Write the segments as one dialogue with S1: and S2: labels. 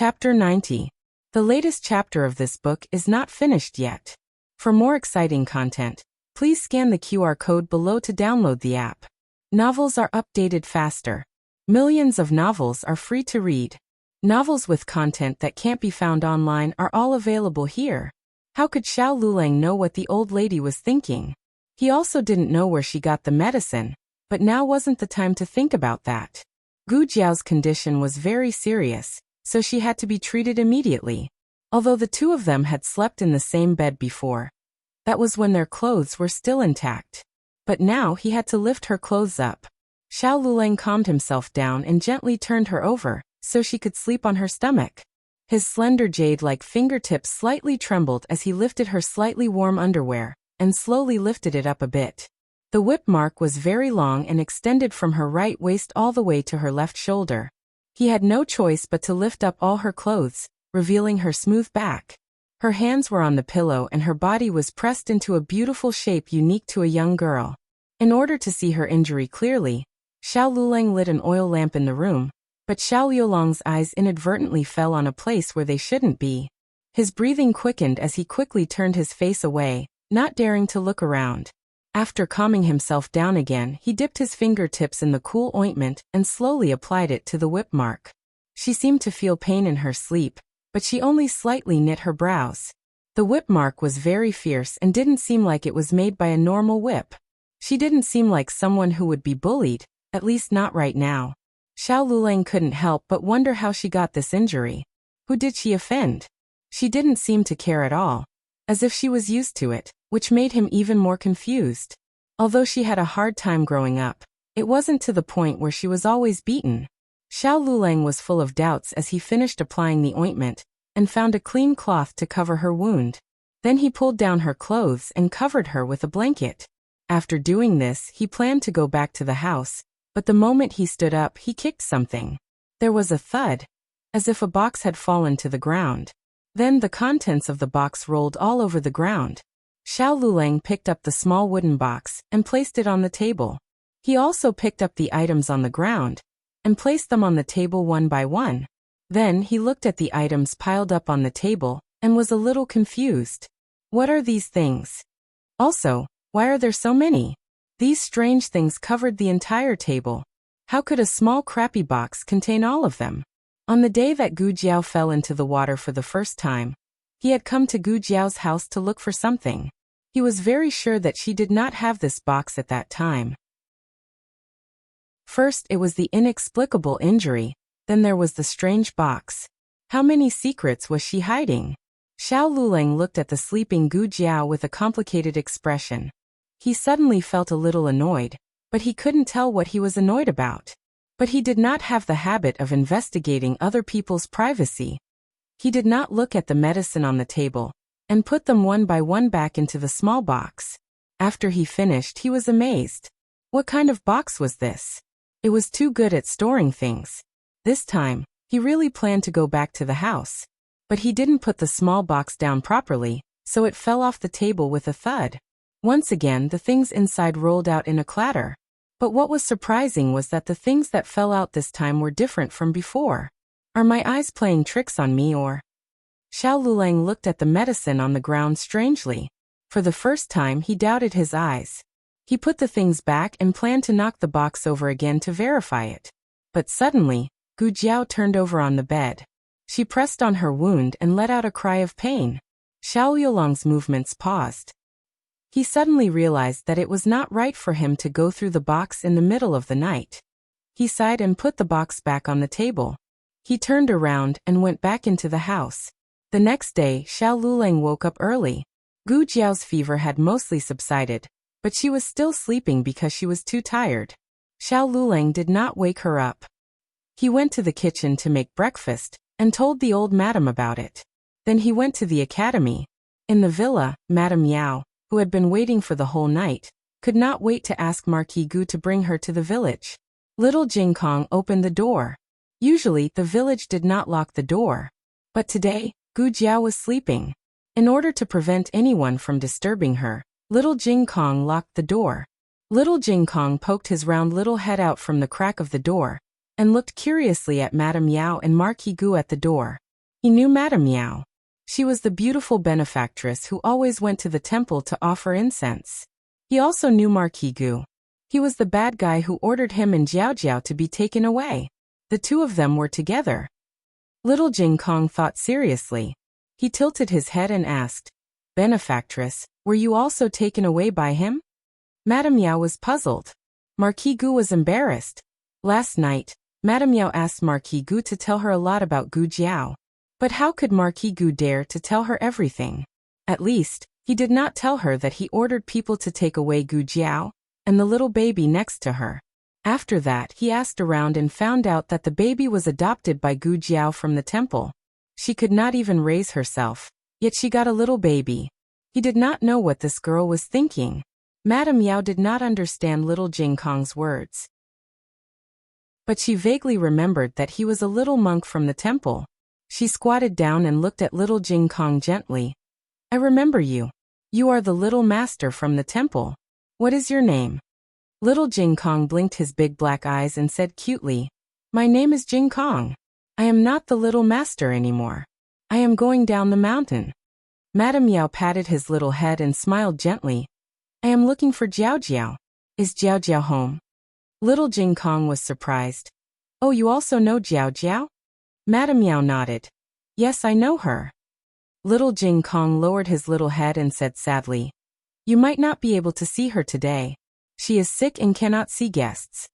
S1: Chapter 90. The latest chapter of this book is not finished yet. For more exciting content, please scan the QR code below to download the app. Novels are updated faster. Millions of novels are free to read. Novels with content that can't be found online are all available here. How could Xiao Lulang know what the old lady was thinking? He also didn't know where she got the medicine, but now wasn't the time to think about that. Gu Jiao's condition was very serious, so she had to be treated immediately. Although the two of them had slept in the same bed before, that was when their clothes were still intact. But now he had to lift her clothes up. Xiao Lulang calmed himself down and gently turned her over, so she could sleep on her stomach. His slender jade-like fingertips slightly trembled as he lifted her slightly warm underwear, and slowly lifted it up a bit. The whip mark was very long and extended from her right waist all the way to her left shoulder. He had no choice but to lift up all her clothes, revealing her smooth back. Her hands were on the pillow and her body was pressed into a beautiful shape unique to a young girl. In order to see her injury clearly, Xiao Lulang lit an oil lamp in the room, but Xiao Liulang's eyes inadvertently fell on a place where they shouldn't be. His breathing quickened as he quickly turned his face away, not daring to look around. After calming himself down again, he dipped his fingertips in the cool ointment and slowly applied it to the whip mark. She seemed to feel pain in her sleep, but she only slightly knit her brows. The whip mark was very fierce and didn't seem like it was made by a normal whip. She didn't seem like someone who would be bullied, at least not right now. Xiao Lulang couldn't help but wonder how she got this injury. Who did she offend? She didn't seem to care at all, as if she was used to it, which made him even more confused. Although she had a hard time growing up, it wasn't to the point where she was always beaten. Xiao Lulang was full of doubts as he finished applying the ointment, and found a clean cloth to cover her wound. Then he pulled down her clothes and covered her with a blanket. After doing this, he planned to go back to the house, but the moment he stood up, he kicked something. There was a thud, as if a box had fallen to the ground. Then the contents of the box rolled all over the ground. Xiao Lulang picked up the small wooden box and placed it on the table. He also picked up the items on the ground and placed them on the table one by one. Then he looked at the items piled up on the table and was a little confused. What are these things? Also, why are there so many? These strange things covered the entire table. How could a small crappy box contain all of them? On the day that Gu Jiao fell into the water for the first time, he had come to Gu Jiao's house to look for something. He was very sure that she did not have this box at that time. First it was the inexplicable injury, then there was the strange box. How many secrets was she hiding? Xiao Lulang looked at the sleeping Gu Jiao with a complicated expression. He suddenly felt a little annoyed, but he couldn't tell what he was annoyed about. But he did not have the habit of investigating other people's privacy. He did not look at the medicine on the table and put them one by one back into the small box. After he finished, he was amazed. What kind of box was this? It was too good at storing things. This time, he really planned to go back to the house. But he didn't put the small box down properly, so it fell off the table with a thud. Once again, the things inside rolled out in a clatter. But what was surprising was that the things that fell out this time were different from before. Are my eyes playing tricks on me or? Xiao Lulang looked at the medicine on the ground strangely. For the first time, he doubted his eyes. He put the things back and planned to knock the box over again to verify it. But suddenly, Gu Jiao turned over on the bed. She pressed on her wound and let out a cry of pain. Xiao Liulang's movements paused. He suddenly realized that it was not right for him to go through the box in the middle of the night. He sighed and put the box back on the table. He turned around and went back into the house. The next day, Xiao Lulang woke up early. Gu Jiao's fever had mostly subsided, but she was still sleeping because she was too tired. Xiao Lulang did not wake her up. He went to the kitchen to make breakfast and told the old madam about it. Then he went to the academy. In the villa, Madame Yao, who had been waiting for the whole night, could not wait to ask Marquis Gu to bring her to the village. Little Jing Kong opened the door. Usually, the village did not lock the door. But today, Gu Jiao was sleeping. In order to prevent anyone from disturbing her, little Jing Kong locked the door. Little Jing Kong poked his round little head out from the crack of the door, and looked curiously at Madame Yao and Marquis Gu at the door. He knew Madame Yao. She was the beautiful benefactress who always went to the temple to offer incense. He also knew Marquis Gu. He was the bad guy who ordered him and Jiao Jiao to be taken away. The two of them were together. Little Jing Kong thought seriously. He tilted his head and asked, "Benefactress, were you also taken away by him?" Madame Yao was puzzled. Marquis Gu was embarrassed. Last night, Madame Yao asked Marquis Gu to tell her a lot about Gu Jiao. But how could Marquis Gu dare to tell her everything? At least, he did not tell her that he ordered people to take away Gu Jiao and the little baby next to her. After that, he asked around and found out that the baby was adopted by Gu Jiao from the temple. She could not even raise herself, yet she got a little baby. He did not know what this girl was thinking. Madame Yao did not understand little Jing Kong's words. But she vaguely remembered that he was a little monk from the temple. She squatted down and looked at little Jing Kong gently. "I remember you. You are the little master from the temple. What is your name?" Little Jing Kong blinked his big black eyes and said cutely, "My name is Jing Kong. I am not the little master anymore. I am going down the mountain." Madame Yao patted his little head and smiled gently. "I am looking for Jiao Jiao. Is Jiao Jiao home?" Little Jing Kong was surprised. "Oh, you also know Jiao Jiao?" Madame Yao nodded. "Yes, I know her." Little Jing Kong lowered his little head and said sadly, "You might not be able to see her today. She is sick and cannot see guests."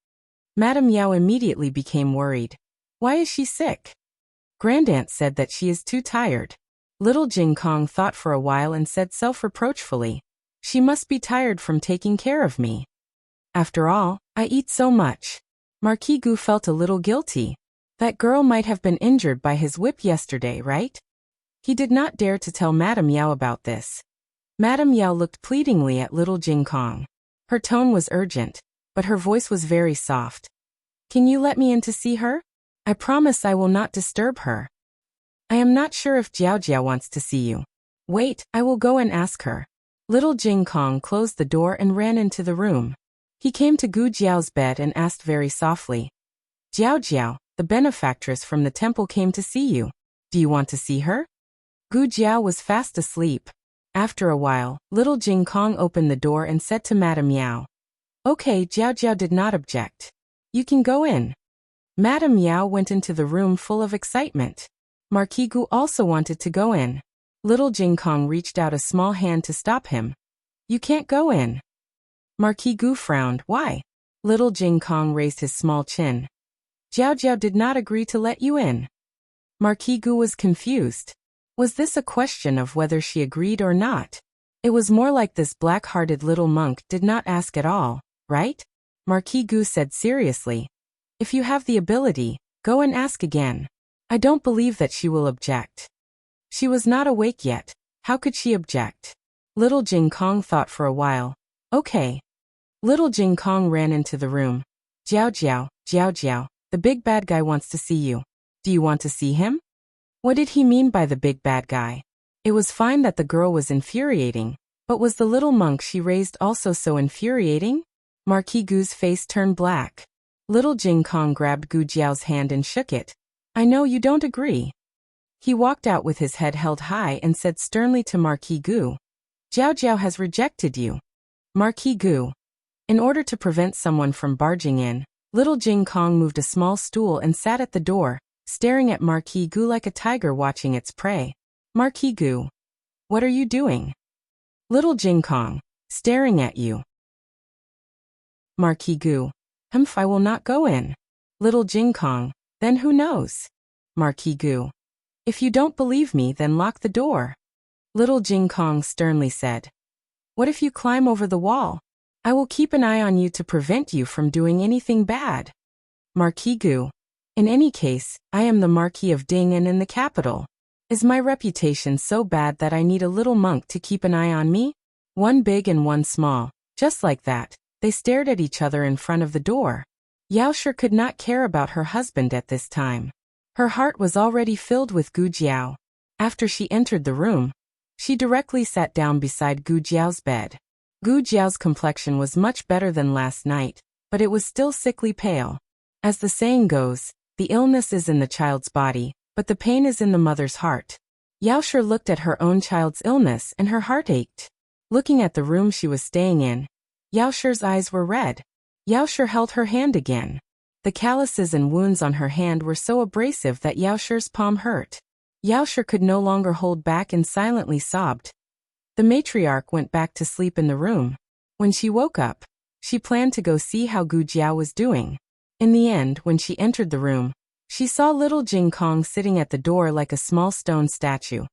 S1: Madame Yao immediately became worried. "Why is she sick?" Grandaunt said that she is too tired. Little Jing Kong thought for a while and said self-reproachfully, "She must be tired from taking care of me. After all, I eat so much." Marquis Gu felt a little guilty. That girl might have been injured by his whip yesterday, right? He did not dare to tell Madame Yao about this. Madame Yao looked pleadingly at little Jing Kong. Her tone was urgent, but her voice was very soft. "Can you let me in to see her? I promise I will not disturb her. I am not sure if Jiao Jiao wants to see you." "Wait, I will go and ask her." Little Jing Kong closed the door and ran into the room. He came to Gu Jiao's bed and asked very softly, "Jiao Jiao, the benefactress from the temple came to see you. Do you want to see her?" Gu Jiao was fast asleep. After a while, little Jing Kong opened the door and said to Madame Yao, "Okay, Jiao Jiao did not object. You can go in." Madame Yao went into the room full of excitement. Marquis Gu also wanted to go in. Little Jing Kong reached out a small hand to stop him. "You can't go in." Marquis Gu frowned. "Why?" Little Jing Kong raised his small chin. "Jiao Jiao did not agree to let you in." Marquis Gu was confused. Was this a question of whether she agreed or not? It was more like this black-hearted little monk did not ask at all, right? Marquis Gu said seriously, "If you have the ability, go and ask again. I don't believe that she will object." She was not awake yet. How could she object? Little Jing Kong thought for a while. "Okay." Little Jing Kong ran into the room. "Jiao Jiao, Jiao Jiao, the big bad guy wants to see you. Do you want to see him?" What did he mean by the big bad guy? It was fine that the girl was infuriating, but was the little monk she raised also so infuriating? Marquis Gu's face turned black. Little Jing Kong grabbed Gu Jiao's hand and shook it. "I know you don't agree." He walked out with his head held high and said sternly to Marquis Gu, "Jiao Jiao has rejected you." Marquis Gu. In order to prevent someone from barging in, little Jing Kong moved a small stool and sat at the door, staring at Marquis Gu like a tiger watching its prey. "Marquis Gu, what are you doing?" Little Jing Kong, "Staring at you." Marquis Gu, "Humph, I will not go in." Little Jing Kong, "Then who knows?" Marquis Gu, "If you don't believe me, then lock the door." Little Jing Kong sternly said, "What if you climb over the wall? I will keep an eye on you to prevent you from doing anything bad." Marquis Gu, "In any case, I am the Marquis of Ding and in the capital. Is my reputation so bad that I need a little monk to keep an eye on me? One big and one small." Just like that, they stared at each other in front of the door. Yao Shi could not care about her husband at this time. Her heart was already filled with Gu Jiao. After she entered the room, she directly sat down beside Gu Jiao's bed. Gu Jiao's complexion was much better than last night, but it was still sickly pale. As the saying goes, the illness is in the child's body, but the pain is in the mother's heart. Yaoshi looked at her own child's illness and her heart ached. Looking at the room she was staying in, Yaoshi's eyes were red. Yaoshi held her hand again. The calluses and wounds on her hand were so abrasive that Yaoshi's palm hurt. Yaoshi could no longer hold back and silently sobbed. The matriarch went back to sleep in the room. When she woke up, she planned to go see how Gu Jiao was doing. In the end, when she entered the room, she saw little Jing Kong sitting at the door like a small stone statue.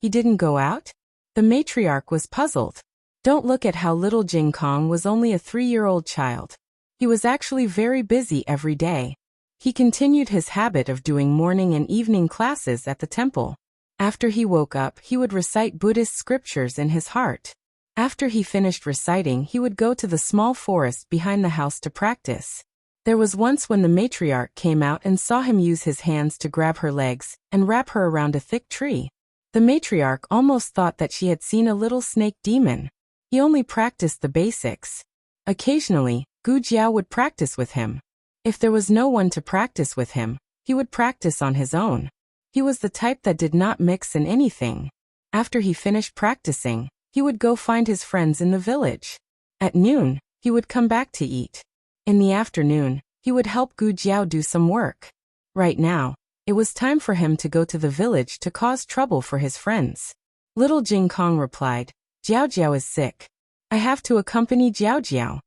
S1: He didn't go out? The matriarch was puzzled. Don't look at how little Jing Kong was only a 3-year-old child. He was actually very busy every day. He continued his habit of doing morning and evening classes at the temple. After he woke up, he would recite Buddhist scriptures in his heart. After he finished reciting, he would go to the small forest behind the house to practice. There was once when the matriarch came out and saw him use his hands to grab her legs and wrap her around a thick tree. The matriarch almost thought that she had seen a little snake demon. He only practiced the basics. Occasionally, Gu Jiao would practice with him. If there was no one to practice with him, he would practice on his own. He was the type that did not mix in anything. After he finished practicing, he would go find his friends in the village. At noon, he would come back to eat. In the afternoon, he would help Gu Jiao do some work. Right now, it was time for him to go to the village to cause trouble for his friends. Little Jing Kong replied, "Jiao Jiao is sick. I have to accompany Jiao Jiao."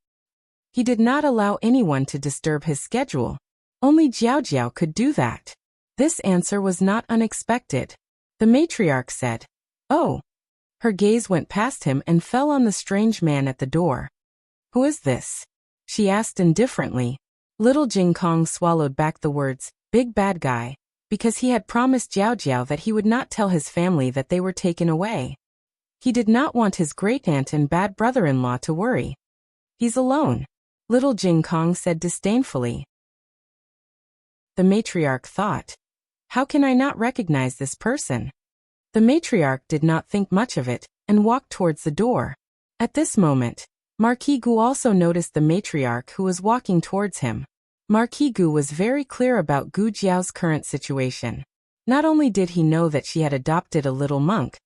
S1: He did not allow anyone to disturb his schedule. Only Jiao Jiao could do that. This answer was not unexpected. The matriarch said, "Oh." Her gaze went past him and fell on the strange man at the door. "Who is this?" she asked indifferently. Little Jing Kong swallowed back the words, "big bad guy," because he had promised Jiao Jiao that he would not tell his family that they were taken away. He did not want his great-aunt and bad brother-in-law to worry. "He's alone," Little Jing Kong said disdainfully. The matriarch thought, "How can I not recognize this person?" The matriarch did not think much of it and walked towards the door. At this moment, Marquis Gu also noticed the matriarch who was walking towards him. Marquis Gu was very clear about Gu Jiao's current situation. Not only did he know that she had adopted a little monk,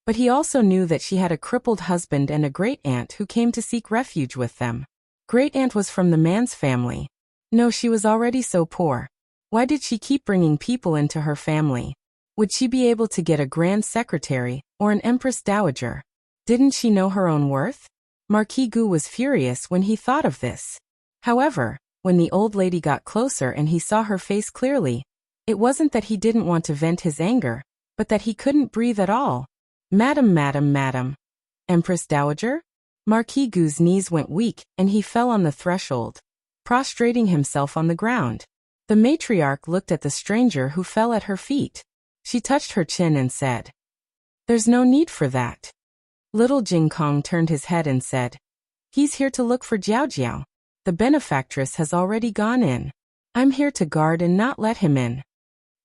S1: but he also knew that she had a crippled husband and a great-aunt who came to seek refuge with them. Great-aunt was from the man's family. No, she was already so poor. Why did she keep bringing people into her family? Would she be able to get a grand secretary or an empress dowager? Didn't she know her own worth? Marquis Gu was furious when he thought of this. However, when the old lady got closer and he saw her face clearly, it wasn't that he didn't want to vent his anger, but that he couldn't breathe at all. "Madam, madam, madam." "Empress Dowager?" Marquis Gu's knees went weak and he fell on the threshold, prostrating himself on the ground. The matriarch looked at the stranger who fell at her feet. She touched her chin and said, "There's no need for that." Little Jing Kong turned his head and said, "He's here to look for Jiao Jiao. The benefactress has already gone in. I'm here to guard and not let him in."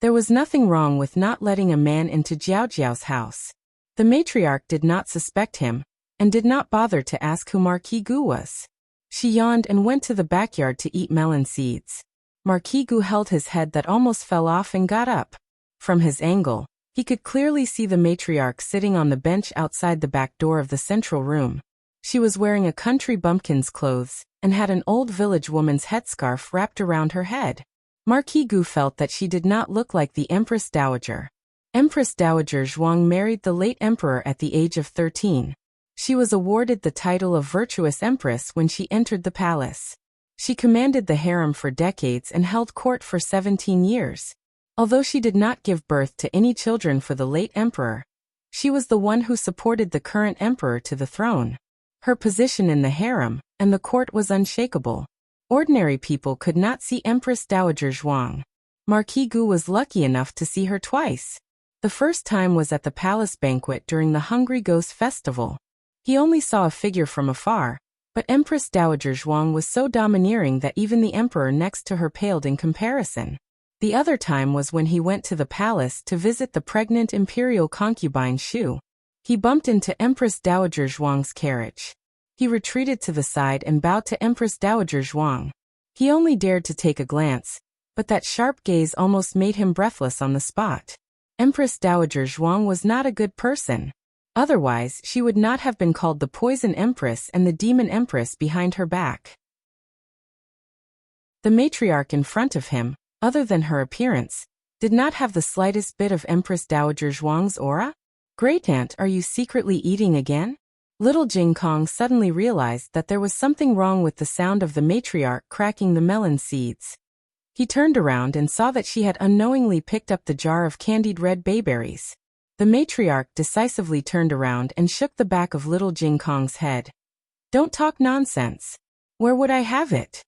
S1: There was nothing wrong with not letting a man into Jiao Jiao's house. The matriarch did not suspect him, and did not bother to ask who Marquis Gu was. She yawned and went to the backyard to eat melon seeds. Marquis Gu held his head that almost fell off and got up. From his angle, he could clearly see the matriarch sitting on the bench outside the back door of the central room. She was wearing a country bumpkin's clothes, and had an old village woman's headscarf wrapped around her head. Marquis Gu felt that she did not look like the Empress Dowager. Empress Dowager Zhuang married the late emperor at the age of 13. She was awarded the title of Virtuous Empress when she entered the palace. She commanded the harem for decades and held court for 17 years. Although she did not give birth to any children for the late emperor, she was the one who supported the current emperor to the throne. Her position in the harem and the court was unshakable. Ordinary people could not see Empress Dowager Zhuang. Marquis Gu was lucky enough to see her twice. The first time was at the palace banquet during the Hungry Ghost Festival. He only saw a figure from afar, but Empress Dowager Zhuang was so domineering that even the emperor next to her paled in comparison. The other time was when he went to the palace to visit the pregnant imperial concubine Shu. He bumped into Empress Dowager Zhuang's carriage. He retreated to the side and bowed to Empress Dowager Zhuang. He only dared to take a glance, but that sharp gaze almost made him breathless on the spot. Empress Dowager Zhuang was not a good person. Otherwise, she would not have been called the Poison Empress and the Demon Empress behind her back. The matriarch in front of him, other than her appearance, did not have the slightest bit of Empress Dowager Zhuang's aura. Great-aunt, are you secretly eating again? Little Jing Kong suddenly realized that there was something wrong with the sound of the matriarch cracking the melon seeds. He turned around and saw that she had unknowingly picked up the jar of candied red bayberries. The matriarch decisively turned around and shook the back of little Jing Kong's head. Don't talk nonsense. Where would I have it?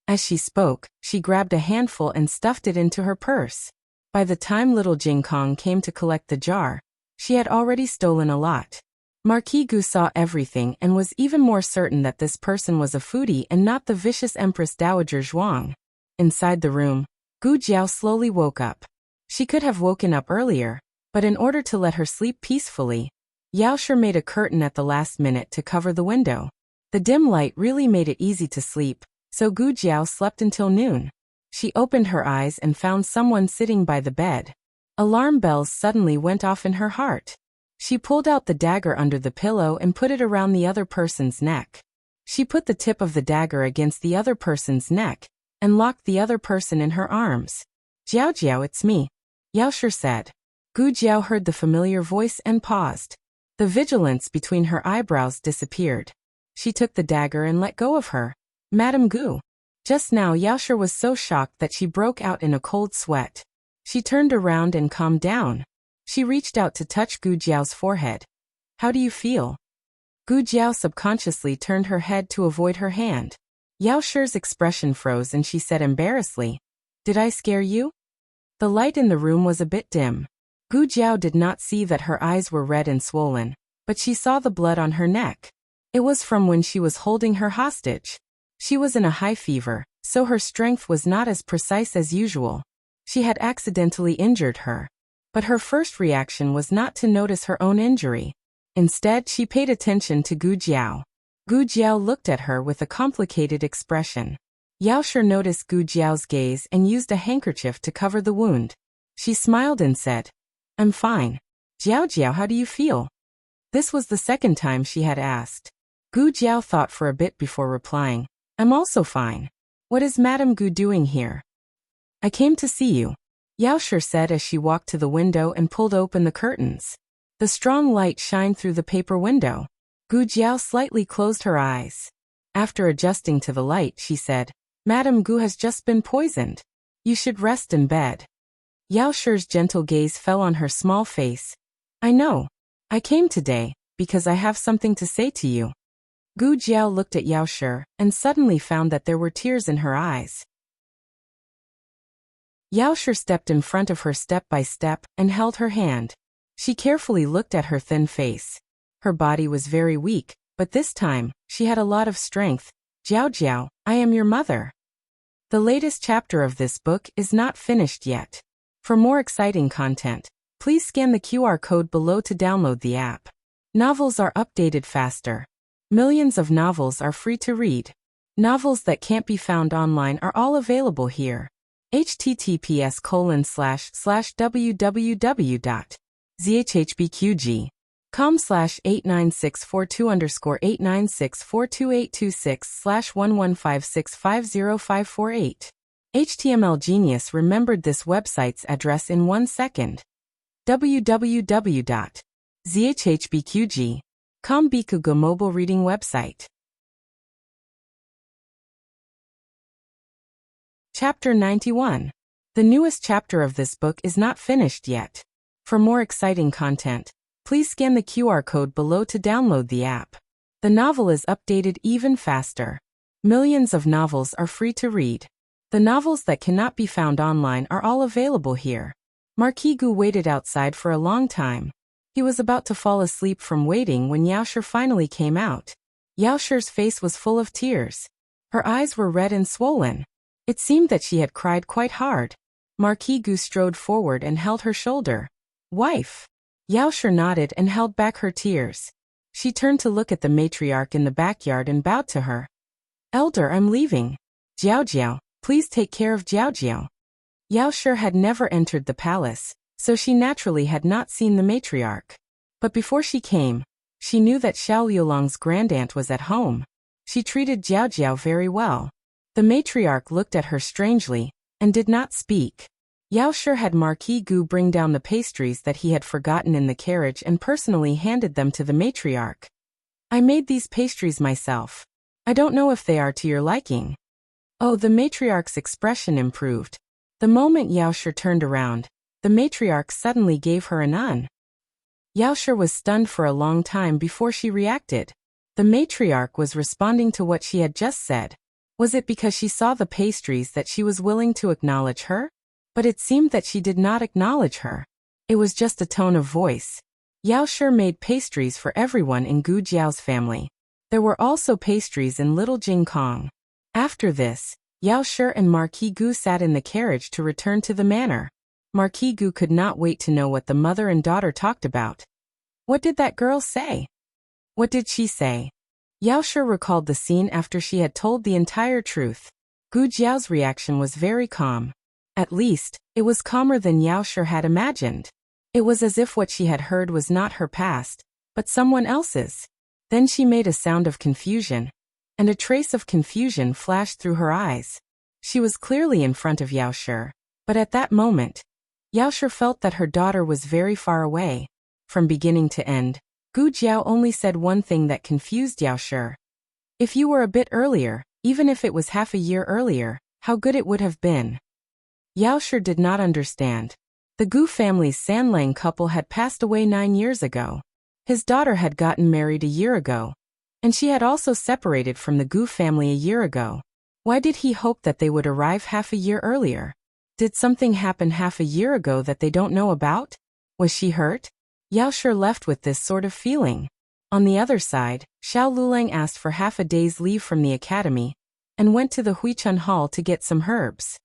S1: As she spoke, she grabbed a handful and stuffed it into her purse. By the time little Jing Kong came to collect the jar, she had already stolen a lot. Marquis Gu saw everything and was even more certain that this person was a foodie and not the vicious Empress Dowager Zhuang. Inside the room, Gu Jiao slowly woke up. She could have woken up earlier, but in order to let her sleep peacefully, Yao Shi made a curtain at the last minute to cover the window. The dim light really made it easy to sleep, so Gu Jiao slept until noon. She opened her eyes and found someone sitting by the bed. Alarm bells suddenly went off in her heart. She pulled out the dagger under the pillow and put it around the other person's neck. She put the tip of the dagger against the other person's neck and locked the other person in her arms. Jiao Jiao, it's me, Yao Shi said. Gu Jiao heard the familiar voice and paused. The vigilance between her eyebrows disappeared. She took the dagger and let go of her. Madame Gu. Just now Yao Shi was so shocked that she broke out in a cold sweat. She turned around and calmed down. She reached out to touch Gu Jiao's forehead. How do you feel? Gu Jiao subconsciously turned her head to avoid her hand. Yao Shi's expression froze and she said embarrassedly, Did I scare you? The light in the room was a bit dim. Gu Jiao did not see that her eyes were red and swollen, but she saw the blood on her neck. It was from when she was holding her hostage. She was in a high fever, so her strength was not as precise as usual. She had accidentally injured her. But her first reaction was not to notice her own injury. Instead, she paid attention to Gu Jiao. Gu Jiao looked at her with a complicated expression. Yao Shi noticed Gu Jiao's gaze and used a handkerchief to cover the wound. She smiled and said, I'm fine. Jiao Jiao, how do you feel? This was the second time she had asked. Gu Jiao thought for a bit before replying, I'm also fine. What is Madame Gu doing here? I came to see you, Yao Shi said as she walked to the window and pulled open the curtains. The strong light shined through the paper window. Gu Jiao slightly closed her eyes. After adjusting to the light, she said, Madame Gu has just been poisoned. You should rest in bed. Yao Shi's gentle gaze fell on her small face. I know. I came today, because I have something to say to you. Gu Jiao looked at Yao Shi, and suddenly found that there were tears in her eyes. Yao Shi stepped in front of her step by step, and held her hand. She carefully looked at her thin face. Her body was very weak, but this time, she had a lot of strength. Jiao Jiao, I am your mother. The latest chapter of this book is not finished yet. For more exciting content, please scan the QR code below to download the app. Novels are updated faster. Millions of novels are free to read. Novels that can't be found online are all available here. https://www.zhbqg.com/89642_8964286/115650548. HTML Genius remembered this website's address in 1 second. www.zhbqg.com Bikugo mobile reading website. Chapter 91. The newest chapter of this book is not finished yet. For more exciting content, please scan the QR code below to download the app. The novel is updated even faster. Millions of novels are free to read. The novels that cannot be found online are all available here. Marquis Gu waited outside for a long time. He was about to fall asleep from waiting when Yao Shi finally came out. Yao Shi's face was full of tears. Her eyes were red and swollen. It seemed that she had cried quite hard. Marquis Gu strode forward and held her shoulder. Wife. Yao Shi nodded and held back her tears. She turned to look at the matriarch in the backyard and bowed to her. Elder, I'm leaving. Jiao Jiao, please take care of Jiao Jiao. Yao Shi had never entered the palace, so she naturally had not seen the matriarch. But before she came, she knew that Xiao Liulong's grandaunt was at home. She treated Jiao Jiao very well. The matriarch looked at her strangely, and did not speak. Yao Shi had Marquis Gu bring down the pastries that he had forgotten in the carriage and personally handed them to the matriarch. I made these pastries myself. I don't know if they are to your liking. Oh, the matriarch's expression improved. The moment Yao Shi turned around, the matriarch suddenly gave her an un. Yao Shi was stunned for a long time before she reacted. The matriarch was responding to what she had just said. Was it because she saw the pastries that she was willing to acknowledge her? But it seemed that she did not acknowledge her. It was just a tone of voice. Yao Shi made pastries for everyone in Gu Jiao's family. There were also pastries in Little Jing Kong. After this, Yao Shi and Marquis Gu sat in the carriage to return to the manor. Marquis Gu could not wait to know what the mother and daughter talked about. What did that girl say? What did she say? Yao Shi recalled the scene after she had told the entire truth. Gu Jiao's reaction was very calm. At least, it was calmer than Yao Shi had imagined. It was as if what she had heard was not her past, but someone else's. Then she made a sound of confusion, and a trace of confusion flashed through her eyes. She was clearly in front of Yao Shi, but at that moment, Yao Shi felt that her daughter was very far away. From beginning to end, Gu Jiao only said one thing that confused Yao Shi. If you were a bit earlier, even if it was half a year earlier, how good it would have been. Yao Shi did not understand. The Gu family's Sanlang couple had passed away 9 years ago. His daughter had gotten married a year ago, and she had also separated from the Gu family a year ago. Why did he hope that they would arrive half a year earlier? Did something happen half a year ago that they don't know about? Was she hurt? Yao Shi left with this sort of feeling. On the other side, Xiao Lulang asked for half a day's leave from the academy, and went to the Huichun Hall to get some herbs.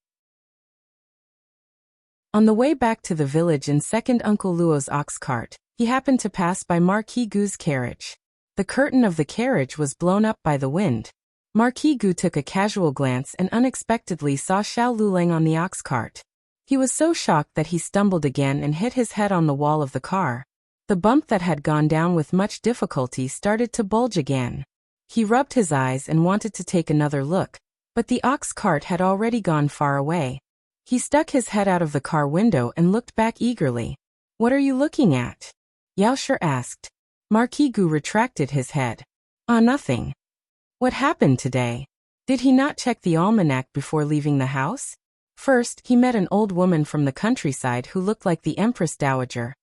S1: On the way back to the village in second Uncle Luo's ox cart, he happened to pass by Marquis Gu's carriage. The curtain of the carriage was blown up by the wind. Marquis Gu took a casual glance and unexpectedly saw Xiao Lulang on the ox cart. He was so shocked that he stumbled again and hit his head on the wall of the car. The bump that had gone down with much difficulty started to bulge again. He rubbed his eyes and wanted to take another look, but the ox cart had already gone far away. He stuck his head out of the car window and looked back eagerly. What are you looking at? Yao Shi asked. Marquis Gu retracted his head. Nothing. What happened today? Did he not check the almanac before leaving the house? First, he met an old woman from the countryside who looked like the Empress Dowager.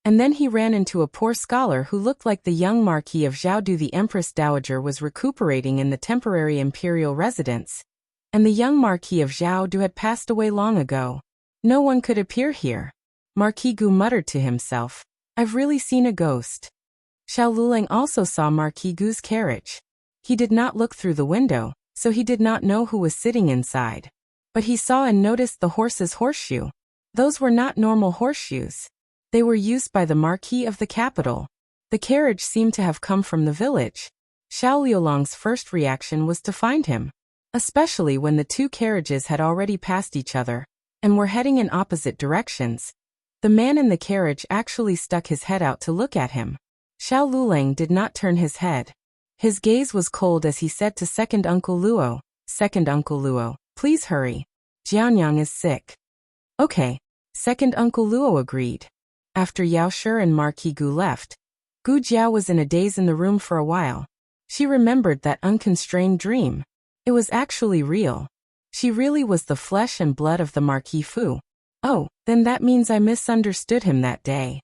S1: And then he ran into a poor scholar who looked like the young Marquis of Zhaodu. The Empress Dowager was recuperating in the temporary imperial residence, and the young Marquis of Zhaodu had passed away long ago. No one could appear here. Marquis Gu muttered to himself, I've really seen a ghost. Xiao Lulang also saw Marquis Gu's carriage. He did not look through the window, so he did not know who was sitting inside. But he saw and noticed the horse's horseshoe. Those were not normal horseshoes. They were used by the Marquis of the capital. The carriage seemed to have come from the village. Xiao Liulong's first reaction was to find him, especially when the two carriages had already passed each other and were heading in opposite directions. The man in the carriage actually stuck his head out to look at him. Xiao Lulang did not turn his head. His gaze was cold as he said to Second Uncle Luo, Second Uncle Luo, please hurry. Jianyang is sick. Okay. Second Uncle Luo agreed. After Yao Shi and Marquis Gu left, Gu Jiao was in a daze in the room for a while. She remembered that unconstrained dream. It was actually real. She really was the flesh and blood of the Marquis Fu. Oh, then that means I misunderstood him that day.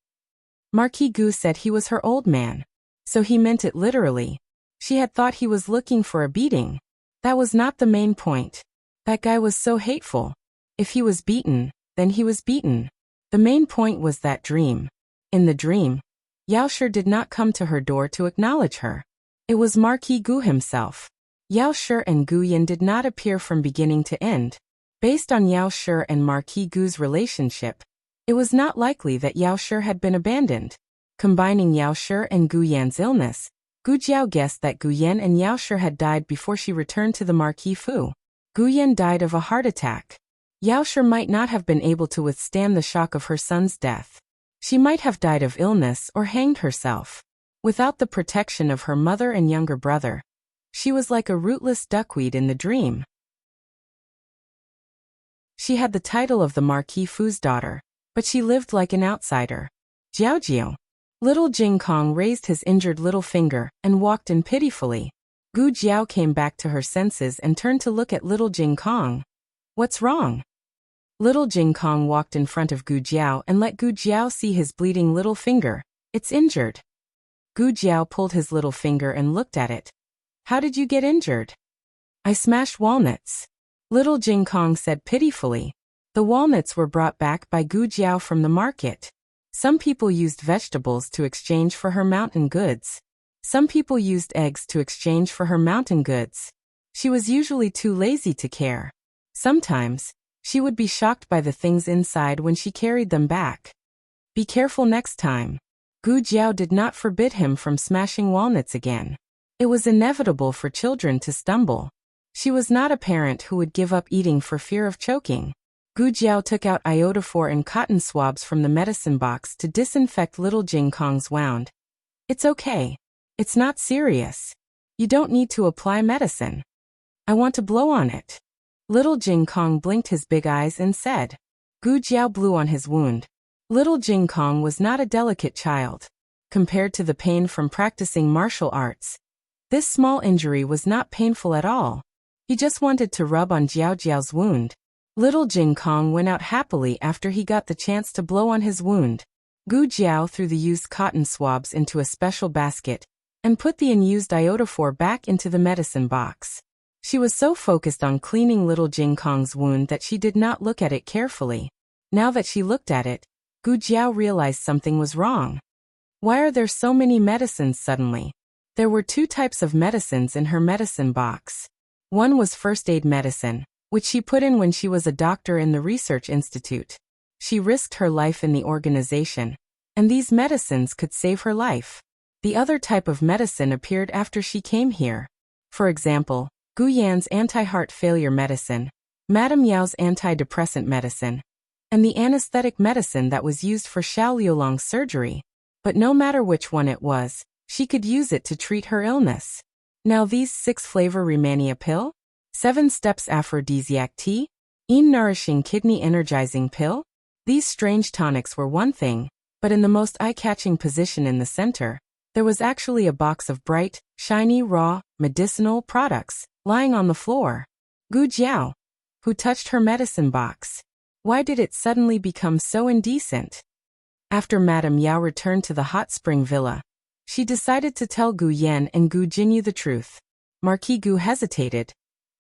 S1: Marquis Gu said he was her old man. So he meant it literally. She had thought he was looking for a beating. That was not the main point. That guy was so hateful. If he was beaten, then he was beaten. The main point was that dream. In the dream, Yao Shi did not come to her door to acknowledge her. It was Marquis Gu himself. Yao Shi and Gu Yin did not appear from beginning to end. Based on Yao Shi and Marquis Gu's relationship, it was not likely that Yao Shi had been abandoned. Combining Yao Shi and Gu Yan's illness, Gu Jiao guessed that Gu Yan and Yao Shi had died before she returned to the Marquis Fu. Gu Yan died of a heart attack. Yaoshe might not have been able to withstand the shock of her son's death. She might have died of illness or hanged herself. Without the protection of her mother and younger brother, she was like a rootless duckweed in the dream. She had the title of the Marquis Fu's daughter, but she lived like an outsider. Jiaojiao. Little Jing Kong raised his injured little finger and walked in pitifully. Gu Jiao came back to her senses and turned to look at little Jing Kong. What's wrong? Little Jing Kong walked in front of Gu Jiao and let Gu Jiao see his bleeding little finger. It's injured. Gu Jiao pulled his little finger and looked at it. How did you get injured? I smashed walnuts. Little Jing Kong said pitifully. The walnuts were brought back by Gu Jiao from the market. Some people used vegetables to exchange for her mountain goods. Some people used eggs to exchange for her mountain goods. She was usually too lazy to care. Sometimes, she would be shocked by the things inside when she carried them back. Be careful next time. Gu Jiao did not forbid him from smashing walnuts again. It was inevitable for children to stumble. She was not a parent who would give up eating for fear of choking. Gu Jiao took out iodophor and cotton swabs from the medicine box to disinfect little Jing Kong's wound. It's okay. It's not serious. You don't need to apply medicine. I want to blow on it. Little Jing Kong blinked his big eyes and said. Gu Jiao blew on his wound. Little Jing Kong was not a delicate child. Compared to the pain from practicing martial arts, this small injury was not painful at all. He just wanted to rub on Jiao Jiao's wound. Little Jing Kong went out happily after he got the chance to blow on his wound. Gu Jiao threw the used cotton swabs into a special basket and put the unused iodophor back into the medicine box. She was so focused on cleaning little Jing Kong's wound that she did not look at it carefully. Now that she looked at it, Gu Jiao realized something was wrong. Why are there so many medicines suddenly? There were 2 types of medicines in her medicine box. One was first aid medicine, which she put in when she was a doctor in the research institute. She risked her life in the organization, and these medicines could save her life. The other type of medicine appeared after she came here. For example, Gu Yan's anti-heart failure medicine, Madame Yao's antidepressant medicine, and the anesthetic medicine that was used for Xiao Liulong's surgery. But no matter which one it was, she could use it to treat her illness. Now these 6-flavor Rehmannia pill, 7 steps aphrodisiac tea, nourishing kidney energizing pill. These strange tonics were one thing, but in the most eye-catching position in the center, there was actually a box of bright, shiny raw, medicinal products, lying on the floor. Gu Jiao, who touched her medicine box. Why did it suddenly become so indecent? After Madame Yao returned to the hot spring villa, she decided to tell Gu Yan and Gu Jinyu the truth. Marquis Gu hesitated.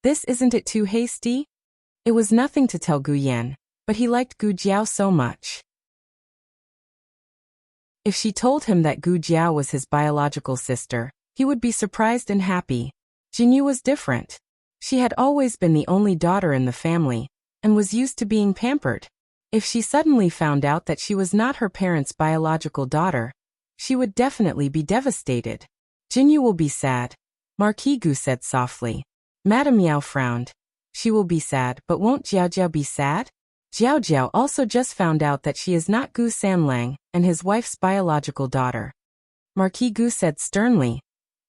S1: This isn't it too hasty? It was nothing to tell Gu Yan, but he liked Gu Jiao so much. If she told him that Gu Jiao was his biological sister, he would be surprised and happy. Jinyu was different. She had always been the only daughter in the family, and was used to being pampered. If she suddenly found out that she was not her parents' biological daughter, she would definitely be devastated. Jinyu will be sad, Marquis Gu said softly. Madame Yao frowned. She will be sad, but won't Jiao Jiao be sad? Jiao Jiao also just found out that she is not Gu Sanlang and his wife's biological daughter. Marquis Gu said sternly.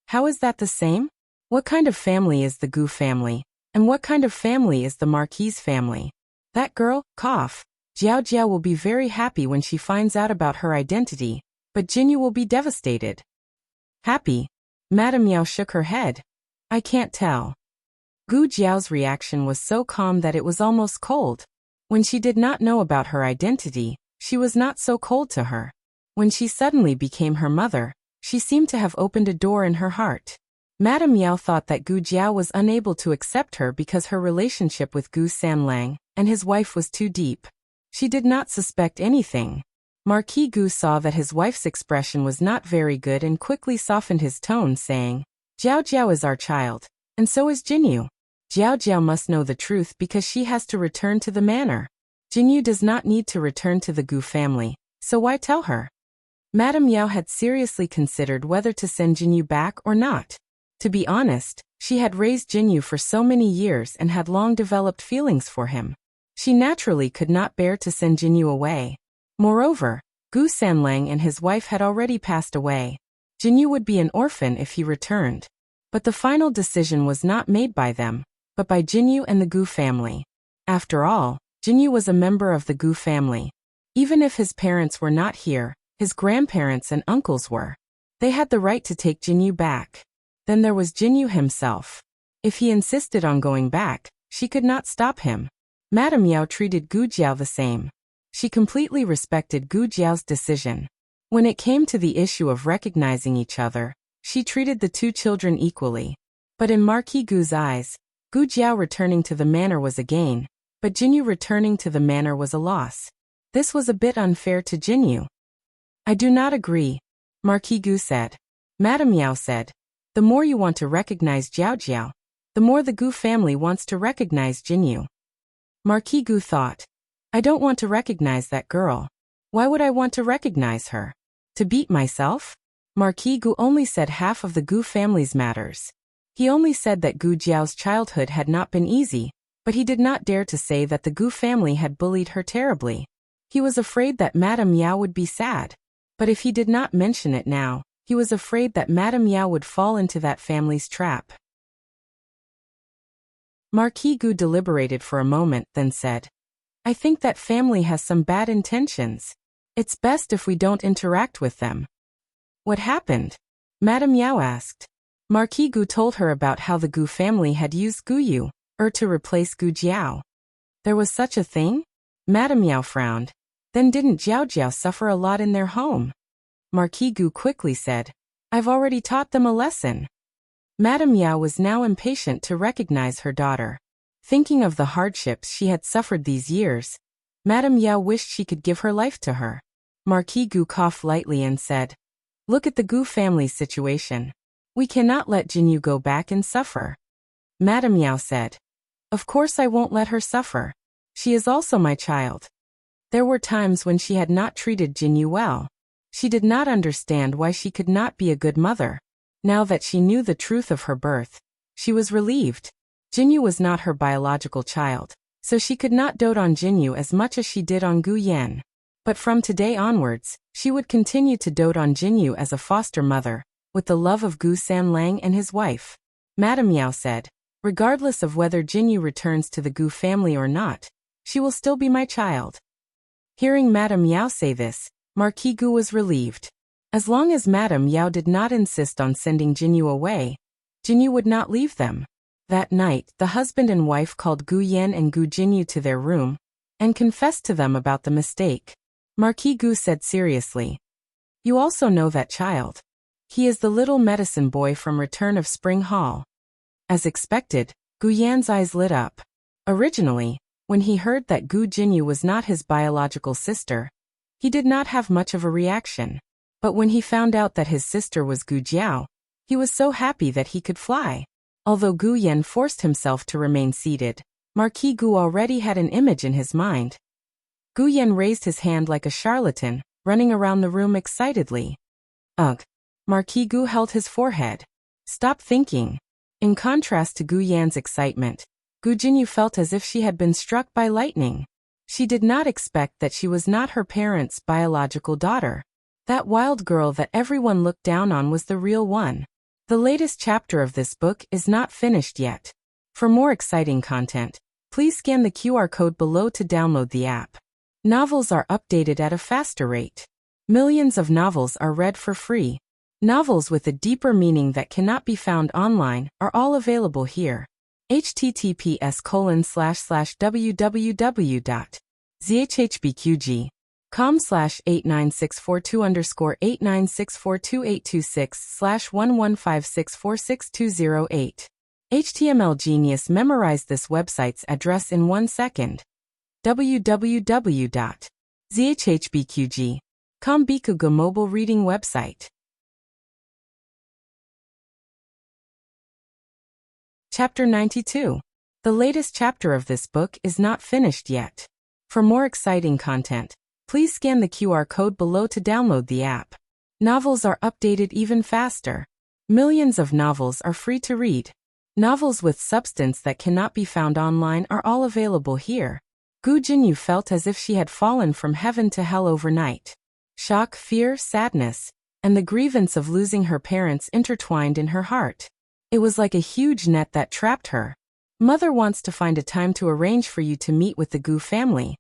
S1: How is that the same? What kind of family is the Gu family, and what kind of family is the Marquis family? That girl, cough. Jiao Jiao will be very happy when she finds out about her identity, but Jinyu will be devastated. Happy? Madame Yao shook her head. I can't tell. Gu Jiao's reaction was so calm that it was almost cold. When she did not know about her identity, she was not so cold to her. When she suddenly became her mother, she seemed to have opened a door in her heart. Madame Yao thought that Gu Jiao was unable to accept her because her relationship with Gu Sanlang and his wife was too deep. She did not suspect anything. Marquis Gu saw that his wife's expression was not very good and quickly softened his tone, saying, Jiao Jiao is our child, and so is Jinyu. Jiao Jiao must know the truth because she has to return to the manor. Jinyu does not need to return to the Gu family, so why tell her? Madame Yao had seriously considered whether to send Jinyu back or not. To be honest, she had raised Jinyu for so many years and had long developed feelings for him. She naturally could not bear to send Jinyu away. Moreover, Gu Sanlang and his wife had already passed away. Jinyu would be an orphan if he returned. But the final decision was not made by them, but by Jinyu and the Gu family. After all, Jinyu was a member of the Gu family. Even if his parents were not here, his grandparents and uncles were. They had the right to take Jinyu back. Then there was Jinyu himself. If he insisted on going back, she could not stop him. Madame Yao treated Gu Jiao the same. She completely respected Gu Jiao's decision. When it came to the issue of recognizing each other, she treated the two children equally. But in Marquis Gu's eyes, Gu Jiao returning to the manor was a gain, but Jinyu returning to the manor was a loss. This was a bit unfair to Jinyu. I do not agree, Marquis Gu said. Madame Yao said, the more you want to recognize Jiao Jiao, the more the Gu family wants to recognize Jinyu. Marquis Gu thought, I don't want to recognize that girl. Why would I want to recognize her? To beat myself? Marquis Gu only said half of the Gu family's matters. He only said that Gu Jiao's childhood had not been easy, but he did not dare to say that the Gu family had bullied her terribly. He was afraid that Madame Yao would be sad. But if he did not mention it now, he was afraid that Madame Yao would fall into that family's trap. Marquis Gu deliberated for a moment, then said, I think that family has some bad intentions. It's best if we don't interact with them. What happened? Madame Yao asked. Marquis Gu told her about how the Gu family had used Gu Yu, to replace Gu Jiao. There was such a thing? Madame Yao frowned. Then didn't Jiao Jiao suffer a lot in their home? Marquis Gu quickly said, I've already taught them a lesson. Madame Yao was now impatient to recognize her daughter. Thinking of the hardships she had suffered these years, Madame Yao wished she could give her life to her. Marquis Gu coughed lightly and said, Look at the Gu family's situation. We cannot let Jinyu go back and suffer. Madame Yao said, Of course I won't let her suffer. She is also my child. There were times when she had not treated Jinyu well. She did not understand why she could not be a good mother. Now that she knew the truth of her birth, she was relieved. Jinyu was not her biological child, so she could not dote on Jinyu as much as she did on Gu Yan. But from today onwards, she would continue to dote on Jinyu as a foster mother, with the love of Gu Sanlang and his wife. Madame Yao said, regardless of whether Jinyu returns to the Gu family or not, she will still be my child. Hearing Madame Yao say this, Marquis Gu was relieved. As long as Madame Yao did not insist on sending Jinyu away, Jinyu would not leave them. That night, the husband and wife called Gu Yan and Gu Jinyu to their room, and confessed to them about the mistake. Marquis Gu said seriously, You also know that child. He is the little medicine boy from Return of Spring Hall. As expected, Gu Yan's eyes lit up. Originally, when he heard that Gu Jinyu was not his biological sister, he did not have much of a reaction. But when he found out that his sister was Gu Jiao, he was so happy that he could fly. Although Gu Yan forced himself to remain seated, Marquis Gu already had an image in his mind. Gu Yan raised his hand like a charlatan, running around the room excitedly. Ugh! Marquis Gu held his forehead. Stop thinking. In contrast to Gu Yan's excitement, Gu Jinyu felt as if she had been struck by lightning. She did not expect that she was not her parents' biological daughter. That wild girl that everyone looked down on was the real one. The latest chapter of this book is not finished yet. For more exciting content, please scan the QR code below to download the app. Novels are updated at a faster rate. Millions of novels are read for free. Novels with a deeper meaning that cannot be found online are all available here. https://www.zhhbqg.com/89642_8964286/115646208. HTML Genius memorized this website's address in 1 second. www.zhhbqg.com Bikuga mobile reading website. Chapter 92. The latest chapter of this book is not finished yet. For more exciting content, please scan the QR code below to download the app. Novels are updated even faster. Millions of novels are free to read. Novels with substance that cannot be found online are all available here. Gu Jinyu felt as if she had fallen from heaven to hell overnight. Shock, fear, sadness, and the grievance of losing her parents intertwined in her heart. It was like a huge net that trapped her. Mother wants to find a time to arrange for you to meet with the Gu family.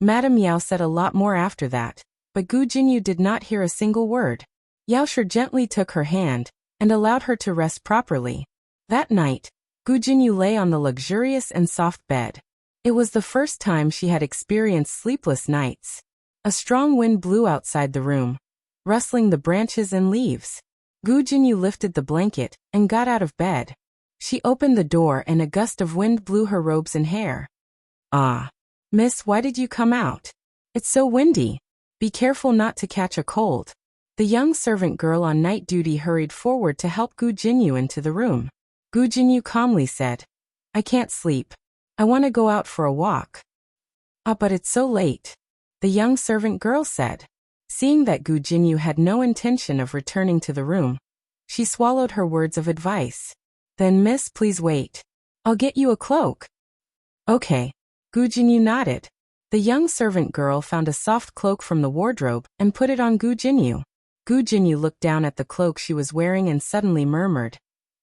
S1: Madame Yao said a lot more after that, but Gu Jinyu did not hear a single word. Yaoshi gently took her hand and allowed her to rest properly. That night, Gu Jinyu lay on the luxurious and soft bed. It was the first time she had experienced sleepless nights. A strong wind blew outside the room, rustling the branches and leaves. Gu Jinyu lifted the blanket and got out of bed. She opened the door and a gust of wind blew her robes and hair. "Ah, miss, why did you come out? It's so windy. Be careful not to catch a cold." The young servant girl on night duty hurried forward to help Gu Jinyu into the room. Gu Jinyu calmly said, "I can't sleep. I want to go out for a walk." "Ah, but it's so late," the young servant girl said. Seeing that Gu Jinyu had no intention of returning to the room, she swallowed her words of advice. "Then miss, please wait. I'll get you a cloak." "Okay." Gu Jinyu nodded. The young servant girl found a soft cloak from the wardrobe and put it on Gu Jinyu. Gu Jinyu looked down at the cloak she was wearing and suddenly murmured,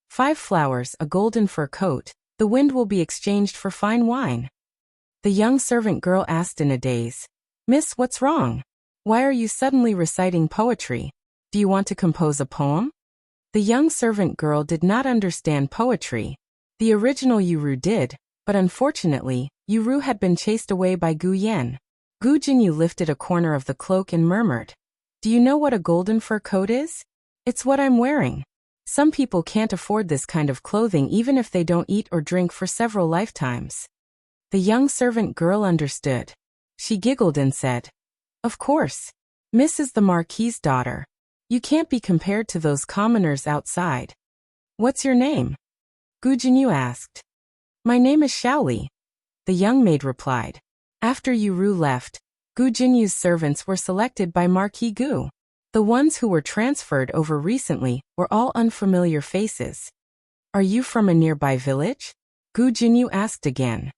S1: "5 flowers, a golden fur coat, the wind will be exchanged for fine wine." The young servant girl asked in a daze, "Miss, what's wrong? Why are you suddenly reciting poetry? Do you want to compose a poem?" The young servant girl did not understand poetry. The original Yuru did, but unfortunately, Yuru had been chased away by Gu Yan. Gu Jinyu lifted a corner of the cloak and murmured, "Do you know what a golden fur coat is? It's what I'm wearing. Some people can't afford this kind of clothing even if they don't eat or drink for several lifetimes." The young servant girl understood. She giggled and said, "Of course. Miss is the Marquis's daughter. You can't be compared to those commoners outside." "What's your name?" Gu Jinyu asked. "My name is Shaoli," the young maid replied. After Yuru left, Gu Jinyu's servants were selected by Marquis Gu. The ones who were transferred over recently were all unfamiliar faces. "Are you from a nearby village?" Gu Jinyu asked again.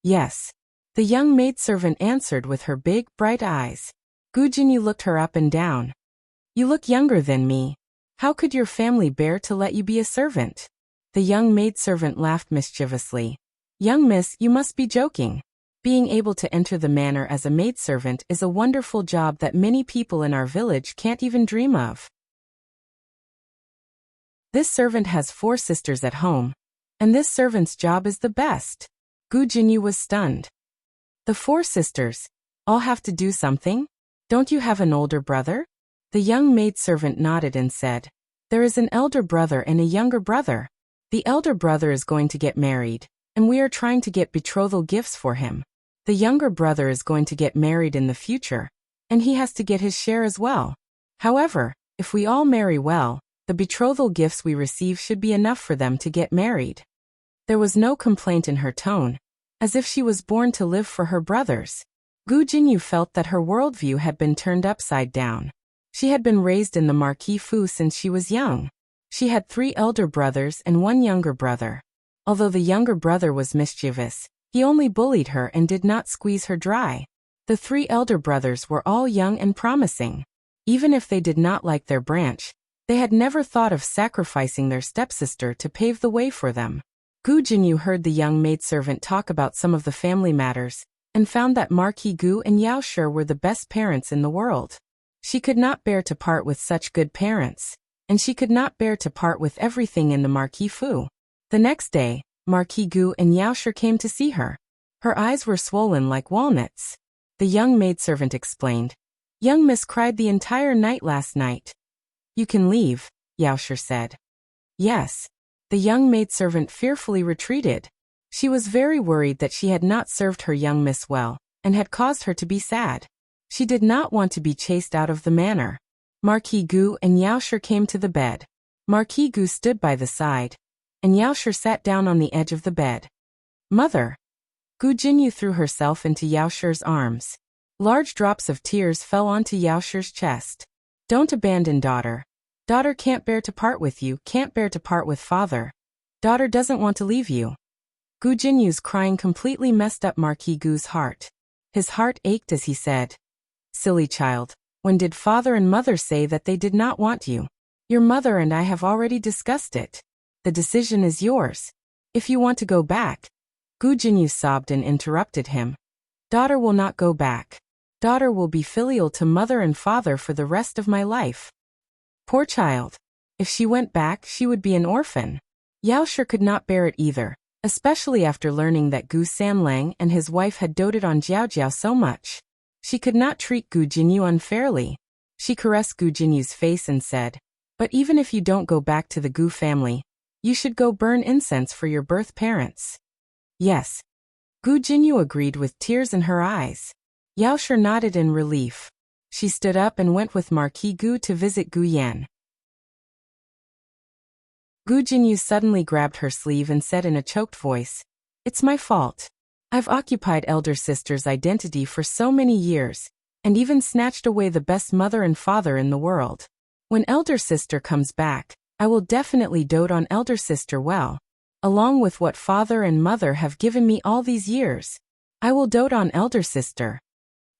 S1: "Yes," the young maidservant answered with her big, bright eyes. Gu Jinyu looked her up and down. "You look younger than me. How could your family bear to let you be a servant?" The young maidservant laughed mischievously. "Young miss, you must be joking. Being able to enter the manor as a maidservant is a wonderful job that many people in our village can't even dream of. This servant has 4 sisters at home, and this servant's job is the best." Gu Jinyu was stunned. "The 4 sisters all have to do something? Don't you have an older brother?" The young maidservant nodded and said, "There is an elder brother and a younger brother. The elder brother is going to get married, and we are trying to get betrothal gifts for him. The younger brother is going to get married in the future, and he has to get his share as well. However, if we all marry well, the betrothal gifts we receive should be enough for them to get married." There was no complaint in her tone, as if she was born to live for her brothers. Gu Jinyu felt that her worldview had been turned upside down. She had been raised in the Marquis Fu since she was young. She had 3 elder brothers and 1 younger brother. Although the younger brother was mischievous, he only bullied her and did not squeeze her dry. The 3 elder brothers were all young and promising. Even if they did not like their branch, they had never thought of sacrificing their stepsister to pave the way for them. Gu Jinyu heard the young maidservant talk about some of the family matters, and found that Marquis Gu and Yao Shi were the best parents in the world. She could not bear to part with such good parents, and she could not bear to part with everything in the Marquis Fu. The next day, Marquis Gu and Yao Shi came to see her. Her eyes were swollen like walnuts. The young maidservant explained, "Young miss cried the entire night last night." "You can leave," Yao Shi said. "Yes." The young maidservant fearfully retreated. She was very worried that she had not served her young miss well, and had caused her to be sad. She did not want to be chased out of the manor. Marquis Gu and Yao Shi came to the bed. Marquis Gu stood by the side, and Yao Shi sat down on the edge of the bed. "Mother." Gu Jinyu threw herself into Yao Shi's arms. Large drops of tears fell onto Yao Shi's chest. "Don't abandon daughter. Daughter can't bear to part with you, can't bear to part with father. Daughter doesn't want to leave you." Gu Jinyu's crying completely messed up Marquis Gu's heart. His heart ached as he said, "Silly child, when did father and mother say that they did not want you? Your mother and I have already discussed it. The decision is yours. If you want to go back." Gu Jinyu sobbed and interrupted him. "Daughter will not go back. Daughter will be filial to mother and father for the rest of my life." Poor child. If she went back, she would be an orphan. Yao Shi could not bear it either, especially after learning that Gu Sanlang and his wife had doted on Jiao Jiao so much. She could not treat Gu Jinyu unfairly. She caressed Gu Jinyu's face and said, "But even if you don't go back to the Gu family, you should go burn incense for your birth parents." "Yes." Gu Jinyu agreed with tears in her eyes. Yao Shi nodded in relief. She stood up and went with Marquis Gu to visit Gu Yan. Gu Jinyu suddenly grabbed her sleeve and said in a choked voice, "It's my fault. I've occupied elder sister's identity for so many years, and even snatched away the best mother and father in the world. When elder sister comes back, I will definitely dote on elder sister well. Along with what father and mother have given me all these years, I will dote on elder sister."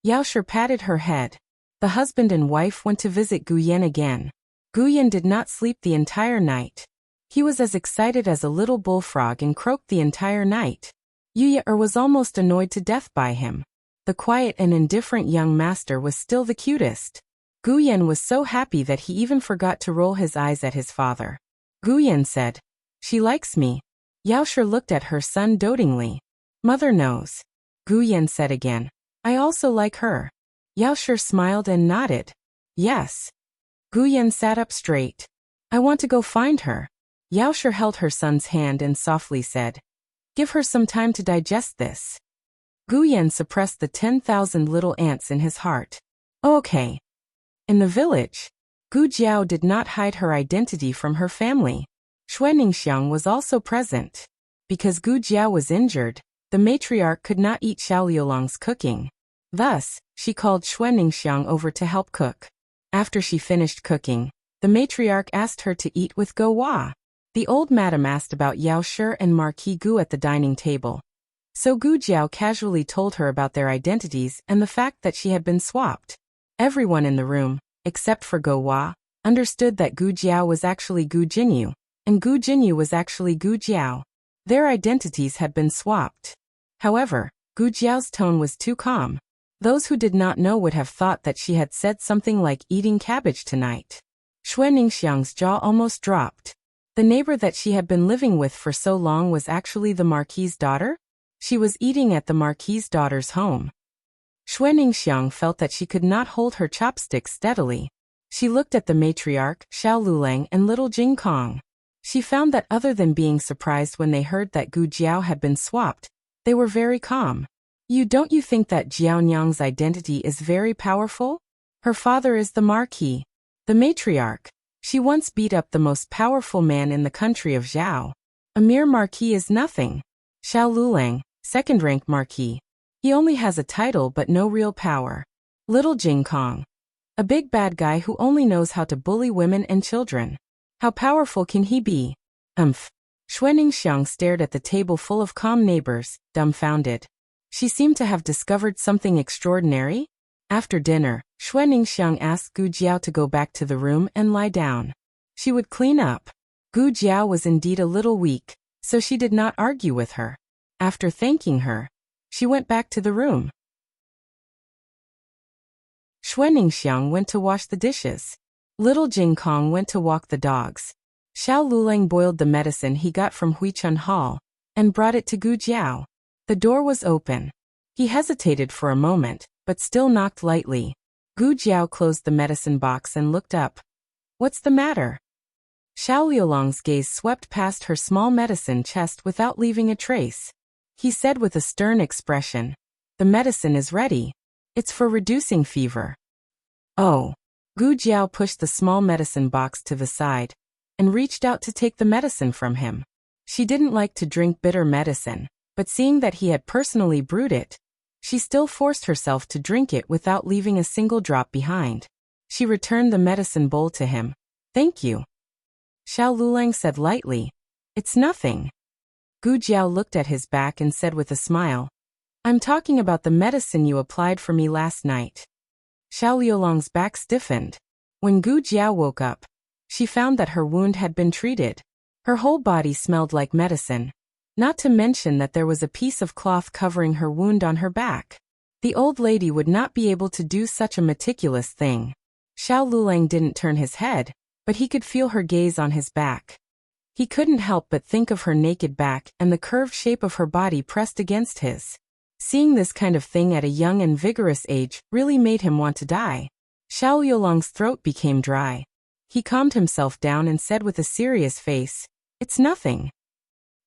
S1: Yao Shi patted her head. The husband and wife went to visit Gu Yan again. Gu Yan did not sleep the entire night. He was as excited as a little bullfrog and croaked the entire night. Yu was almost annoyed to death by him. The quiet and indifferent young master was still the cutest. Gu Yan was so happy that he even forgot to roll his eyes at his father. Gu Yan said, "She likes me." Yao Shi looked at her son dotingly. "Mother knows." Gu Yan said again, "I also like her." Yao Shi smiled and nodded. "Yes." Gu Yan sat up straight. "I want to go find her." Yao Shi held her son's hand and softly said, "Give her some time to digest this." Gu Yan suppressed the 10,000 little ants in his heart. "Okay." In the village, Gu Jiao did not hide her identity from her family. Xue Ningxiang was also present. Because Gu Jiao was injured, the matriarch could not eat Xiao Liulong's cooking. Thus, she called Xue Ningxiang over to help cook. After she finished cooking, the matriarch asked her to eat with Go Hua. The old madam asked about Yao Shi and Marquis Gu at the dining table. So Gu Jiao casually told her about their identities and the fact that she had been swapped. Everyone in the room, except for Go Hua, understood that Gu Jiao was actually Gu Jinyu, and Gu Jinyu was actually Gu Jiao. Their identities had been swapped. However, Gu Jiao's tone was too calm. Those who did not know would have thought that she had said something like eating cabbage tonight. Xue Ningxiang's jaw almost dropped. The neighbor that she had been living with for so long was actually the Marquis's daughter? She was eating at the Marquis's daughter's home. Xue Ningxiang felt that she could not hold her chopsticks steadily. She looked at the matriarch, Xiao Lulang, and little Jing Kong. She found that other than being surprised when they heard that Gu Jiao had been swapped, they were very calm. Don't you think that Jiao Nyang's identity is very powerful? Her father is the Marquis. The matriarch. She once beat up the most powerful man in the country of Zhao. A mere Marquis is nothing. Xiao Lulang, second-rank Marquis. He only has a title but no real power. Little Jing Kong. A big bad guy who only knows how to bully women and children. How powerful can he be? Xue Ningxiang stared at the table full of calm neighbors, dumbfounded. She seemed to have discovered something extraordinary. After dinner, Xue Ningxiang asked Gu Jiao to go back to the room and lie down. She would clean up. Gu Jiao was indeed a little weak, so she did not argue with her. After thanking her, she went back to the room. Xue Ningxiang went to wash the dishes. Little Jing Kong went to walk the dogs. Xiao Lulang boiled the medicine he got from Huichun Hall and brought it to Gu Jiao. The door was open. He hesitated for a moment, but still knocked lightly. Gu Jiao closed the medicine box and looked up. "What's the matter?" Xiao Liulong's gaze swept past her small medicine chest without leaving a trace. He said with a stern expression, "The medicine is ready. It's for reducing fever." "Oh." Gu Jiao pushed the small medicine box to the side and reached out to take the medicine from him. She didn't like to drink bitter medicine, but seeing that he had personally brewed it, she still forced herself to drink it without leaving a single drop behind. She returned the medicine bowl to him. "Thank you." Xiao Lulang said lightly, "It's nothing." Gu Jiao looked at his back and said with a smile, I'm talking about the medicine you applied for me last night. Xiao Liulong's back stiffened. When Gu Jiao woke up, she found that her wound had been treated. Her whole body smelled like medicine. Not to mention that there was a piece of cloth covering her wound on her back. The old lady would not be able to do such a meticulous thing. Xiao Lulang didn't turn his head, but he could feel her gaze on his back. He couldn't help but think of her naked back and the curved shape of her body pressed against his. Seeing this kind of thing at a young and vigorous age really made him want to die. Xiao Liulong's throat became dry. He calmed himself down and said with a serious face, It's nothing.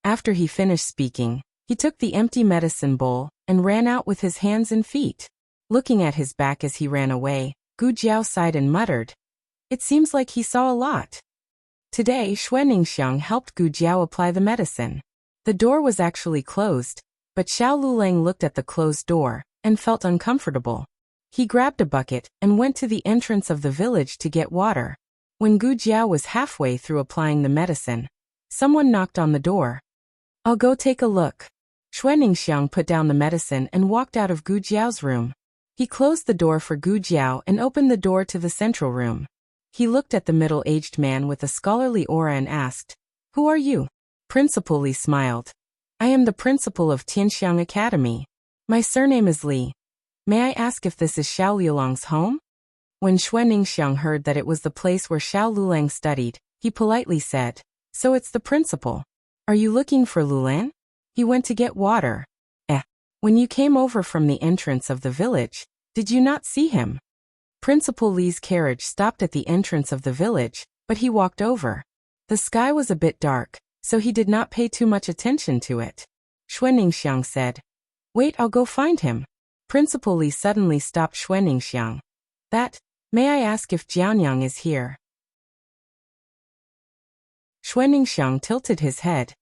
S1: After he finished speaking, he took the empty medicine bowl and ran out with his hands and feet. Looking at his back as he ran away, Gu Jiao sighed and muttered, It seems like he saw a lot. Today, Xuaningxiang helped Gu Jiao apply the medicine. The door was actually closed, but Xiao Lulang looked at the closed door and felt uncomfortable. He grabbed a bucket and went to the entrance of the village to get water. When Gu Jiao was halfway through applying the medicine, someone knocked on the door. I'll go take a look. Xuaningxiang put down the medicine and walked out of Gu Jiao's room. He closed the door for Gu Jiao and opened the door to the central room. He looked at the middle-aged man with a scholarly aura and asked, Who are you? Principal Li smiled. I am the principal of Tianxiang Academy. My surname is Li. May I ask if this is Xiao Liulang's home? When Xuaningxiang heard that it was the place where Xiao Lulang studied, he politely said, So it's the principal. Are you looking for Lulan? He went to get water. When you came over from the entrance of the village, did you not see him? Principal Li's carriage stopped at the entrance of the village, but he walked over. The sky was a bit dark, so he did not pay too much attention to it. Xuaningxiang said, Wait, I'll go find him. Principal Li suddenly stopped Xuaningxiang. May I ask if Jianyang is here? Xuaningxiang tilted his head.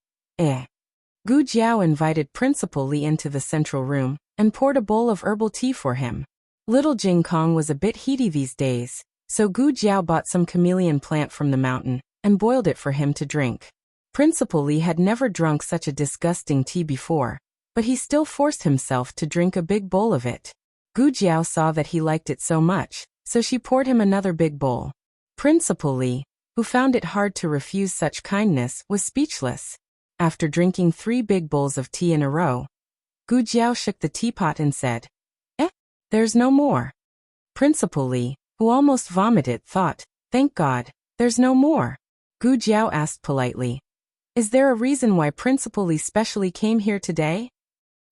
S1: Gu Jiao invited Principal Li into the central room and poured a bowl of herbal tea for him. Little Jingkong was a bit heaty these days, so Gu Jiao bought some chameleon plant from the mountain and boiled it for him to drink. Principal Li had never drunk such a disgusting tea before, but he still forced himself to drink a big bowl of it. Gu Jiao saw that he liked it so much, so she poured him another big bowl. Principal Li, who found it hard to refuse such kindness, was speechless. After drinking 3 big bowls of tea in a row, Gu Jiao shook the teapot and said, There's no more. Principal Li, who almost vomited, thought, Thank God, there's no more. Gu Jiao asked politely, Is there a reason why Principal Li specially came here today?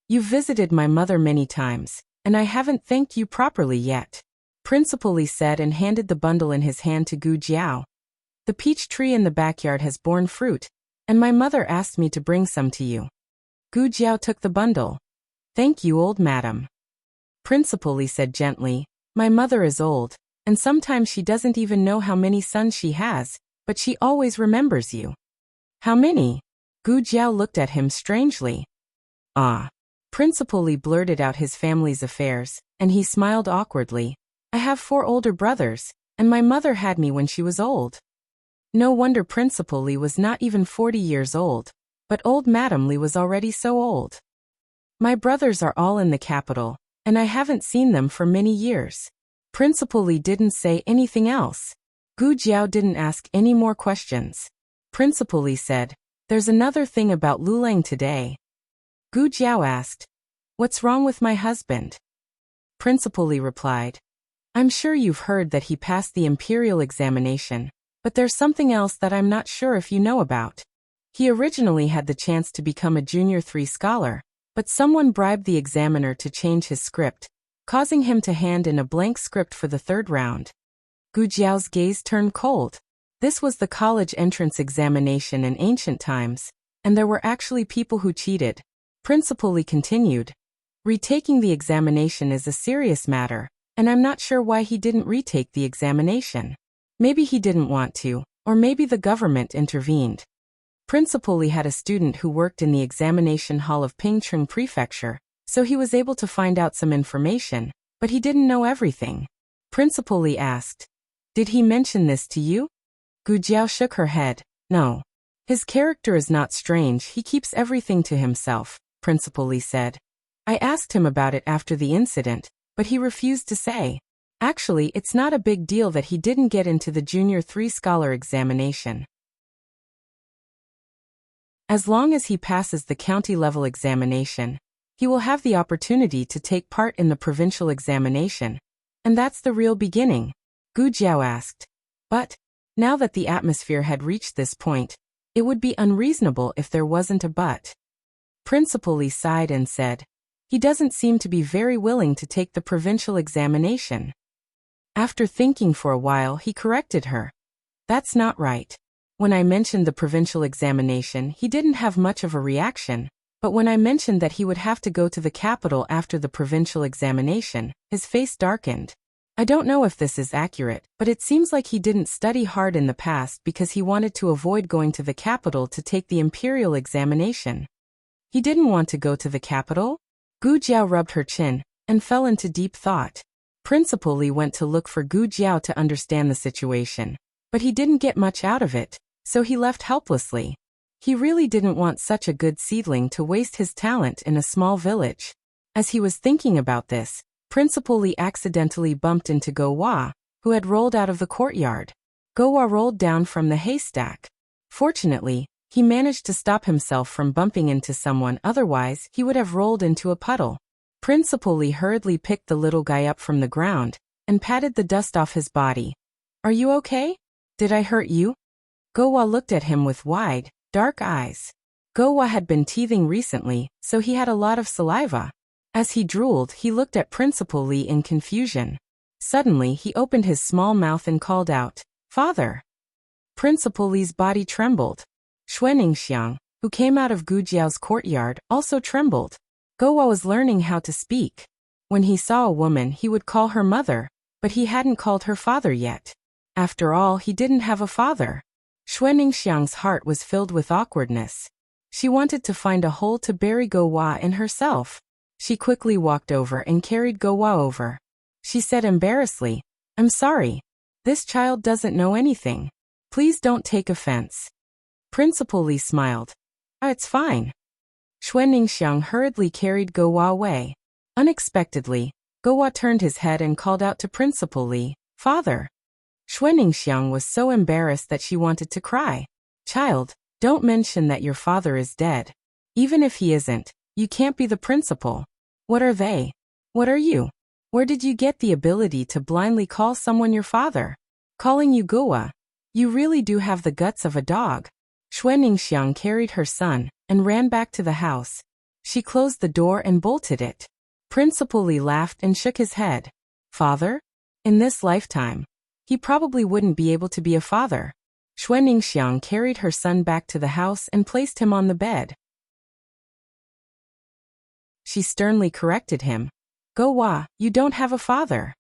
S1: You've visited my mother many times, and I haven't thanked you properly yet. Principal Li said and handed the bundle in his hand to Gu Jiao. The peach tree in the backyard has borne fruit, and my mother asked me to bring some to you. Gu Jiao took the bundle. Thank you, old madam. Principal Li said gently, My mother is old, and sometimes she doesn't even know how many sons she has, but she always remembers you. How many? Gu Jiao looked at him strangely. Principal Li blurted out his family's affairs, and he smiled awkwardly. I have 4 older brothers, and my mother had me when she was old. No wonder Principal Li was not even 40 years old, but old Madam Li was already so old. My brothers are all in the capital, and I haven't seen them for many years. Principal Li didn't say anything else. Gu Jiao didn't ask any more questions. Principal Li said, There's another thing about Lulang today. Gu Jiao asked, What's wrong with my husband? Principal Li replied, I'm sure you've heard that he passed the imperial examination, but there's something else that I'm not sure if you know about. He originally had the chance to become a Junior 3 scholar, but someone bribed the examiner to change his script, causing him to hand in a blank script for the 3rd round. Gu Jiao's gaze turned cold. This was the college entrance examination in ancient times, and there were actually people who cheated. Principal Li continued, Retaking the examination is a serious matter, and I'm not sure why he didn't retake the examination. Maybe he didn't want to, or maybe the government intervened. Principal Li had a student who worked in the examination hall of Pingcheng Prefecture, so he was able to find out some information, but he didn't know everything. Principal Li asked, Did he mention this to you? Gu Jiao shook her head. No. His character is not strange, he keeps everything to himself, Principal Lee said. I asked him about it after the incident, but he refused to say. Actually, it's not a big deal that he didn't get into the Junior 3 Scholar examination. As long as he passes the county-level examination, he will have the opportunity to take part in the provincial examination. And that's the real beginning, Gu Jiao asked. But, now that the atmosphere had reached this point, it would be unreasonable if there wasn't a but. Principal Lee sighed and said, he doesn't seem to be very willing to take the provincial examination. After thinking for a while, he corrected her. That's not right. When I mentioned the provincial examination, he didn't have much of a reaction, but when I mentioned that he would have to go to the capital after the provincial examination, his face darkened. I don't know if this is accurate, but it seems like he didn't study hard in the past because he wanted to avoid going to the capital to take the imperial examination. He didn't want to go to the capital? Gu Jiao rubbed her chin and fell into deep thought. Principal Lee went to look for Gu Jiao to understand the situation, but he didn't get much out of it, so he left helplessly. He really didn't want such a good seedling to waste his talent in a small village. As he was thinking about this, Principal Lee accidentally bumped into Go Wa, who had rolled out of the courtyard. Go Wa rolled down from the haystack. Fortunately, he managed to stop himself from bumping into someone, otherwise he would have rolled into a puddle. Principal Lee hurriedly picked the little guy up from the ground and patted the dust off his body. Are you okay? Did I hurt you? Go Wa looked at him with wide, dark eyes. Go Wa had been teething recently, so he had a lot of saliva. As he drooled, he looked at Principal Lee in confusion. Suddenly, he opened his small mouth and called out, Father! Principal Lee's body trembled. Xuaningxiang, who came out of Gu Jiao's courtyard, also trembled. Go Wa was learning how to speak. When he saw a woman, he would call her mother, but he hadn't called her father yet. After all, he didn't have a father. Xuaningxiang's heart was filled with awkwardness. She wanted to find a hole to bury Go Wa in herself. She quickly walked over and carried Go Wa over. She said embarrassedly, I'm sorry. This child doesn't know anything. Please don't take offense. Principal Lee smiled. It's fine. Xuaningxiang hurriedly carried Go Wa away. Unexpectedly, Go Wa turned his head and called out to Principal Lee, Father. Xuaningxiang was so embarrassed that she wanted to cry. Child, don't mention that your father is dead. Even if he isn't, you can't be the principal. What are they? What are you? Where did you get the ability to blindly call someone your father? Calling you Go Wa. You really do have the guts of a dog. Xuaningxiang carried her son and ran back to the house. She closed the door and bolted it. Principal Lee laughed and shook his head. Father? In this lifetime, he probably wouldn't be able to be a father. Xuaningxiang carried her son back to the house and placed him on the bed. She sternly corrected him. Go Wa, you don't have a father.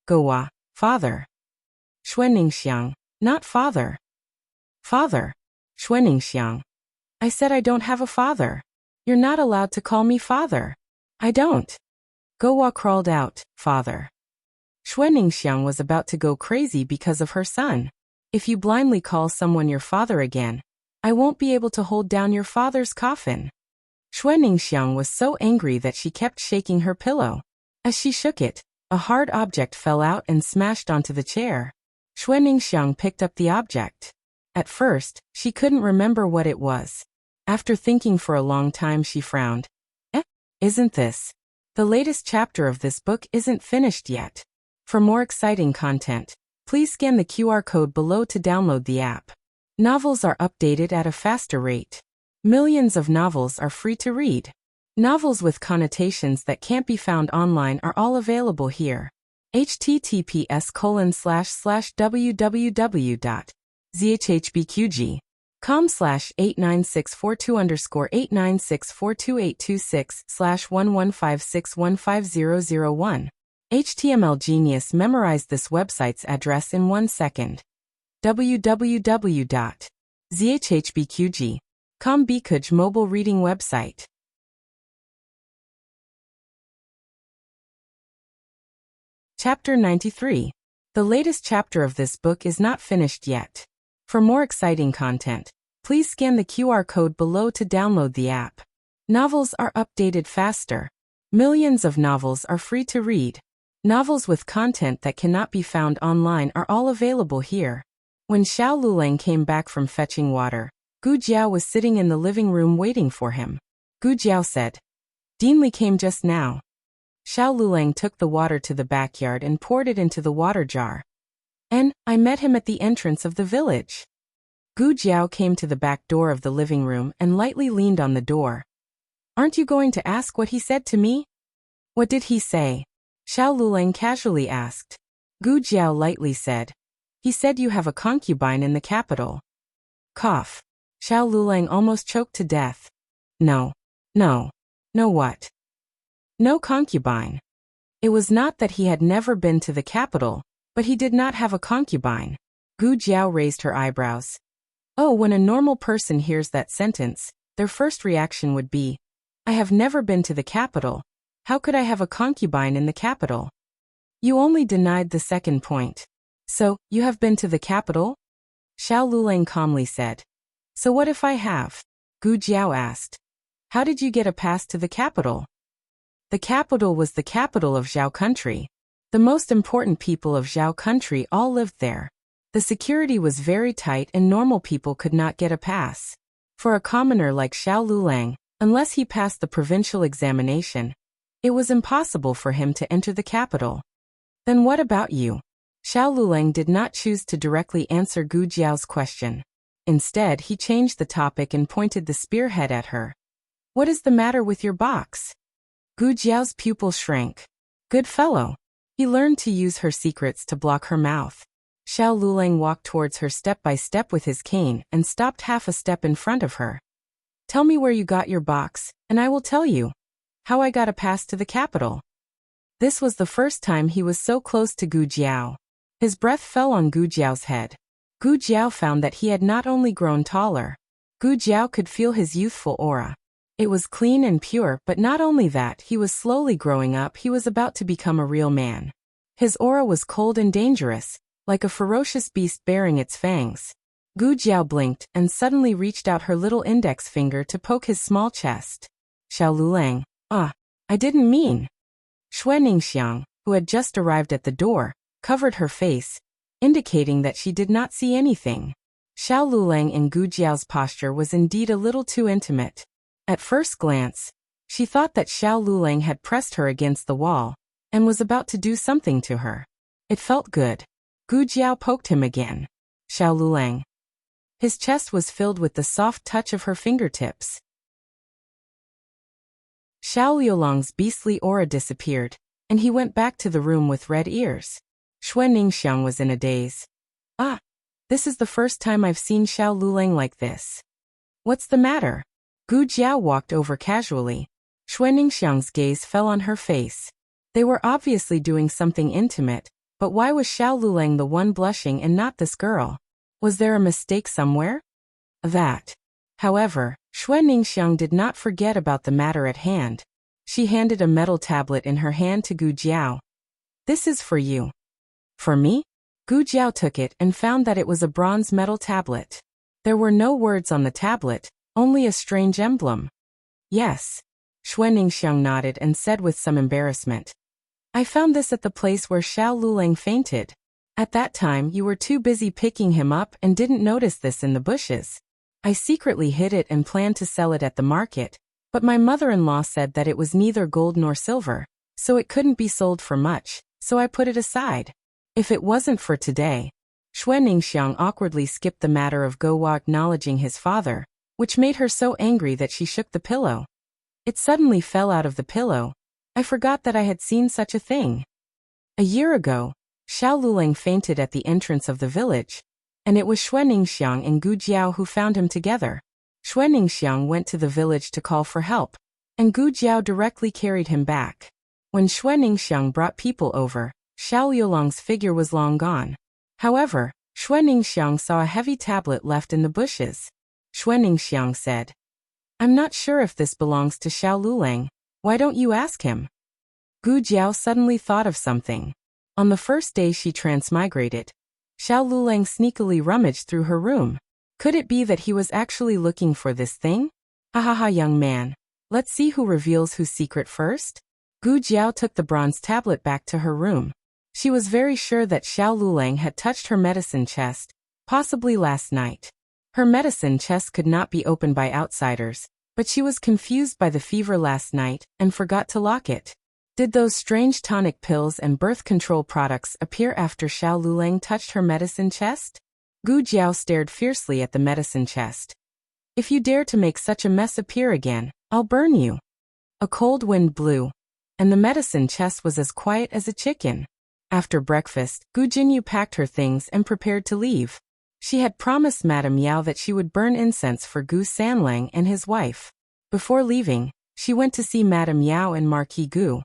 S1: Go Wa, father. Xuaningxiang, not father. Father. Xuaningxiang. I said I don't have a father. You're not allowed to call me father. I don't. Go Wa crawled out, father. Xuaningxiang was about to go crazy because of her son. If you blindly call someone your father again, I won't be able to hold down your father's coffin. Xuaningxiang was so angry that she kept shaking her pillow. As she shook it, a hard object fell out and smashed onto the chair. Xuaningxiang picked up the object. At first, she couldn't remember what it was. After thinking for a long time, she frowned. Isn't this? The latest chapter of this book isn't finished yet. For more exciting content, please scan the QR code below to download the app. Novels are updated at a faster rate. Millions of novels are free to read. Novels with connotations that can't be found online are all available here. https://www.zhhbqg.com/89642_8964286/115615001. HTML Genius memorized this website's address in 1 second. www.zhhbqg.com Bikuj mobile reading website. Chapter 93. The latest chapter of this book is not finished yet. For more exciting content, Please scan the QR code below to download the app. Novels are updated faster. Millions of novels are free to read. Novels with content that cannot be found online are all available here. When Xiao Luleng came back from fetching water, Gu Jiao was sitting in the living room waiting for him. Gu Jiao said, "Dean Li came just now." Xiao Luleng took the water to the backyard and poured it into the water jar. "And I met him at the entrance of the village." Gu Jiao came to the back door of the living room and lightly leaned on the door. "Aren't you going to ask what he said to me?" "What did he say?" Xiao Luleng casually asked. Gu Jiao lightly said, "He said you have a concubine in the capital." Cough. Xiao Luleng almost choked to death. No what? No concubine. It was not that he had never been to the capital, but he did not have a concubine. Gu Jiao raised her eyebrows. Oh, when a normal person hears that sentence, their first reaction would be, "I have never been to the capital. How could I have a concubine in the capital?" You only denied the second point. So, you have been to the capital? Xiao Luleng calmly said. So what if I have? Gu Jiao asked. How did you get a pass to the capital? The capital was the capital of Zhao country. The most important people of Zhao country all lived there. The security was very tight and normal people could not get a pass. For a commoner like Xiao Luleng, unless he passed the provincial examination, it was impossible for him to enter the capital. Then what about you? Xiao Luleng did not choose to directly answer Gu Jiao's question. Instead, he changed the topic and pointed the spearhead at her. What is the matter with your box? Gu Jiao's pupil shrank. Good fellow. He learned to use her secrets to block her mouth. Xiao Luleng walked towards her step by step with his cane and stopped half a step in front of her. Tell me where you got your box, and I will tell you how I got a pass to the capital. This was the first time he was so close to Gu Jiao. His breath fell on Gu Jiao's head. Gu Jiao found that he had not only grown taller. Gu Jiao could feel his youthful aura. It was clean and pure, but not only that, he was slowly growing up. He was about to become a real man. His aura was cold and dangerous, like a ferocious beast bearing its fangs. Gu Jiao blinked and suddenly reached out her little index finger to poke his small chest. Xiao Luleng, I didn't mean. Xue Ningxiang, who had just arrived at the door, covered her face, indicating that she did not see anything. Xiao Luleng in Gu Jiao's posture was indeed a little too intimate. At first glance, she thought that Xiao Luleng had pressed her against the wall and was about to do something to her. It felt good. Gu Jiao poked him again. Xiao Luleng. His chest was filled with the soft touch of her fingertips. Xiao Liulong's beastly aura disappeared, and he went back to the room with red ears. Xue Ningxiang was in a daze. This is the first time I've seen Xiao Luleng like this. What's the matter? Gu Jiao walked over casually. Xue Ningxiang's gaze fell on her face. They were obviously doing something intimate, but why was Xiao Luleng the one blushing and not this girl? Was there a mistake somewhere? However, Xue Ningxiang did not forget about the matter at hand. She handed a metal tablet in her hand to Gu Jiao. This is for you. For me? Gu Jiao took it and found that it was a bronze metal tablet. There were no words on the tablet, only a strange emblem. Yes. Xue Ningxiang nodded and said with some embarrassment. I found this at the place where Xiao Luleng fainted. At that time you were too busy picking him up and didn't notice this in the bushes. I secretly hid it and planned to sell it at the market, but my mother-in-law said that it was neither gold nor silver, so it couldn't be sold for much, so I put it aside. If it wasn't for today. Xue Ningxiang awkwardly skipped the matter of Guo acknowledging his father, which made her so angry that she shook the pillow. It suddenly fell out of the pillow. I forgot that I had seen such a thing. A year ago, Xiao Luleng fainted at the entrance of the village, and it was Xue Ningxiang and Gu Jiao who found him together. Xue Ningxiang went to the village to call for help, and Gu Jiao directly carried him back. When Xue Ningxiang brought people over, Xiao Liulong's figure was long gone. However, Xue Ningxiang saw a heavy tablet left in the bushes. Xue Ningxiang said, I'm not sure if this belongs to Xiao Luleng. Why don't you ask him? Gu Jiao suddenly thought of something. On the first day she transmigrated, Xiao Luleng sneakily rummaged through her room. Could it be that he was actually looking for this thing? Ha ha ha, young man. Let's see who reveals whose secret first. Gu Jiao took the bronze tablet back to her room. She was very sure that Xiao Lulang had touched her medicine chest, possibly last night. Her medicine chest could not be opened by outsiders, but she was confused by the fever last night and forgot to lock it. Did those strange tonic pills and birth control products appear after Xiao Lulang touched her medicine chest? Gu Jiao stared fiercely at the medicine chest. If you dare to make such a mess appear again, I'll burn you. A cold wind blew, and the medicine chest was as quiet as a chicken. After breakfast, Gu Jinyu packed her things and prepared to leave. She had promised Madame Yao that she would burn incense for Gu Sanlang and his wife. Before leaving, she went to see Madame Yao and Marquis Gu.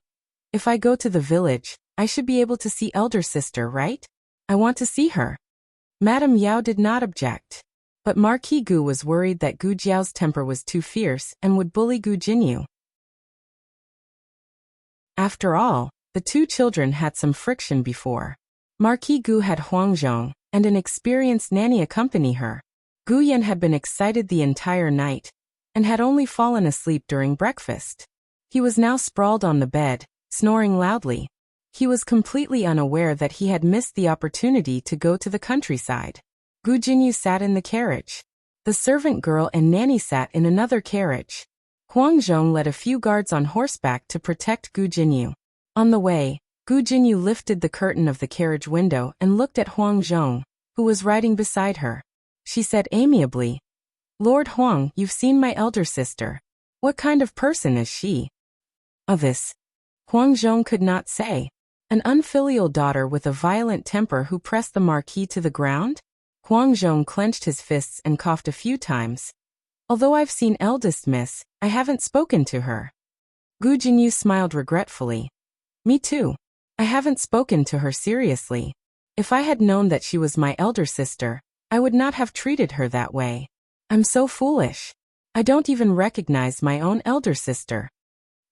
S1: If I go to the village, I should be able to see elder sister, right? I want to see her. Madame Yao did not object. But Marquis Gu was worried that Gu Jiao's temper was too fierce and would bully Gu Jinyu. After all, the two children had some friction before. Marquis Gu had Huangzhong and an experienced nanny accompany her. Gu Yan had been excited the entire night and had only fallen asleep during breakfast. He was now sprawled on the bed, snoring loudly. He was completely unaware that he had missed the opportunity to go to the countryside. Gu Jinyu sat in the carriage. The servant girl and nanny sat in another carriage. Huangzhong led a few guards on horseback to protect Gu Jinyu. On the way, Gu Jinyu lifted the curtain of the carriage window and looked at Huangzhong, who was riding beside her. She said amiably, "Lord Huang, you've seen my elder sister. What kind of person is she?" Of this, Huangzhong could not say. An unfilial daughter with a violent temper who pressed the marquis to the ground? Huangzhong clenched his fists and coughed a few times. "Although I've seen eldest miss, I haven't spoken to her." Gu Jinyu smiled regretfully. "Me too. I haven't spoken to her seriously. If I had known that she was my elder sister, I would not have treated her that way. I'm so foolish. I don't even recognize my own elder sister."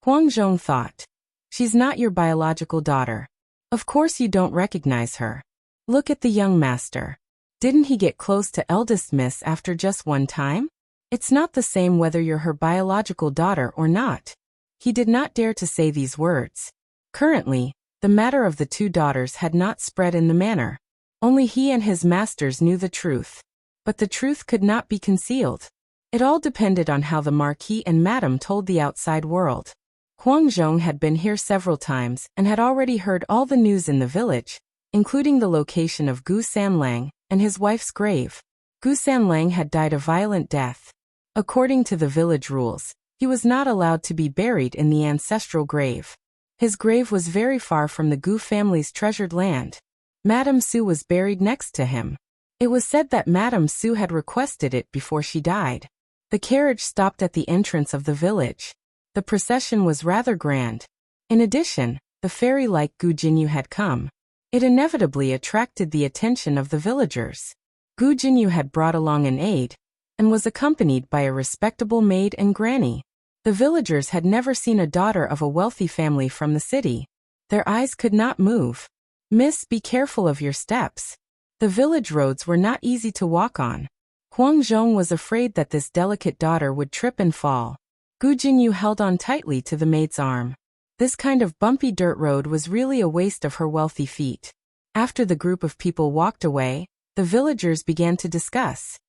S1: Huangzhong thought. "She's not your biological daughter. Of course you don't recognize her. Look at the young master. Didn't he get close to eldest miss after just one time? It's not the same whether you're her biological daughter or not." He did not dare to say these words. Currently, the matter of the two daughters had not spread in the manor. Only he and his masters knew the truth. But the truth could not be concealed. It all depended on how the marquis and madam told the outside world. Huangzhong had been here several times and had already heard all the news in the village, including the location of Gu Sanlang and his wife's grave. Gu Sanlang had died a violent death. According to the village rules, he was not allowed to be buried in the ancestral grave. His grave was very far from the Gu family's treasured land. Madame Su was buried next to him. It was said that Madame Su had requested it before she died. The carriage stopped at the entrance of the village. The procession was rather grand. In addition, the fairy-like Gu Jinyu had come. It inevitably attracted the attention of the villagers. Gu Jinyu had brought along an aide, and was accompanied by a respectable maid and granny. The villagers had never seen a daughter of a wealthy family from the city. Their eyes could not move. "Miss, be careful of your steps." The village roads were not easy to walk on. Huangzhong was afraid that this delicate daughter would trip and fall. Gu Jinyu held on tightly to the maid's arm. This kind of bumpy dirt road was really a waste of her wealthy feet. After the group of people walked away, the villagers began to discuss.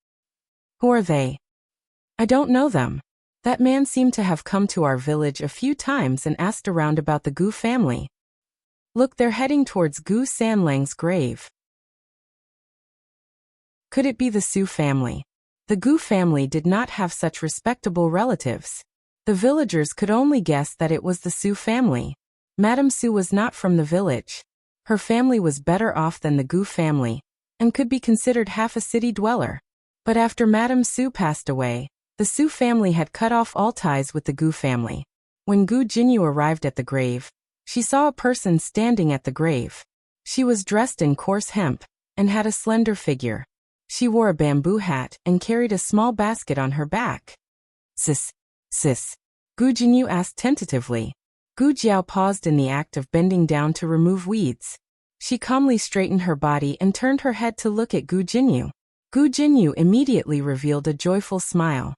S1: "Who are they?" "I don't know them. That man seemed to have come to our village a few times and asked around about the Gu family. Look, they're heading towards Gu Sanlang's grave." Could it be the Su family? The Gu family did not have such respectable relatives. The villagers could only guess that it was the Su family. Madame Su was not from the village. Her family was better off than the Gu family, and could be considered half a city dweller. But after Madame Su passed away, the Su family had cut off all ties with the Gu family. When Gu Jinyu arrived at the grave, she saw a person standing at the grave. She was dressed in coarse hemp, and had a slender figure. She wore a bamboo hat and carried a small basket on her back. Sis, Gu Jinyu asked tentatively. Gu Jiao paused in the act of bending down to remove weeds. She calmly straightened her body and turned her head to look at Gu Jinyu. Gu Jinyu immediately revealed a joyful smile.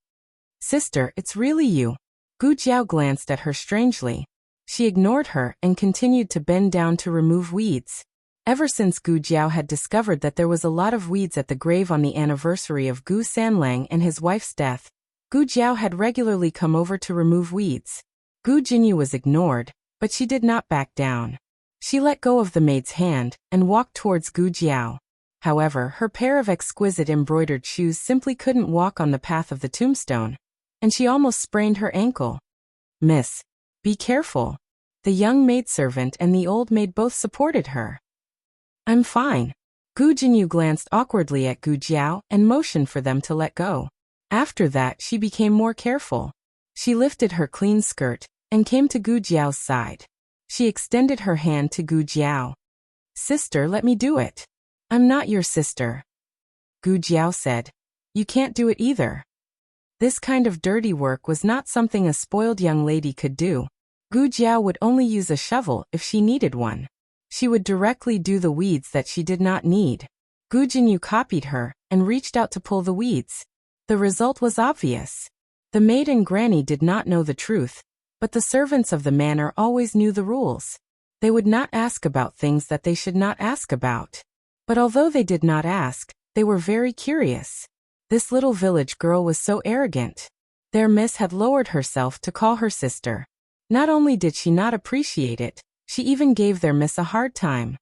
S1: Sister, it's really you. Gu Jiao glanced at her strangely. She ignored her and continued to bend down to remove weeds. Ever since Gu Jiao had discovered that there was a lot of weeds at the grave on the anniversary of Gu Sanlang and his wife's death, Gu Jiao had regularly come over to remove weeds. Gu Jinyu was ignored, but she did not back down. She let go of the maid's hand and walked towards Gu Jiao. However, her pair of exquisite embroidered shoes simply couldn't walk on the path of the tombstone, and she almost sprained her ankle. Miss, be careful. The young maidservant and the old maid both supported her. I'm fine. Gu Jinyu glanced awkwardly at Gu Jiao and motioned for them to let go. After that, she became more careful. She lifted her clean skirt and came to Gu Jiao's side. She extended her hand to Gu Jiao. Sister, let me do it. I'm not your sister. Gu Jiao said. You can't do it either. This kind of dirty work was not something a spoiled young lady could do. Gu Jiao would only use a shovel if she needed one. She would directly do the weeds that she did not need. Gu Jinyu copied her and reached out to pull the weeds. The result was obvious. The maid and granny did not know the truth, but the servants of the manor always knew the rules. They would not ask about things that they should not ask about. But although they did not ask, they were very curious. This little village girl was so arrogant. Their miss had lowered herself to call her sister. Not only did she not appreciate it, she even gave their miss a hard time.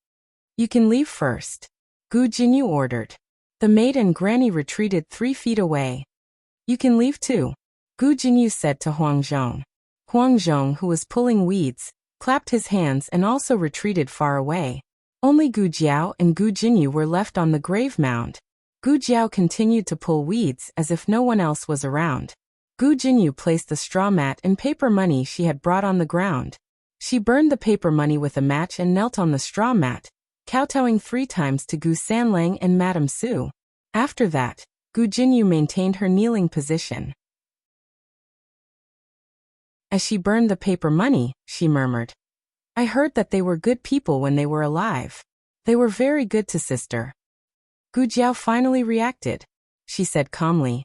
S1: You can leave first. Gu Jinyu ordered. The maid and granny retreated 3 feet away. You can leave too, Gu Jinyu said to Huang Zhong. Huang Zhong, who was pulling weeds, clapped his hands and also retreated far away. Only Gu Jiao and Gu Jinyu were left on the grave mound. Gu Jiao continued to pull weeds as if no one else was around. Gu Jinyu placed the straw mat and paper money she had brought on the ground. She burned the paper money with a match and knelt on the straw mat, kowtowing 3 times to Gu Sanlang and Madame Su. After that, Gu Jinyu maintained her kneeling position. As she burned the paper money, she murmured, I heard that they were good people when they were alive. They were very good to sister. Gu Jiao finally reacted. She said calmly,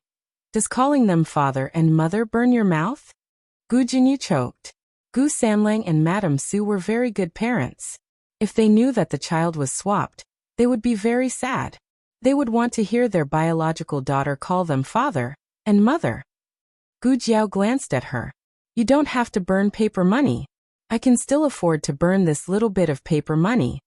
S1: Does calling them father and mother burn your mouth? Gu Jinyu choked. Gu Sanlang and Madame Su were very good parents. If they knew that the child was swapped, they would be very sad. They would want to hear their biological daughter call them father and mother. Gu Jiao glanced at her. You don't have to burn paper money. I can still afford to burn this little bit of paper money.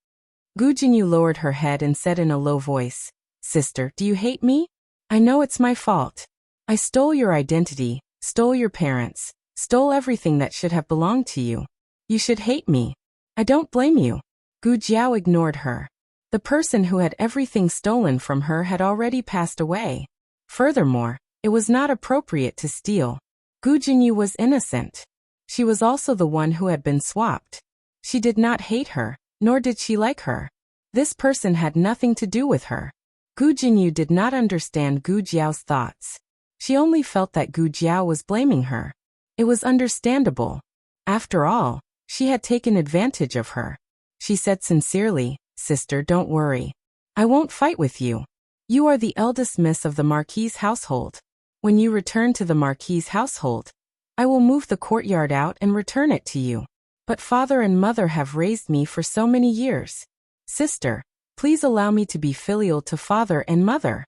S1: Gu Jinyu lowered her head and said in a low voice, Sister, do you hate me? I know it's my fault. I stole your identity, stole your parents, stole everything that should have belonged to you. You should hate me. I don't blame you. Gu Jiao ignored her. The person who had everything stolen from her had already passed away. Furthermore, it was not appropriate to steal. Gu Jinyu was innocent. She was also the one who had been swapped. She did not hate her, nor did she like her. This person had nothing to do with her. Gu Jinyu did not understand Gu Jiao's thoughts. She only felt that Gu Jiao was blaming her. It was understandable. After all, she had taken advantage of her. She said sincerely, Sister, don't worry. I won't fight with you. You are the eldest miss of the Marquis' household. When you return to the Marquis' household, I will move the courtyard out and return it to you. But father and mother have raised me for so many years. Sister, please allow me to be filial to father and mother.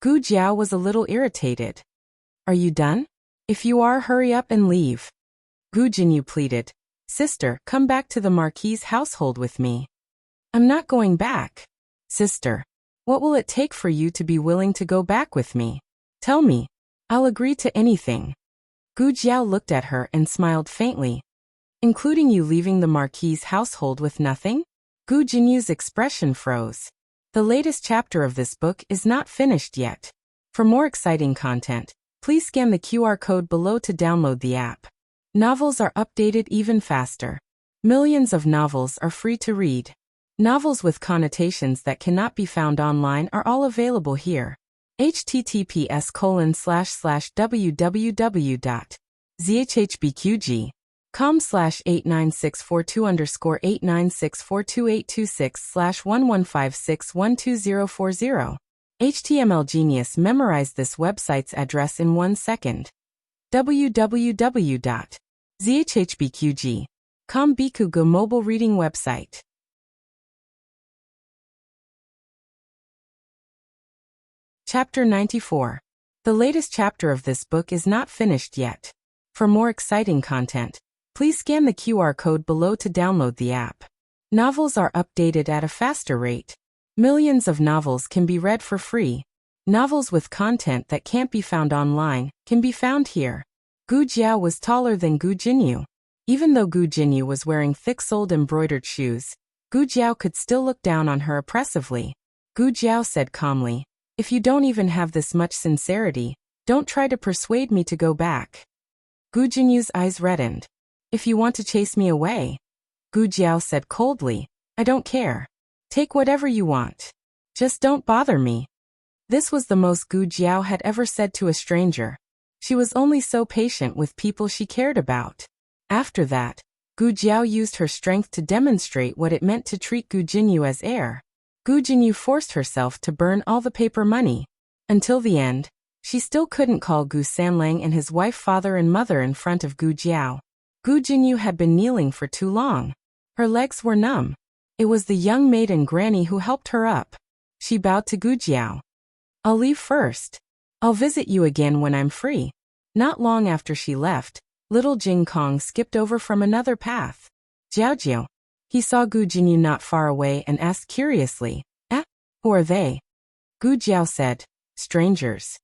S1: Gu Jiao was a little irritated. Are you done? If you are, hurry up and leave. Gu Jinyu pleaded. Sister, come back to the Marquis' household with me. I'm not going back. Sister, what will it take for you to be willing to go back with me? Tell me. I'll agree to anything. Gu Jiao looked at her and smiled faintly. Including you leaving the Marquis' household with nothing? Gu Jinyu's expression froze. The latest chapter of this book is not finished yet. For more exciting content, please scan the QR code below to download the app. Novels are updated even faster. Millions of novels are free to read. Novels with connotations that cannot be found online are all available here. https://www.zhhbqg.com/89642_896422826/115612040 HTML Genius memorized this website's address in 1 second. www.zhhbqg.com Bikugo mobile reading website. Chapter 94. The latest chapter of this book is not finished yet. For more exciting content, please scan the QR code below to download the app. Novels are updated at a faster rate. Millions of novels can be read for free. Novels with content that can't be found online can be found here. Gu Jiao was taller than Gu Jinyu. Even though Gu Jinyu was wearing thick-soled embroidered shoes, Gu Jiao could still look down on her oppressively. Gu Jiao said calmly, "If you don't even have this much sincerity, don't try to persuade me to go back." Gu Jinyu's eyes reddened. "If you want to chase me away," Gu Jiao said coldly, "I don't care. Take whatever you want. Just don't bother me." This was the most Gu Jiao had ever said to a stranger. She was only so patient with people she cared about. After that, Gu Jiao used her strength to demonstrate what it meant to treat Gu Jinyu as heir. Gu Jinyu forced herself to burn all the paper money. Until the end, she still couldn't call Gu Sanlang and his wife father and mother in front of Gu Jiao. Gu Jinyu had been kneeling for too long. Her legs were numb. It was the young maid and granny who helped her up. She bowed to Gu Jiao. "I'll leave first. I'll visit you again when I'm free." Not long after she left, little Jing Kong skipped over from another path. "Jiao Jiao." He saw Gu Jinyu not far away and asked curiously, who are they?" Gu Jiao said, "Strangers."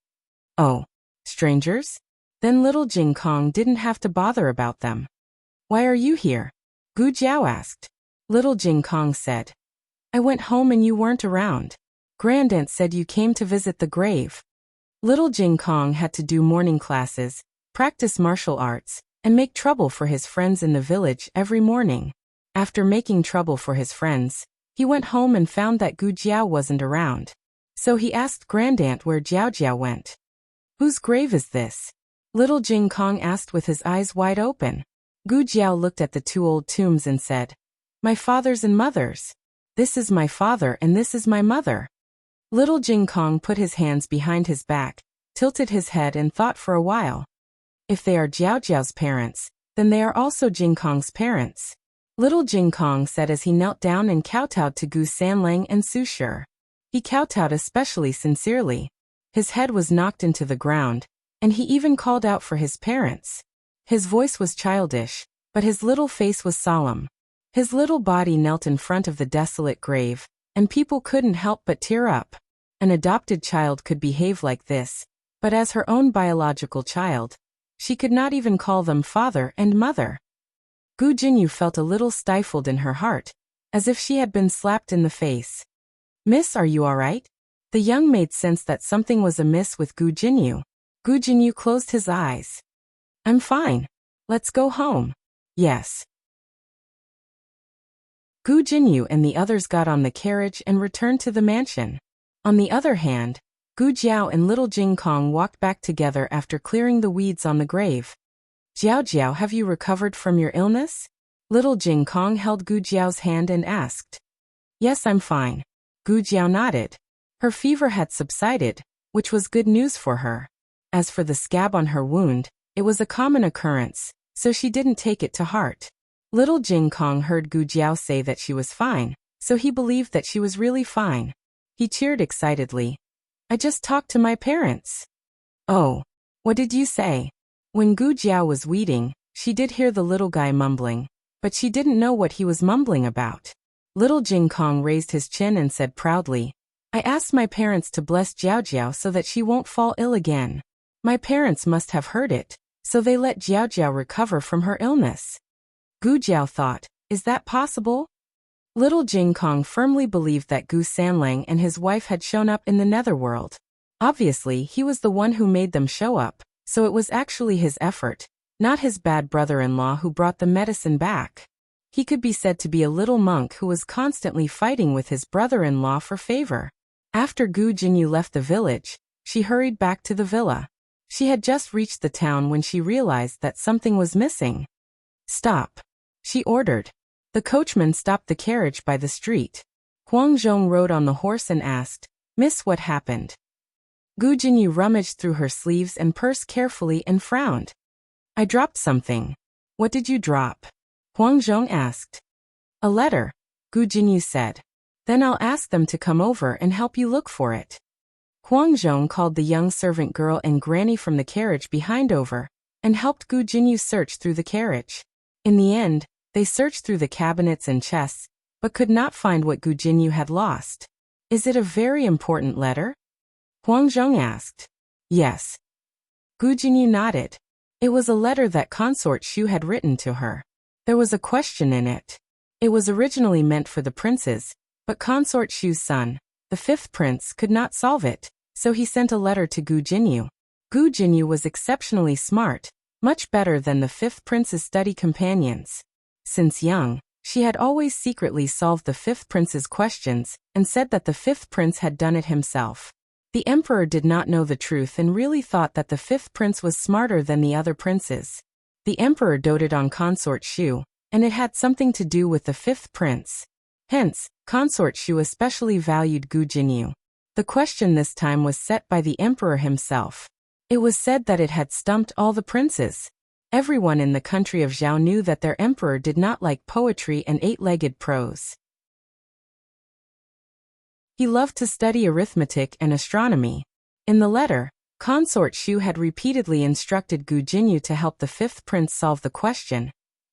S1: "Oh, strangers?" Then little Jing Kong didn't have to bother about them. "Why are you here?" Gu Jiao asked. Little Jing Kong said, "I went home and you weren't around. Grandaunt said you came to visit the grave." Little Jing Kong had to do morning classes, practice martial arts, and make trouble for his friends in the village every morning. After making trouble for his friends, he went home and found that Gu Jiao wasn't around. So he asked Grandaunt where Jiao Jiao went. "Whose grave is this?" Little Jing Kong asked with his eyes wide open. Gu Jiao looked at the 2 old tombs and said, "My father's and mother's. This is my father and this is my mother." Little Jing Kong put his hands behind his back, tilted his head and thought for a while. If they are Jiao Jiao's parents, then they are also Jing Kong's parents. Little Jing Kong said as he knelt down and kowtowed to Gu Sanlang and Su Shi. He kowtowed especially sincerely. His head was knocked into the ground, and he even called out for his parents. His voice was childish, but his little face was solemn. His little body knelt in front of the desolate grave, and people couldn't help but tear up. An adopted child could behave like this, but as her own biological child, she could not even call them father and mother. Gu Jinyu felt a little stifled in her heart, as if she had been slapped in the face. "Miss, are you all right?" The young maid sensed that something was amiss with Gu Jinyu. Gu Jinyu closed his eyes. "I'm fine. Let's go home." "Yes." Gu Jinyu and the others got on the carriage and returned to the mansion. On the other hand, Gu Jiao and little Jing Kong walked back together after clearing the weeds on the grave. "Jiao Jiao, have you recovered from your illness?" Little Jing Kong held Gu Jiao's hand and asked. "Yes, I'm fine." Gu Jiao nodded. Her fever had subsided, which was good news for her. As for the scab on her wound, it was a common occurrence, so she didn't take it to heart. Little Jing Kong heard Gu Jiao say that she was fine, so he believed that she was really fine. He cheered excitedly. "I just talked to my parents." "Oh, what did you say?" When Gu Jiao was weeding, she did hear the little guy mumbling, but she didn't know what he was mumbling about. Little Jing Kong raised his chin and said proudly, "I asked my parents to bless Jiao Jiao so that she won't fall ill again. My parents must have heard it, so they let Jiao Jiao recover from her illness." Gu Jiao thought, "Is that possible?" Little Jing Kong firmly believed that Gu Sanlang and his wife had shown up in the netherworld. Obviously, he was the one who made them show up, so it was actually his effort, not his bad brother-in-law who brought the medicine back. He could be said to be a little monk who was constantly fighting with his brother-in-law for favor. After Gu Jinyu left the village, she hurried back to the villa. She had just reached the town when she realized that something was missing. "Stop," she ordered. The coachman stopped the carriage by the street. Huang Zhong rode on the horse and asked, Miss, what happened? Gu Jinyu rummaged through her sleeves and purse carefully and frowned. I dropped something. What did you drop? Huang Zhong asked. A letter, Gu Jinyu said. Then I'll ask them to come over and help you look for it. Huang Zhong called the young servant girl and Granny from the carriage behind over, and helped Gu Jinyu search through the carriage. In the end, they searched through the cabinets and chests, but could not find what Gu Jinyu had lost. Is it a very important letter? Huang Zhong asked. Yes. Gu Jinyu nodded. It was a letter that Consort Shu had written to her. There was a question in it. It was originally meant for the princes, but Consort Shu's son, the fifth prince, could not solve it, so he sent a letter to Gu Jinyu. Gu Jinyu was exceptionally smart, much better than the fifth prince's study companions. Since young, she had always secretly solved the fifth prince's questions and said that the fifth prince had done it himself. The emperor did not know the truth and really thought that the fifth prince was smarter than the other princes. The emperor doted on Consort Shu, and it had something to do with the fifth prince. Hence, Consort Shu especially valued Gu Jinyu. The question this time was set by the emperor himself. It was said that it had stumped all the princes. Everyone in the country of Zhao knew that their emperor did not like poetry and eight-legged prose. He loved to study arithmetic and astronomy. In the letter, Consort Shu had repeatedly instructed Gu Jinyu to help the fifth prince solve the question,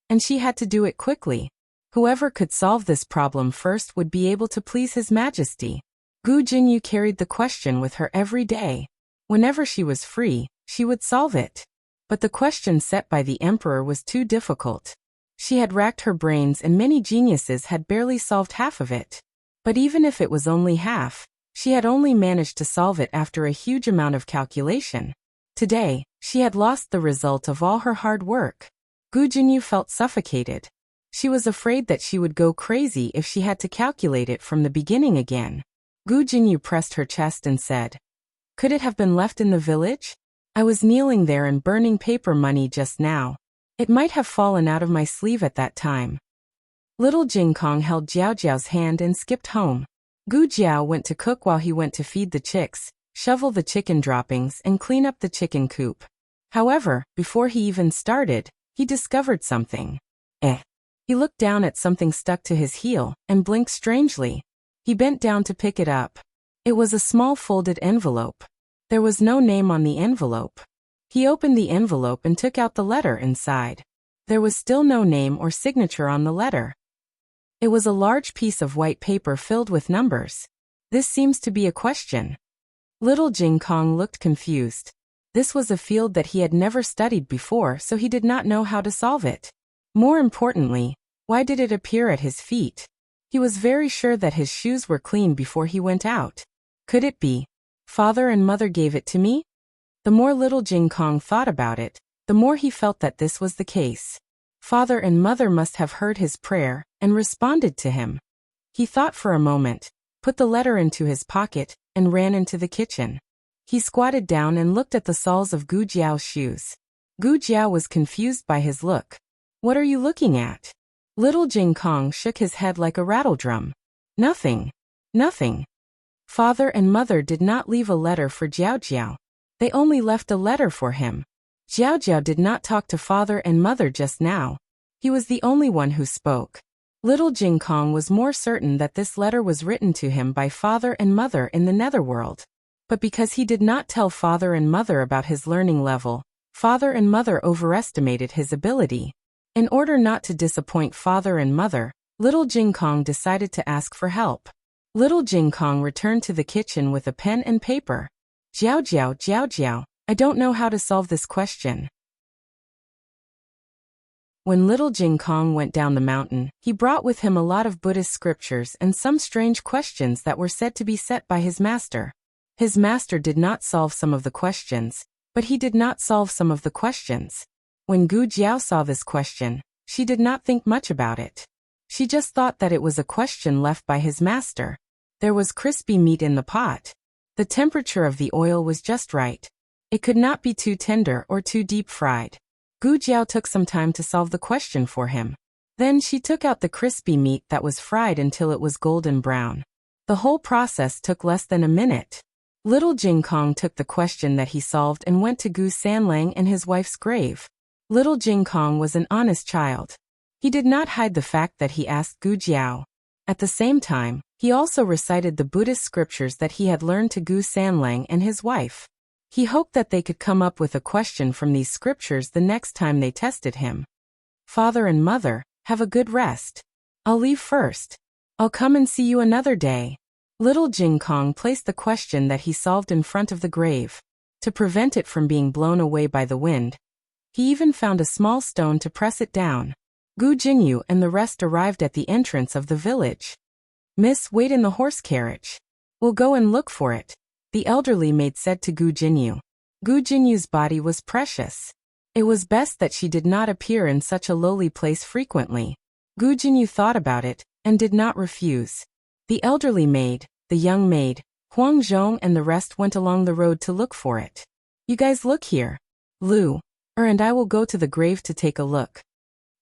S1: and she had to do it quickly. Whoever could solve this problem first would be able to please His Majesty. Gu Jinyu carried the question with her every day. Whenever she was free, she would solve it. But the question set by the emperor was too difficult. She had racked her brains and many geniuses had barely solved half of it. But even if it was only half, she had only managed to solve it after a huge amount of calculation. Today, she had lost the result of all her hard work. Gu Jinyu felt suffocated. She was afraid that she would go crazy if she had to calculate it from the beginning again. Gu Jinyu pressed her chest and said, "Could it have been left in the village? I was kneeling there and burning paper money just now. It might have fallen out of my sleeve at that time." Little Jing Kong held Jiao Jiao's hand and skipped home. Gu Jiao went to cook while he went to feed the chicks, shovel the chicken droppings and clean up the chicken coop. However, before he even started, he discovered something. He looked down at something stuck to his heel and blinked strangely. He bent down to pick it up. It was a small folded envelope. There was no name on the envelope. He opened the envelope and took out the letter inside. There was still no name or signature on the letter. It was a large piece of white paper filled with numbers. This seems to be a question. Little Jing Kong looked confused. This was a field that he had never studied before, so he did not know how to solve it. More importantly, why did it appear at his feet? He was very sure that his shoes were clean before he went out. Could it be? Father and mother gave it to me? The more little Jing Kong thought about it, the more he felt that this was the case. Father and mother must have heard his prayer and responded to him. He thought for a moment, put the letter into his pocket, and ran into the kitchen. He squatted down and looked at the soles of Gu Jiao's shoes. Gu Jiao was confused by his look. "What are you looking at?" Little Jing Kong shook his head like a rattledrum. "Nothing. Nothing." Father and mother did not leave a letter for Jiao Jiao. They only left a letter for him. Jiao Jiao did not talk to father and mother just now. He was the only one who spoke. Little Jing Kong was more certain that this letter was written to him by father and mother in the netherworld. But because he did not tell father and mother about his learning level, father and mother overestimated his ability. In order not to disappoint father and mother, little Jing Kong decided to ask for help. Little Jing Kong returned to the kitchen with a pen and paper. "Jiao Jiao, I don't know how to solve this question." When little Jing Kong went down the mountain, he brought with him a lot of Buddhist scriptures and some strange questions that were said to be set by his master. His master did not solve some of the questions, but he did not solve some of the questions. When Gu Jiao saw this question, she did not think much about it. She just thought that it was a question left by his master. There was crispy meat in the pot. The temperature of the oil was just right. It could not be too tender or too deep fried. Gu Jiao took some time to solve the question for him. Then she took out the crispy meat that was fried until it was golden brown. The whole process took less than a minute. Little Jing Kong took the question that he solved and went to Gu Sanlang and his wife's grave. Little Jing Kong was an honest child. He did not hide the fact that he asked Gu Jiao. At the same time, he also recited the Buddhist scriptures that he had learned to Gu Sanlang and his wife. He hoped that they could come up with a question from these scriptures the next time they tested him. Father and mother, have a good rest. I'll leave first. I'll come and see you another day. Little Jing Kong placed the question that he solved in front of the grave. To prevent it from being blown away by the wind, he even found a small stone to press it down. Gu Jingyu and the rest arrived at the entrance of the village. Miss, wait in the horse carriage. We'll go and look for it, the elderly maid said to Gu Jinyu. Gu Jinyu's body was precious. It was best that she did not appear in such a lowly place frequently. Gu Jinyu thought about it, and did not refuse. The elderly maid, the young maid, Huang Zhong and the rest went along the road to look for it. You guys look here. Lu, and I will go to the grave to take a look.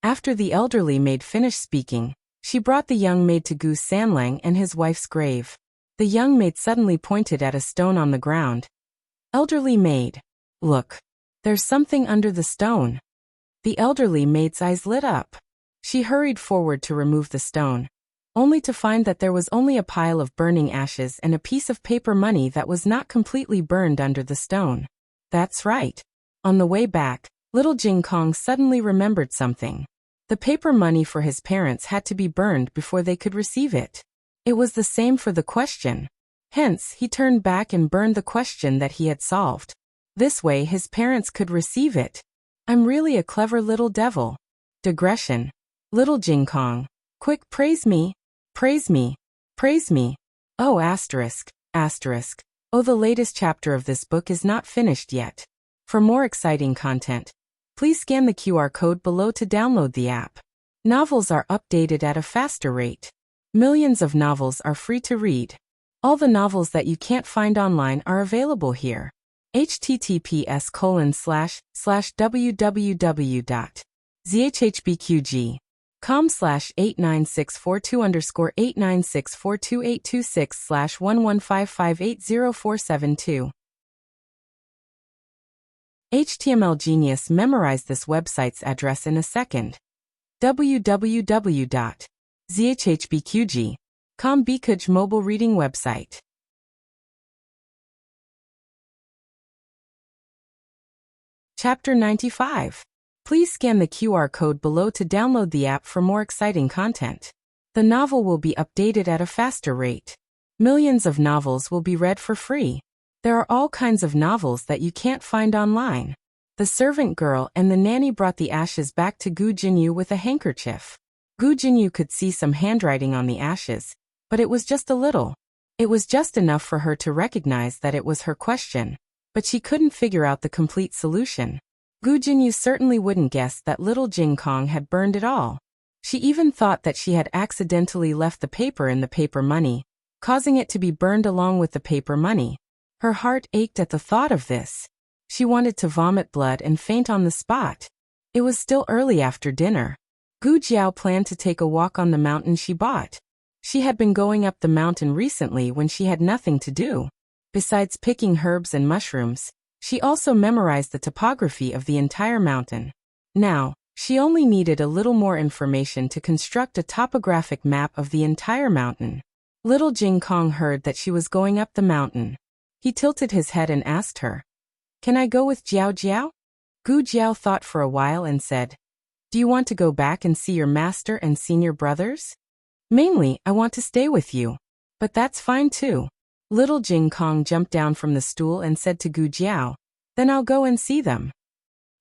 S1: After the elderly maid finished speaking, she brought the young maid to Gu Sanlang and his wife's grave. The young maid suddenly pointed at a stone on the ground. Elderly maid, look. There's something under the stone. The elderly maid's eyes lit up. She hurried forward to remove the stone, only to find that there was only a pile of burning ashes and a piece of paper money that was not completely burned under the stone. That's right. On the way back, little Jing Kong suddenly remembered something. The paper money for his parents had to be burned before they could receive it. It was the same for the question. Hence, he turned back and burned the question that he had solved. This way his parents could receive it. I'm really a clever little devil. Digression. Little Jing Kong, quick, praise me. Praise me. Praise me. Oh, asterisk, asterisk. Oh, the latest chapter of this book is not finished yet. For more exciting content, please scan the QR code below to download the app. Novels are updated at a faster rate. Millions of novels are free to read. All the novels that you can't find online are available here. https://www.zhbqg.com/89642_896422826/115580472. HTML Genius memorized this website's address in a second. www.zhbqg.com Bikuj mobile reading website. Chapter 95. Please scan the QR code below to download the app for more exciting content. The novel will be updated at a faster rate. Millions of novels will be read for free. There are all kinds of novels that you can't find online. The servant girl and the nanny brought the ashes back to Gu Jinyu with a handkerchief. Gu Jinyu could see some handwriting on the ashes, but it was just a little. It was just enough for her to recognize that it was her question, but she couldn't figure out the complete solution. Gu Jinyu certainly wouldn't guess that little Jing Kong had burned it all. She even thought that she had accidentally left the paper in the paper money, causing it to be burned along with the paper money. Her heart ached at the thought of this. She wanted to vomit blood and faint on the spot. It was still early after dinner. Gu Jiao planned to take a walk on the mountain she bought. She had been going up the mountain recently when she had nothing to do. Besides picking herbs and mushrooms, she also memorized the topography of the entire mountain. Now, she only needed a little more information to construct a topographic map of the entire mountain. Little Jing Kong heard that she was going up the mountain. He tilted his head and asked her, "Can I go with Jiao Jiao?" Gu Jiao thought for a while and said, "Do you want to go back and see your master and senior brothers?" "Mainly, I want to stay with you. But that's fine too." Little Jing Kong jumped down from the stool and said to Gu Jiao, "Then I'll go and see them."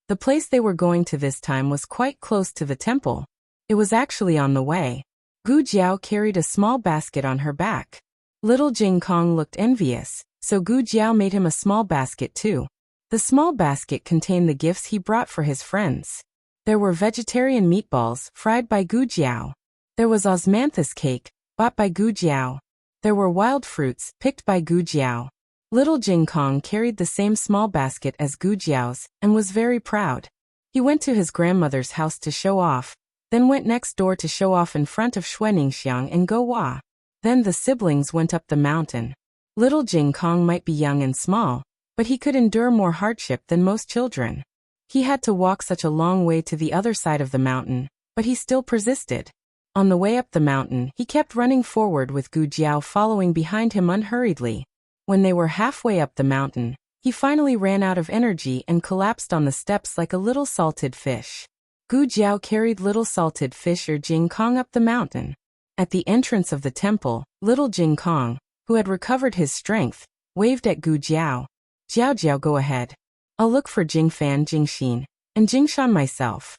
S1: The place they were going to this time was quite close to the temple. It was actually on the way. Gu Jiao carried a small basket on her back. Little Jing Kong looked envious, so Gu Jiao made him a small basket too. The small basket contained the gifts he brought for his friends. There were vegetarian meatballs fried by Gu Jiao. There was osmanthus cake, bought by Gu Jiao. There were wild fruits, picked by Gu Jiao. Little Jing Kong carried the same small basket as Gu Jiao's, and was very proud. He went to his grandmother's house to show off, then went next door to show off in front of Xuaningxiang and Go Hua. Then the siblings went up the mountain. Little Jing Kong might be young and small, but he could endure more hardship than most children. He had to walk such a long way to the other side of the mountain, but he still persisted. On the way up the mountain, he kept running forward with Gu Jiao following behind him unhurriedly. When they were halfway up the mountain, he finally ran out of energy and collapsed on the steps like a little salted fish. Gu Jiao carried little salted fish or Jing Kong up the mountain. At the entrance of the temple, little Jing Kong, who had recovered his strength, waved at Gu Jiao. Jiao Jiao, go ahead. I'll look for Jing Fan, Jing Xin, and Jing Shan myself.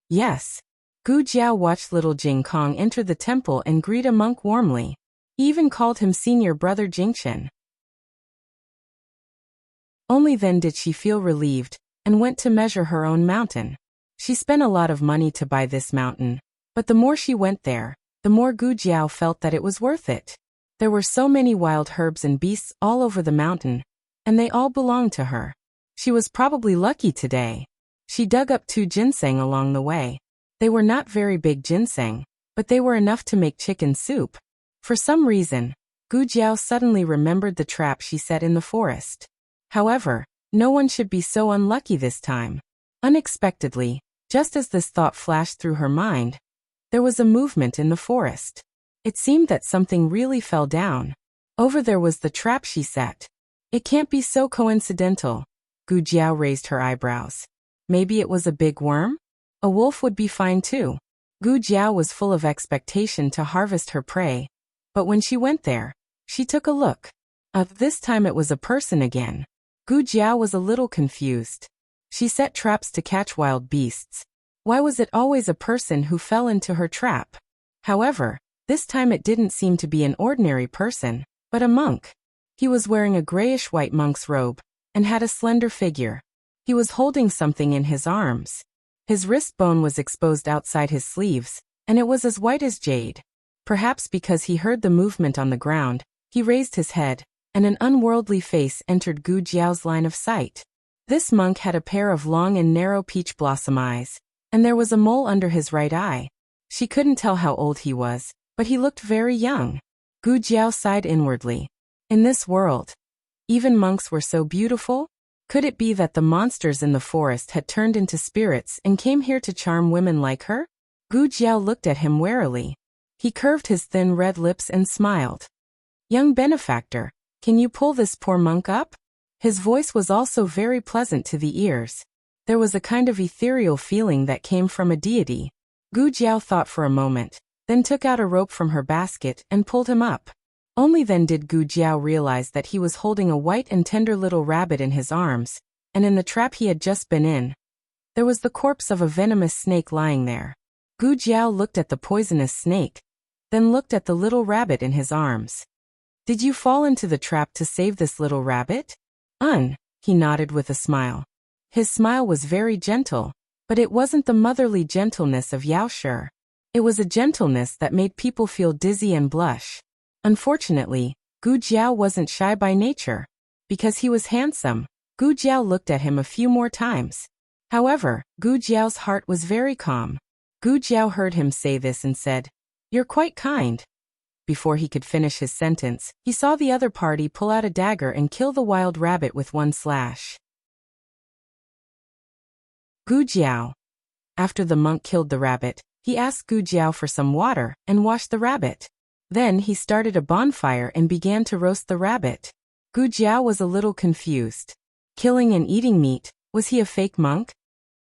S1: Yes. Gu Jiao watched little Jing Kong enter the temple and greet a monk warmly. He even called him senior brother Jingchen. Only then did she feel relieved, and went to measure her own mountain. She spent a lot of money to buy this mountain, but the more she went there, the more Gu Jiao felt that it was worth it. There were so many wild herbs and beasts all over the mountain, and they all belonged to her. She was probably lucky today. She dug up 2 ginseng along the way. They were not very big ginseng, but they were enough to make chicken soup. For some reason, Gu Jiao suddenly remembered the trap she set in the forest. However, no one should be so unlucky this time. Unexpectedly, just as this thought flashed through her mind, there was a movement in the forest. It seemed that something really fell down. Over there was the trap she set. It can't be so coincidental. Gu Jiao raised her eyebrows. Maybe it was a big worm? A wolf would be fine too. Gu Jiao was full of expectation to harvest her prey, but when she went there, she took a look. This time it was a person again. Gu Jiao was a little confused. She set traps to catch wild beasts. Why was it always a person who fell into her trap? However, this time it didn't seem to be an ordinary person, but a monk. He was wearing a grayish-white monk's robe, and had a slender figure. He was holding something in his arms. His wrist bone was exposed outside his sleeves, and it was as white as jade. Perhaps because he heard the movement on the ground, he raised his head, and an unworldly face entered Gu Jiao's line of sight. This monk had a pair of long and narrow peach blossom eyes, and there was a mole under his right eye. She couldn't tell how old he was, but he looked very young. Gu Jiao sighed inwardly. In this world, even monks were so beautiful? Could it be that the monsters in the forest had turned into spirits and came here to charm women like her? Gu Jiao looked at him warily. He curved his thin red lips and smiled. Young benefactor, can you pull this poor monk up? His voice was also very pleasant to the ears. There was a kind of ethereal feeling that came from a deity. Gu Jiao thought for a moment, then took out a rope from her basket and pulled him up. Only then did Gu Jiao realize that he was holding a white and tender little rabbit in his arms, and in the trap he had just been in, there was the corpse of a venomous snake lying there. Gu Jiao looked at the poisonous snake, then looked at the little rabbit in his arms. Did you fall into the trap to save this little rabbit? He nodded with a smile. His smile was very gentle, but it wasn't the motherly gentleness of Yao Shi. It was a gentleness that made people feel dizzy and blush. Unfortunately, Gu Jiao wasn't shy by nature. Because he was handsome, Gu Jiao looked at him a few more times. However, Gu Jiao's heart was very calm. Gu Jiao heard him say this and said, "You're quite kind." Before he could finish his sentence, he saw the other party pull out a dagger and kill the wild rabbit with one slash. Gu Jiao. After the monk killed the rabbit, he asked Gu Jiao for some water and washed the rabbit. Then he started a bonfire and began to roast the rabbit. Gu Jiao was a little confused. Killing and eating meat, was he a fake monk?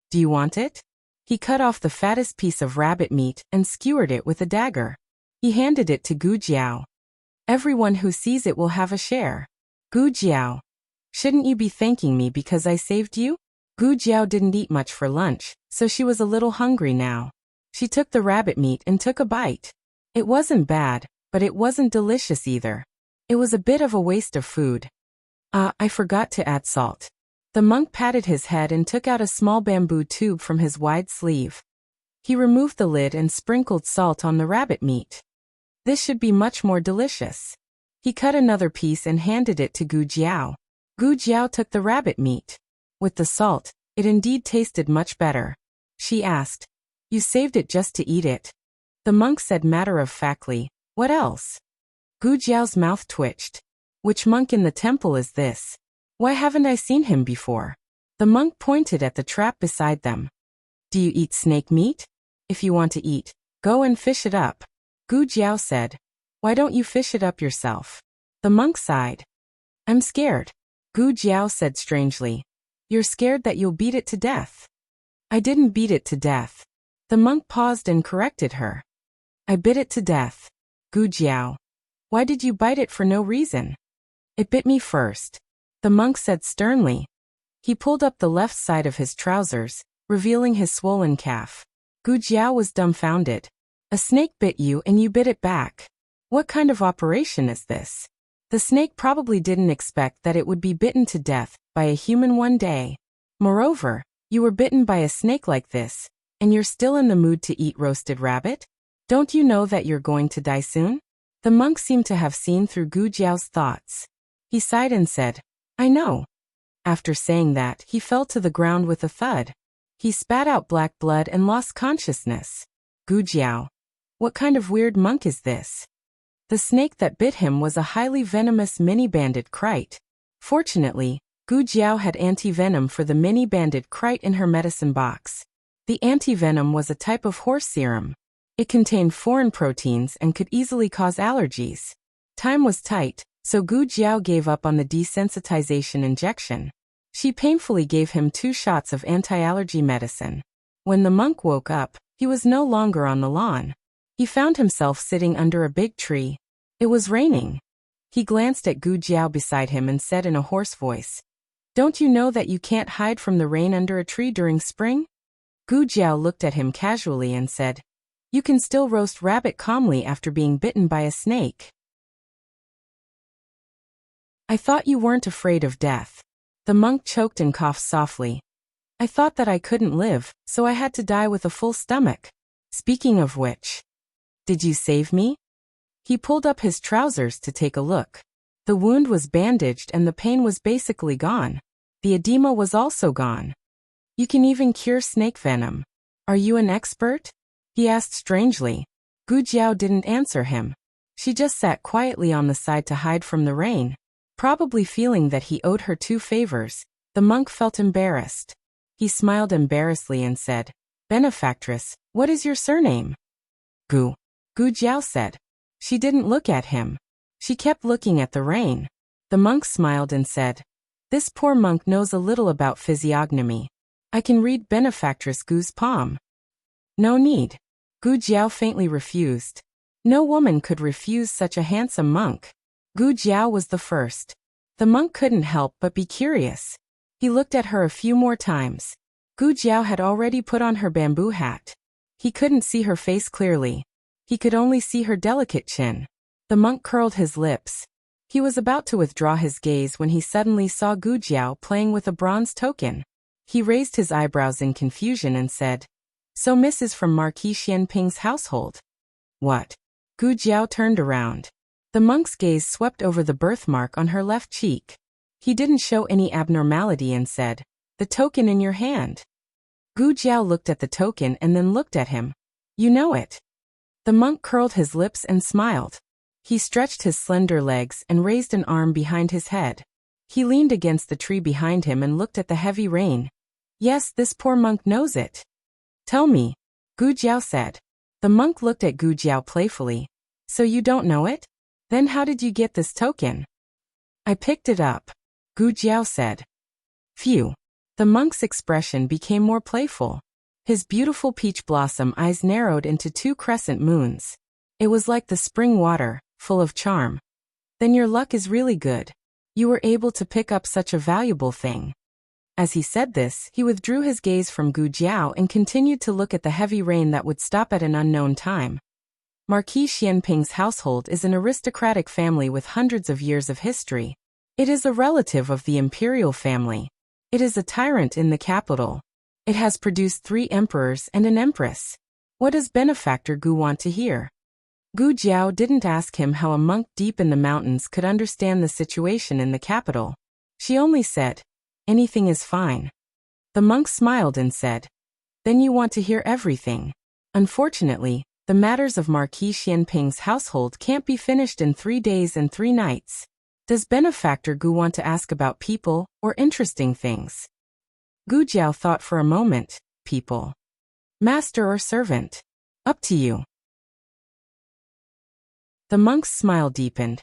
S1: Do you want it? He cut off the fattest piece of rabbit meat and skewered it with a dagger. He handed it to Gu Jiao. Everyone who sees it will have a share. Gu Jiao. Shouldn't you be thanking me because I saved you? Gu Jiao didn't eat much for lunch, so she was a little hungry now. She took the rabbit meat and took a bite. It wasn't bad, but it wasn't delicious either. It was a bit of a waste of food. I forgot to add salt. The monk patted his head and took out a small bamboo tube from his wide sleeve. He removed the lid and sprinkled salt on the rabbit meat. This should be much more delicious. He cut another piece and handed it to Gu Jiao. Gu Jiao took the rabbit meat. With the salt, it indeed tasted much better. She asked, "You saved it just to eat it?" The monk said matter-of-factly, "What else?" Gu Jiao's mouth twitched. Which monk in the temple is this? Why haven't I seen him before? The monk pointed at the trap beside them. Do you eat snake meat? If you want to eat, go and fish it up. Gu Jiao said. Why don't you fish it up yourself? The monk sighed. I'm scared. Gu Jiao said strangely. You're scared that you'll beat it to death. I didn't beat it to death. The monk paused and corrected her. I bit it to death. Gu Jiao. Why did you bite it for no reason? It bit me first. The monk said sternly. He pulled up the left side of his trousers, revealing his swollen calf. Gu Jiao was dumbfounded. A snake bit you and you bit it back. What kind of operation is this? The snake probably didn't expect that it would be bitten to death by a human one day. Moreover, you were bitten by a snake like this, and you're still in the mood to eat roasted rabbit? Don't you know that you're going to die soon? The monk seemed to have seen through Gu Jiao's thoughts. He sighed and said, I know. After saying that, he fell to the ground with a thud. He spat out black blood and lost consciousness. Gu Jiao. What kind of weird monk is this? The snake that bit him was a highly venomous mini-banded kite. Fortunately, Gu Jiao had anti-venom for the mini-banded kite in her medicine box. The anti-venom was a type of horse serum. It contained foreign proteins and could easily cause allergies. Time was tight, so Gu Jiao gave up on the desensitization injection. She painfully gave him 2 shots of anti-allergy medicine. When the monk woke up, he was no longer on the lawn. He found himself sitting under a big tree. It was raining. He glanced at Gu Jiao beside him and said in a hoarse voice, Don't you know that you can't hide from the rain under a tree during spring? Gu Jiao looked at him casually and said, You can still roast rabbit calmly after being bitten by a snake. I thought you weren't afraid of death. The monk choked and coughed softly. I thought that I couldn't live, so I had to die with a full stomach. Speaking of which, did you save me? He pulled up his trousers to take a look. The wound was bandaged and the pain was basically gone. The edema was also gone. You can even cure snake venom. Are you an expert? He asked strangely. Gu Jiao didn't answer him. She just sat quietly on the side to hide from the rain. Probably feeling that he owed her 2 favors, the monk felt embarrassed. He smiled embarrassedly and said, Benefactress, what is your surname? Gu Jiao said. She didn't look at him. She kept looking at the rain. The monk smiled and said, This poor monk knows a little about physiognomy. I can read Benefactress Gu's palm. No need. Gu Jiao faintly refused. No woman could refuse such a handsome monk. Gu Jiao was the first. The monk couldn't help but be curious. He looked at her a few more times. Gu Jiao had already put on her bamboo hat. He couldn't see her face clearly. He could only see her delicate chin. The monk curled his lips. He was about to withdraw his gaze when he suddenly saw Gu Jiao playing with a bronze token. He raised his eyebrows in confusion and said, So Miss is from Marquis Xianping's household. What? Gu Jiao turned around. The monk's gaze swept over the birthmark on her left cheek. He didn't show any abnormality and said, The token in your hand. Gu Jiao looked at the token and then looked at him. You know it. The monk curled his lips and smiled. He stretched his slender legs and raised an arm behind his head. He leaned against the tree behind him and looked at the heavy rain. Yes, this poor monk knows it. Tell me, Gu Jiao said. The monk looked at Gu Jiao playfully. So you don't know it? Then how did you get this token? I picked it up, Gu Jiao said. Phew. The monk's expression became more playful. His beautiful peach blossom eyes narrowed into 2 crescent moons. It was like the spring water, full of charm. Then your luck is really good. You were able to pick up such a valuable thing. As he said this, he withdrew his gaze from Gu Jiao and continued to look at the heavy rain that would stop at an unknown time. Marquis Xianping's household is an aristocratic family with hundreds of years of history. It is a relative of the imperial family. It is a tyrant in the capital. It has produced 3 emperors and an empress. What does Benefactor Gu want to hear? Gu Jiao didn't ask him how a monk deep in the mountains could understand the situation in the capital. She only said, Anything is fine. The monk smiled and said, Then you want to hear everything. Unfortunately, The matters of Marquis Xianping's household can't be finished in 3 days and 3 nights. Does Benefactor Gu want to ask about people or interesting things? Gu Jiao thought for a moment. People. Master or servant? Up to you. The monk's smile deepened.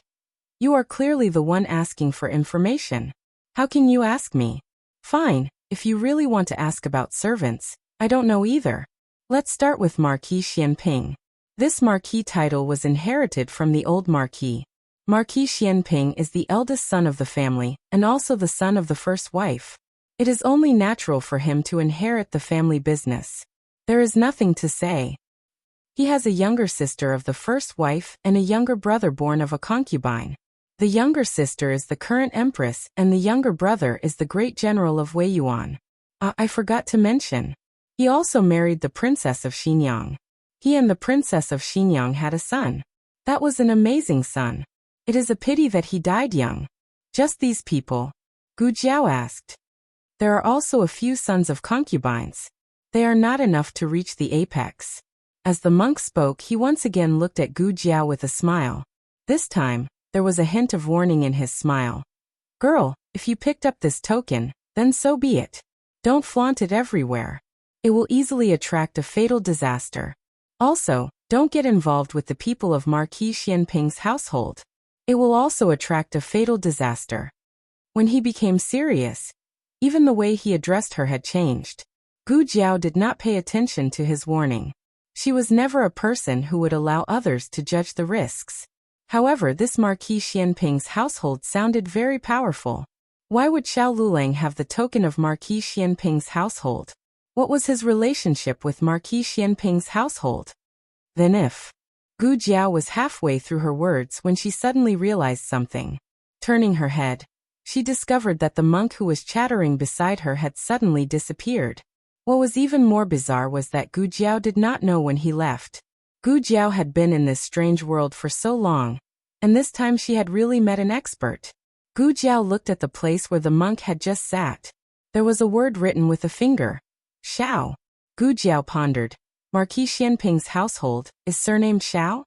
S1: You are clearly the one asking for information. How can you ask me? Fine, if you really want to ask about servants, I don't know either. Let's start with Marquis Xianping. This Marquis title was inherited from the old Marquis. Marquis Xianping is the eldest son of the family, and also the son of the first wife. It is only natural for him to inherit the family business. There is nothing to say. He has a younger sister of the first wife and a younger brother born of a concubine. The younger sister is the current empress, and the younger brother is the great general of Wei Yuan. I forgot to mention. He also married the princess of Xinyang. He and the princess of Xinyang had a son. That was an amazing son. It is a pity that he died young. Just these people? Gu Jiao asked. There are also a few sons of concubines. They are not enough to reach the apex. As the monk spoke, he once again looked at Gu Jiao with a smile. This time, there was a hint of warning in his smile. Girl, if you picked up this token, then so be it. Don't flaunt it everywhere. It will easily attract a fatal disaster. Also, don't get involved with the people of Marquis Xianping's household. It will also attract a fatal disaster. When he became serious, even the way he addressed her had changed. Gu Jiao did not pay attention to his warning. She was never a person who would allow others to judge the risks. However, this Marquis Xianping's household sounded very powerful. Why would Xiao Lulang have the token of Marquis Xianping's household? What was his relationship with Marquis Xianping's household? Then if... Gu Jiao was halfway through her words when she suddenly realized something. Turning her head, she discovered that the monk who was chattering beside her had suddenly disappeared. What was even more bizarre was that Gu Jiao did not know when he left. Gu Jiao had been in this strange world for so long, and this time she had really met an expert. Gu Jiao looked at the place where the monk had just sat. There was a word written with a finger. Xiao. Gu Jiao pondered. Marquis Xianping's household is surnamed Xiao?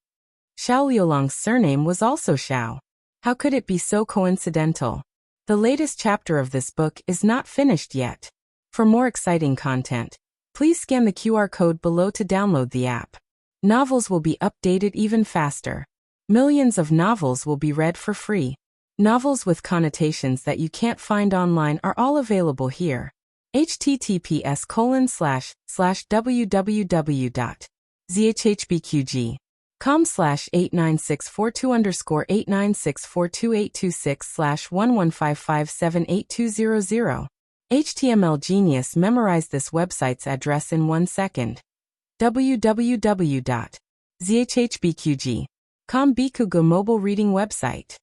S1: Xiao Liulang's surname was also Xiao. How could it be so coincidental? The latest chapter of this book is not finished yet. For more exciting content, please scan the QR code below to download the app. Novels will be updated even faster. Millions of novels will be read for free. Novels with connotations that you can't find online are all available here. https://www.zhhbqg.com/89642_8964226/115578200. HTML Genius memorized this website's address in 1 second. www.zhhbqg.com Bikugo mobile reading website.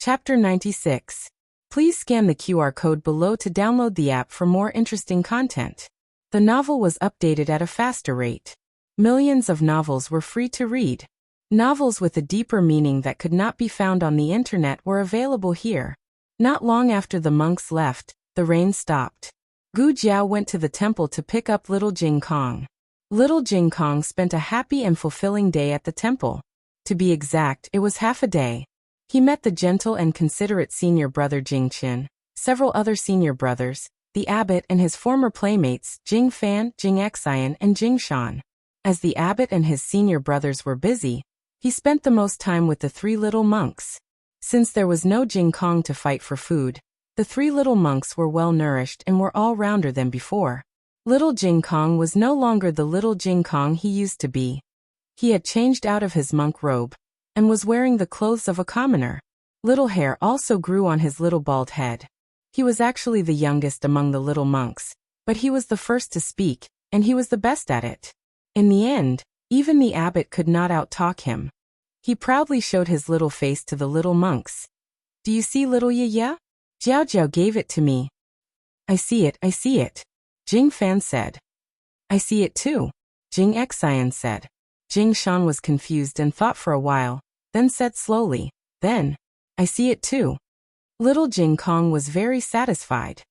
S1: Chapter 96. Please scan the QR code below to download the app for more interesting content. The novel was updated at a faster rate. Millions of novels were free to read. Novels with a deeper meaning that could not be found on the internet were available here. Not long after the monks left, the rain stopped. Gu Jiao went to the temple to pick up little Jing Kong. Little Jing Kong spent a happy and fulfilling day at the temple. To be exact, it was half a day. He met the gentle and considerate senior brother Jing Qin, several other senior brothers, the abbot and his former playmates Jing Fan, Jing Xian and Jing Shan. As the abbot and his senior brothers were busy, he spent the most time with the 3 little monks. Since there was no Jing Kong to fight for food, the 3 little monks were well nourished and were all rounder than before. Little Jing Kong was no longer the little Jing Kong he used to be. He had changed out of his monk robe and was wearing the clothes of a commoner. Little hair also grew on his little bald head. He was actually the youngest among the little monks, but he was the first to speak, and he was the best at it. In the end, even the abbot could not out-talk him. He proudly showed his little face to the little monks. Do you see little Ye? Jiao Jiao gave it to me. I see it, Jing Fan said. I see it too, Jing Xian said. Jing Shan was confused and thought for a while, then said slowly, then, I see it too. Little Jing Kong was very satisfied.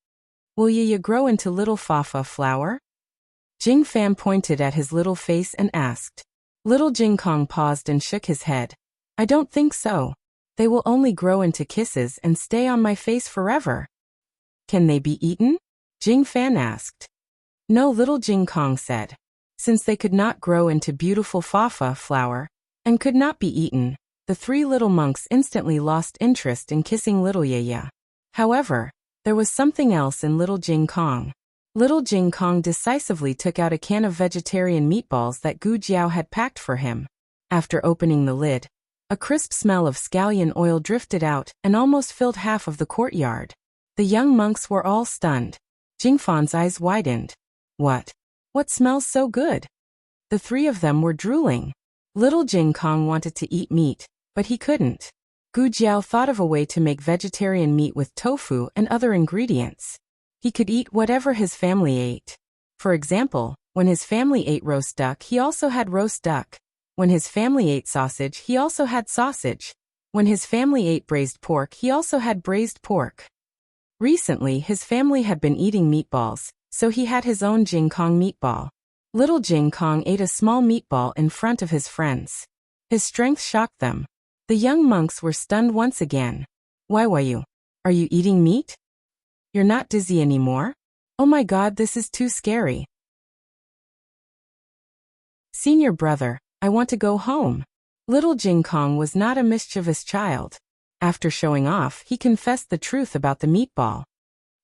S1: Will ya grow into little Fafa flower? Jing Fan pointed at his little face and asked. Little Jing Kong paused and shook his head. I don't think so. They will only grow into kisses and stay on my face forever. Can they be eaten? Jing Fan asked. No, little Jing Kong said. Since they could not grow into beautiful Fafa flower, and could not be eaten, the three little monks instantly lost interest in kissing little Yaya. However, there was something else in little Jing Kong. Little Jing Kong decisively took out a can of vegetarian meatballs that Gu Jiao had packed for him. After opening the lid, a crisp smell of scallion oil drifted out and almost filled half of the courtyard. The young monks were all stunned. Jing Fan's eyes widened. What? What smells so good? The three of them were drooling. Little Jing Kong wanted to eat meat, but he couldn't. Gu Jiao thought of a way to make vegetarian meat with tofu and other ingredients. He could eat whatever his family ate. For example, when his family ate roast duck, he also had roast duck. When his family ate sausage, he also had sausage. When his family ate braised pork, he also had braised pork. Recently, his family had been eating meatballs, so he had his own Jing Kong meatball. Little Jing Kong ate a small meatball in front of his friends. His strength shocked them. The young monks were stunned once again. Why you? Are you eating meat? You're not dizzy anymore? Oh my god, this is too scary. Senior brother, I want to go home. Little Jing Kong was not a mischievous child. After showing off, he confessed the truth about the meatball.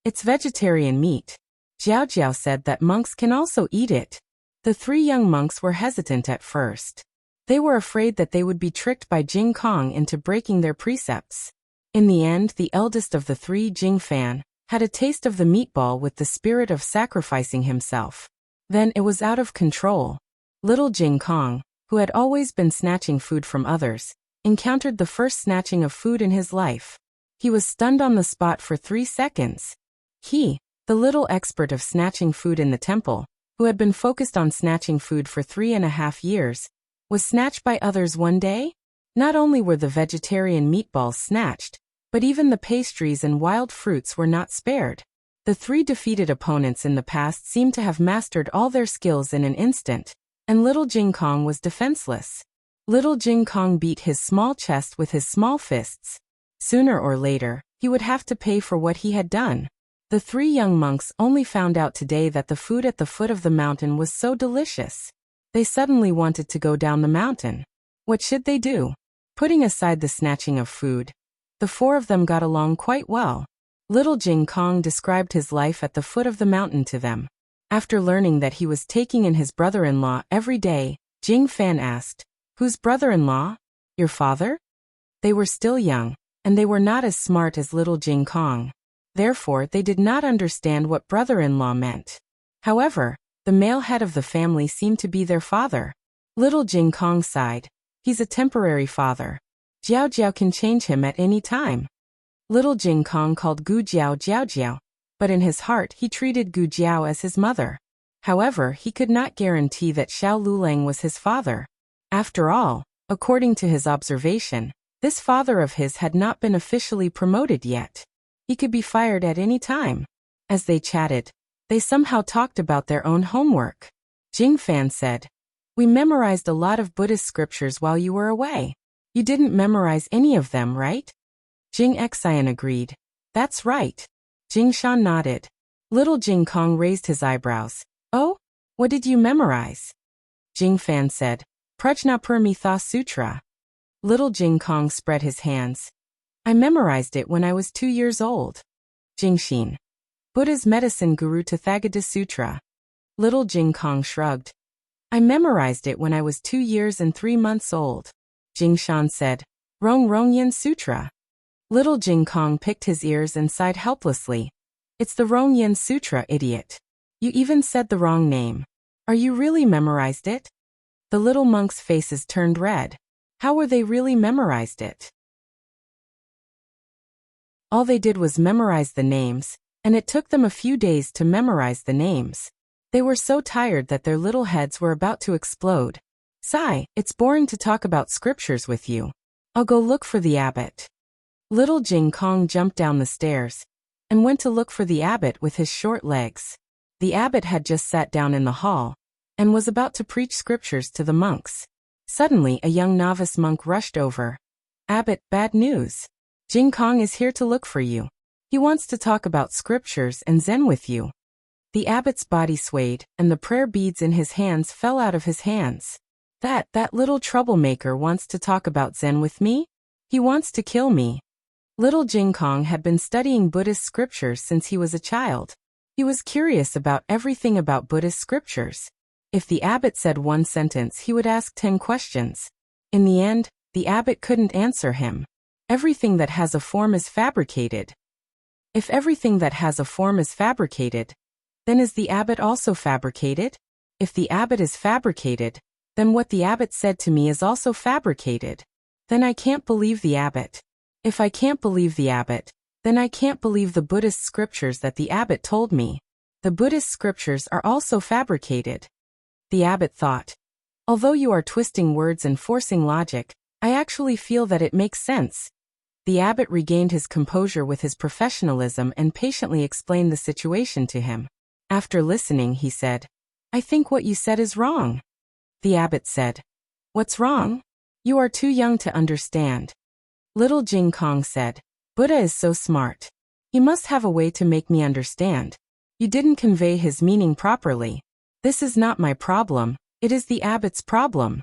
S1: It's vegetarian meat. Jiao Jiao said that monks can also eat it. The three young monks were hesitant at first. They were afraid that they would be tricked by Jing Kong into breaking their precepts. In the end, the eldest of the three, Jing Fan, had a taste of the meatball with the spirit of sacrificing himself. Then it was out of control. Little Jing Kong, who had always been snatching food from others, encountered the first snatching of food in his life. He was stunned on the spot for 3 seconds. He, the little expert of snatching food in the temple, who had been focused on snatching food for 3.5 years, was snatched by others one day? Not only were the vegetarian meatballs snatched, but even the pastries and wild fruits were not spared. The three defeated opponents in the past seemed to have mastered all their skills in an instant, and little Jing Kong was defenseless. Little Jing Kong beat his small chest with his small fists. Sooner or later, he would have to pay for what he had done. The three young monks only found out today that the food at the foot of the mountain was so delicious. They suddenly wanted to go down the mountain. What should they do? Putting aside the snatching of food, the four of them got along quite well. Little Jing Kong described his life at the foot of the mountain to them. After learning that he was taking in his brother-in-law every day, Jing Fan asked, "Whose brother-in-law? Your father?" They were still young, and they were not as smart as little Jing Kong. Therefore, they did not understand what brother-in-law meant. However, the male head of the family seemed to be their father. Little Jing Kong sighed. He's a temporary father. Jiao Jiao can change him at any time. Little Jing Kong called Gu Jiao Jiao Jiao, but in his heart he treated Gu Jiao as his mother. However, he could not guarantee that Xiao Lulang was his father. After all, according to his observation, this father of his had not been officially promoted yet. He could be fired at any time. As they chatted, they somehow talked about their own homework. Jing Fan said, "We memorized a lot of Buddhist scriptures while you were away. You didn't memorize any of them, right?" Jing Xian agreed. "That's right." Jing Shan nodded. Little Jing Kong raised his eyebrows. "Oh? What did you memorize?" Jing Fan said, "Prajnaparamita Sutra." Little Jing Kong spread his hands. "I memorized it when I was 2 years old." Jing Xin. "Buddha's Medicine Guru Tathagata Sutra." Little Jing Kong shrugged. "I memorized it when I was 2 years and 3 months old." Jing Shan said, "Rong Rong Yin Sutra." Little Jing Kong picked his ears and sighed helplessly. "It's the Rong Yin Sutra, idiot. You even said the wrong name. Are you really memorized it?" The little monks' faces turned red. How were they really memorized it? All they did was memorize the names, and it took them a few days to memorize the names. They were so tired that their little heads were about to explode. "Sigh, it's boring to talk about scriptures with you. I'll go look for the abbot." Little Jing Kong jumped down the stairs. and went to look for the abbot with his short legs. The abbot had just sat down in the hall and was about to preach scriptures to the monks. Suddenly, a young novice monk rushed over. "Abbot, bad news. Jing Kong is here to look for you. He wants to talk about scriptures and Zen with you." The abbot's body swayed, and the prayer beads in his hands fell out of his hands. That little troublemaker wants to talk about Zen with me? He wants to kill me." Little Jing Kong had been studying Buddhist scriptures since he was a child. He was curious about everything about Buddhist scriptures. If the abbot said one sentence, he would ask 10 questions. In the end, the abbot couldn't answer him. Everything that has a form is fabricated. If everything that has a form is fabricated, then is the abbot also fabricated? If the abbot is fabricated, then what the abbot said to me is also fabricated. Then I can't believe the abbot. If I can't believe the abbot, then I can't believe the Buddhist scriptures that the abbot told me. The Buddhist scriptures are also fabricated. The abbot thought, "Although you are twisting words and forcing logic, I actually feel that it makes sense." The abbot regained his composure with his professionalism and patiently explained the situation to him. After listening, he said, "I think what you said is wrong." The abbot said, "What's wrong? You are too young to understand." Little Jing Kong said, "Buddha is so smart. He must have a way to make me understand. You didn't convey his meaning properly. This is not my problem, it is the abbot's problem."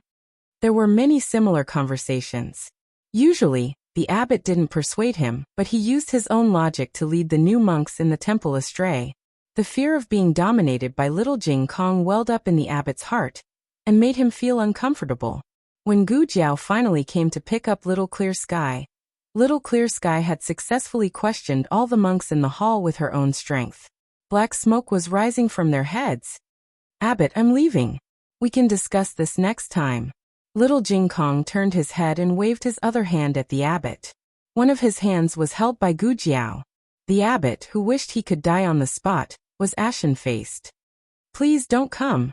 S1: There were many similar conversations. Usually, the abbot didn't persuade him, but he used his own logic to lead the new monks in the temple astray. The fear of being dominated by little Jing Kong welled up in the abbot's heart and made him feel uncomfortable. When Gu Jiao finally came to pick up Little Clear Sky had successfully questioned all the monks in the hall with her own strength. Black smoke was rising from their heads. "Abbot, I'm leaving. We can discuss this next time." Little Jing Kong turned his head and waved his other hand at the abbot. One of his hands was held by Gu Jiao. The abbot, who wished he could die on the spot, was ashen-faced. "Please don't come."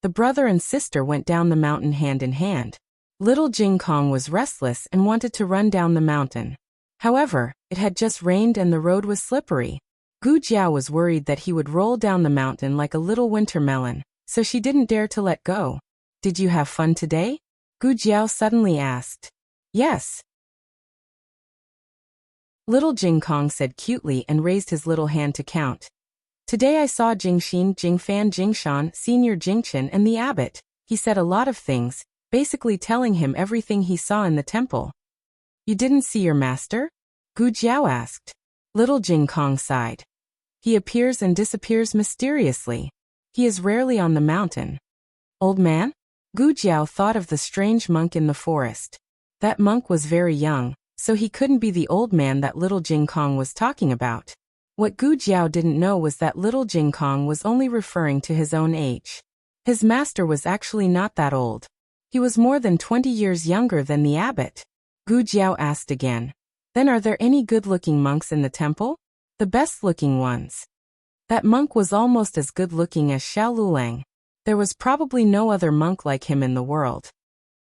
S1: The brother and sister went down the mountain hand in hand. Little Jing Kong was restless and wanted to run down the mountain. However, it had just rained and the road was slippery. Gu Jiao was worried that he would roll down the mountain like a little winter melon, so she didn't dare to let go. "Did you have fun today?" Gu Jiao suddenly asked. "Yes." Little Jing Kong said cutely and raised his little hand to count. "Today I saw Jing Xin, Jing Fan, Jing Shan, Senior Jing Chen and the abbot." He said a lot of things, basically telling him everything he saw in the temple. "You didn't see your master?" Gu Jiao asked. Little Jing Kong sighed. "He appears and disappears mysteriously. He is rarely on the mountain." "Old man?" Gu Jiao thought of the strange monk in the forest. That monk was very young, so he couldn't be the old man that Little Jing Kong was talking about. What Gu Jiao didn't know was that Little Jing Kong was only referring to his own age. His master was actually not that old. He was more than 20 years younger than the abbot. Gu Jiao asked again, "Then are there any good-looking monks in the temple?" "The best-looking ones." That monk was almost as good-looking as Xiao Lulang. There was probably no other monk like him in the world.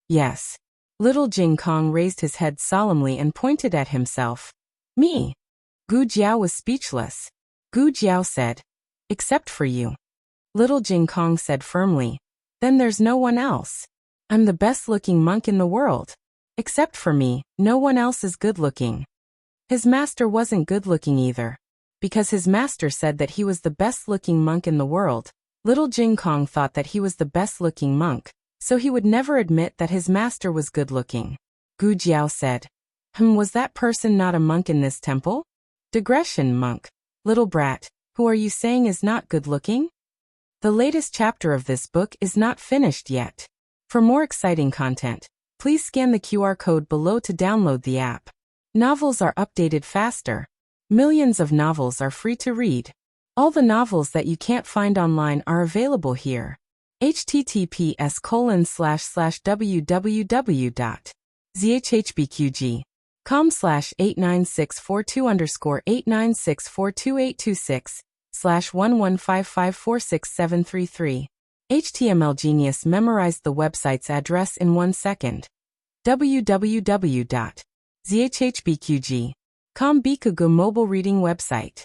S1: "Yes." Little Jing Kong raised his head solemnly and pointed at himself. "Me." Gu Jiao was speechless. Gu Jiao said, "Except for you." Little Jing Kong said firmly, "Then there's no one else. I'm the best-looking monk in the world. Except for me, no one else is good-looking." His master wasn't good-looking either. Because his master said that he was the best-looking monk in the world, Little Jing Kong thought that he was the best-looking monk, so he would never admit that his master was good-looking. Gu Jiao said, Was that person not a monk in this temple?" "Digression, monk. Little brat, who are you saying is not good-looking?" The latest chapter of this book is not finished yet. For more exciting content, please scan the QR code below to download the app. Novels are updated faster. Millions of novels are free to read. All the novels that you can't find online are available here. https://www.zhhbqg.com/89642826/115546733. HTML Genius memorized the website's address in 1 second. www.zhhbqg.com Bikugu mobile reading website.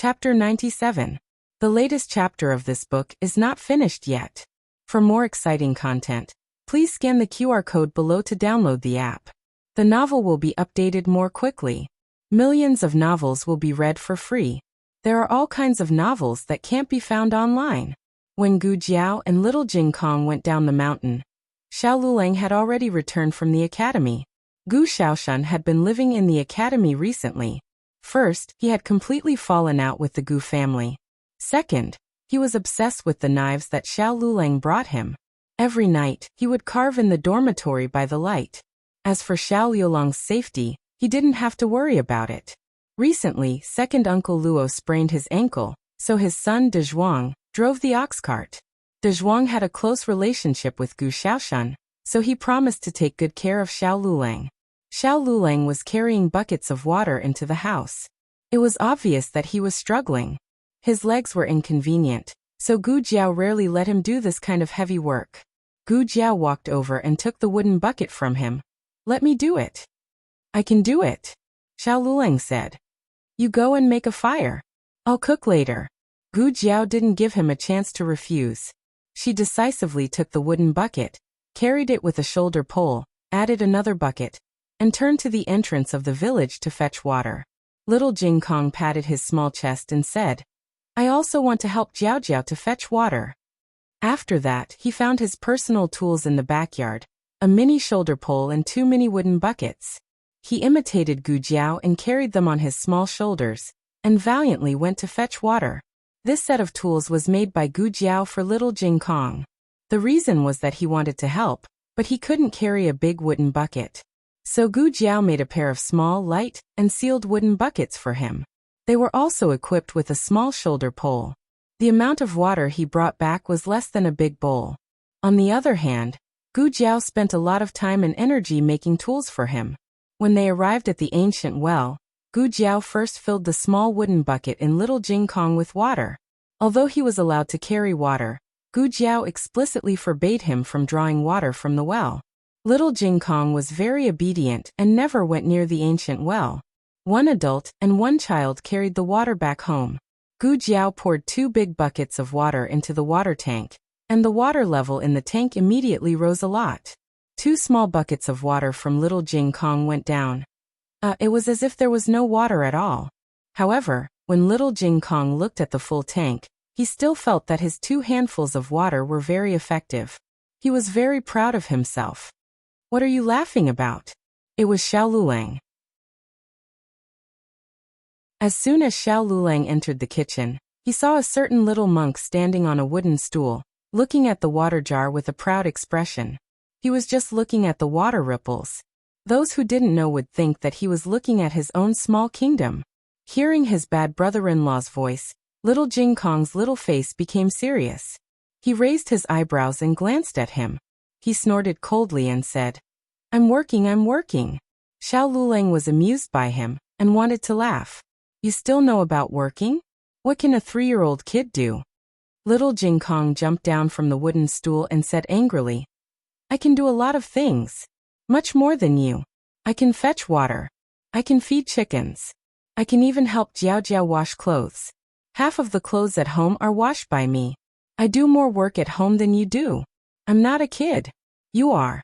S1: Chapter 97. The latest chapter of this book is not finished yet. For more exciting content, please scan the QR code below to download the app. The novel will be updated more quickly. Millions of novels will be read for free. There are all kinds of novels that can't be found online. When Gu Jiao and little Jing Kong went down the mountain, Xiao Lulang had already returned from the academy. Gu Xiaoshan had been living in the academy recently. First, he had completely fallen out with the Gu family. Second, he was obsessed with the knives that Xiao Lulang brought him. Every night, he would carve in the dormitory by the light. As for Xiao Liulang's safety, he didn't have to worry about it. Recently, second Uncle Luo sprained his ankle, so his son De Zhuang drove the ox cart. De Zhuang had a close relationship with Gu Xiaoshan, so he promised to take good care of Xiao Lulang. Xiao Lulang was carrying buckets of water into the house. It was obvious that he was struggling. His legs were inconvenient, so Gu Jiao rarely let him do this kind of heavy work. Gu Jiao walked over and took the wooden bucket from him. "Let me do it." "I can do it," Xiao Lulang said. "You go and make a fire. I'll cook later." Gu Jiao didn't give him a chance to refuse. She decisively took the wooden bucket, carried it with a shoulder pole, added another bucket, and turned to the entrance of the village to fetch water. Little Jing Kong patted his small chest and said, "I also want to help Jiao Jiao to fetch water." After that, he found his personal tools in the backyard, a mini shoulder pole and 2 mini wooden buckets. He imitated Gu Jiao and carried them on his small shoulders, and valiantly went to fetch water. This set of tools was made by Gu Jiao for little Jing Kong. The reason was that he wanted to help, but he couldn't carry a big wooden bucket. So Gu Jiao made a pair of small, light, and sealed wooden buckets for him. They were also equipped with a small shoulder pole. The amount of water he brought back was less than a big bowl. On the other hand, Gu Jiao spent a lot of time and energy making tools for him. When they arrived at the ancient well, Gu Jiao first filled the small wooden bucket in little Jing Kong with water. Although he was allowed to carry water, Gu Jiao explicitly forbade him from drawing water from the well. Little Jing Kong was very obedient and never went near the ancient well. One adult and one child carried the water back home. Gu Jiao poured 2 big buckets of water into the water tank, and the water level in the tank immediately rose a lot. 2 small buckets of water from little Jing Kong went down. It was as if there was no water at all. However, when little Jing Kong looked at the full tank, he still felt that his 2 handfuls of water were very effective. He was very proud of himself. "What are you laughing about?" It was Xiao Lulang. As soon as Xiao Lulang entered the kitchen, he saw a certain little monk standing on a wooden stool, looking at the water jar with a proud expression. He was just looking at the water ripples. Those who didn't know would think that he was looking at his own small kingdom. Hearing his bad brother-in-law's voice, little Jing Kong's little face became serious. He raised his eyebrows and glanced at him. He snorted coldly and said, I'm working. Xiao Lulang was amused by him and wanted to laugh. "You still know about working? What can a 3-year-old kid do?" Little Jing Kong jumped down from the wooden stool and said angrily, "I can do a lot of things. Much more than you. I can fetch water. I can feed chickens. I can even help Jiao Jiao wash clothes. Half of the clothes at home are washed by me. I do more work at home than you do. I'm not a kid. You are."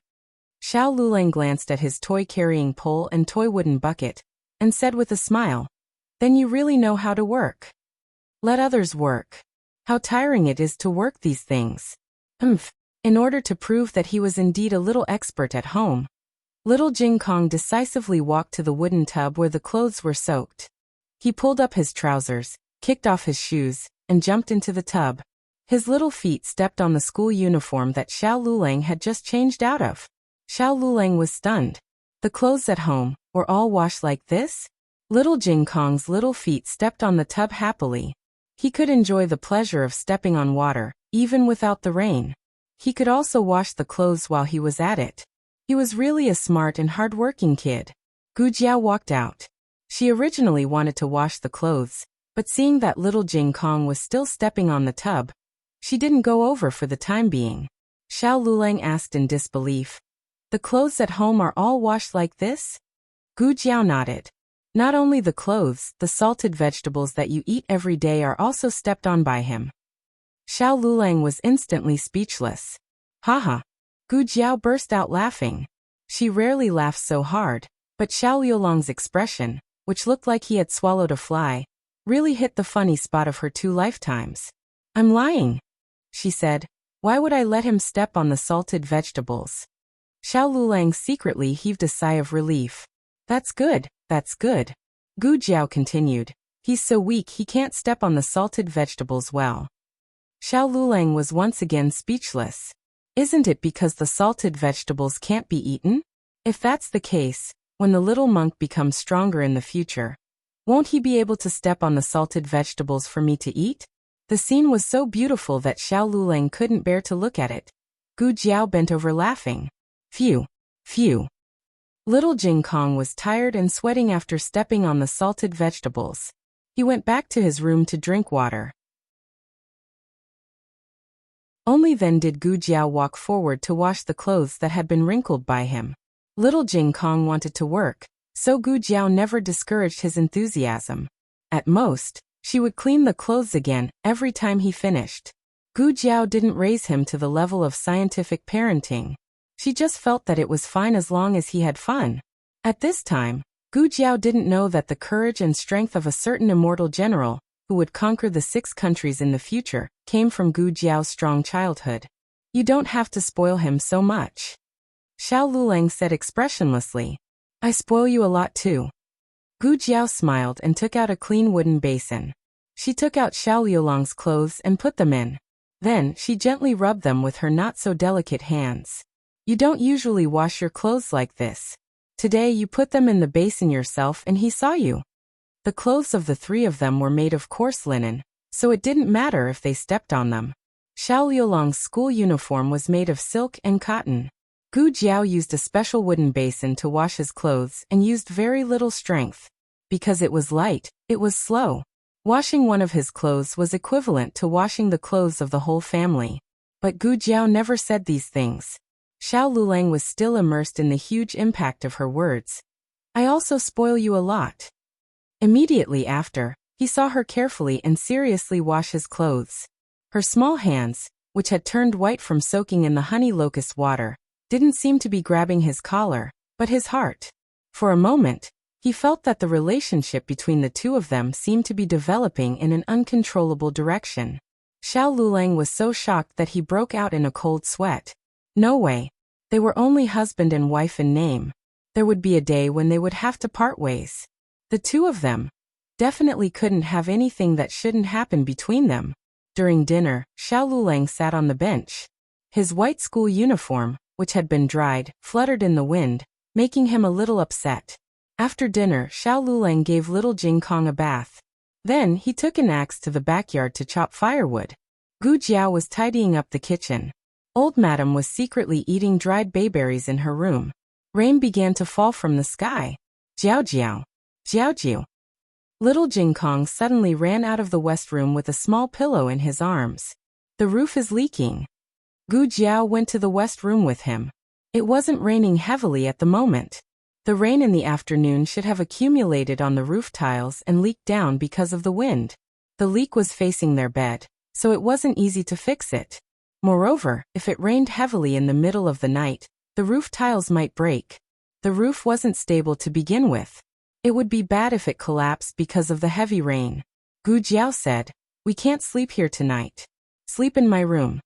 S1: Xiao Lulang glanced at his toy carrying pole and toy wooden bucket, and said with a smile, "Then you really know how to work. Let others work. How tiring it is to work these things." In order to prove that he was indeed a little expert at home, little Jing Kong decisively walked to the wooden tub where the clothes were soaked. He pulled up his trousers, kicked off his shoes, and jumped into the tub. His little feet stepped on the school uniform that Xiao Lulang had just changed out of. Xiao Lulang was stunned. The clothes at home were all washed like this? Little Jing Kong's little feet stepped on the tub happily. He could enjoy the pleasure of stepping on water, even without the rain. He could also wash the clothes while he was at it. He was really a smart and hard-working kid. Gu Jiao walked out. She originally wanted to wash the clothes, but seeing that little Jing Kong was still stepping on the tub, she didn't go over for the time being. Xiao Lulang asked in disbelief, "The clothes at home are all washed like this?" Gu Jiao nodded. Not only the clothes, the salted vegetables that you eat every day are also stepped on by him. Xiao Lulang was instantly speechless. Haha. Gu Jiao burst out laughing. She rarely laughs so hard, but Xiao Liulang's expression, which looked like he had swallowed a fly, really hit the funny spot of her 2 lifetimes. I'm lying, she said. Why would I let him step on the salted vegetables? Xiao Lulang secretly heaved a sigh of relief. That's good, that's good. Gu Jiao continued. He's so weak he can't step on the salted vegetables well. Xiao Lulang was once again speechless. Isn't it because the salted vegetables can't be eaten? If that's the case, when the little monk becomes stronger in the future, won't he be able to step on the salted vegetables for me to eat? The scene was so beautiful that Xiao Lulang couldn't bear to look at it. Gu Jiao bent over laughing. Phew, phew. Little Jing Kong was tired and sweating after stepping on the salted vegetables. He went back to his room to drink water. Only then did Gu Jiao walk forward to wash the clothes that had been wrinkled by him. Little Jing Kong wanted to work, so Gu Jiao never discouraged his enthusiasm. At most, she would clean the clothes again every time he finished. Gu Jiao didn't raise him to the level of scientific parenting. She just felt that it was fine as long as he had fun. At this time, Gu Jiao didn't know that the courage and strength of a certain immortal general, who would conquer the 6 countries in the future, came from Gu Jiao's strong childhood. You don't have to spoil him so much. Xiao Lulang said expressionlessly. I spoil you a lot too. Gu Jiao smiled and took out a clean wooden basin. She took out Xiao Liulang's clothes and put them in. Then, she gently rubbed them with her not-so-delicate hands. You don't usually wash your clothes like this. Today you put them in the basin yourself and he saw you. The clothes of the 3 of them were made of coarse linen, so it didn't matter if they stepped on them. Xiao Liulang's school uniform was made of silk and cotton. Gu Jiao used a special wooden basin to wash his clothes and used very little strength. Because it was light, it was slow. Washing one of his clothes was equivalent to washing the clothes of the whole family. But Gu Jiao never said these things. Xiao Lulang was still immersed in the huge impact of her words. I also spoil you a lot. Immediately after, he saw her carefully and seriously wash his clothes. Her small hands, which had turned white from soaking in the honey locust water, didn't seem to be grabbing his collar, but his heart. For a moment, he felt that the relationship between the 2 of them seemed to be developing in an uncontrollable direction. Xiao Lulang was so shocked that he broke out in a cold sweat. No way. They were only husband and wife in name. There would be a day when they would have to part ways. The 2 of them definitely couldn't have anything that shouldn't happen between them. During dinner, Xiao Lulang sat on the bench. His white school uniform, which had been dried, fluttered in the wind, making him a little upset. After dinner, Xiao Lulang gave little Jing Kong a bath. Then he took an axe to the backyard to chop firewood. Gu Jiao was tidying up the kitchen. Old Madam was secretly eating dried bayberries in her room. Rain began to fall from the sky. Jiao Jiao. Jiao Jiao. Little Jing Kong suddenly ran out of the west room with a small pillow in his arms. The roof is leaking. Gu Jiao went to the west room with him. It wasn't raining heavily at the moment. The rain in the afternoon should have accumulated on the roof tiles and leaked down because of the wind. The leak was facing their bed, so it wasn't easy to fix it. Moreover, if it rained heavily in the middle of the night, the roof tiles might break. The roof wasn't stable to begin with. It would be bad if it collapsed because of the heavy rain. Gu Jiao said, we can't sleep here tonight. Sleep in my room.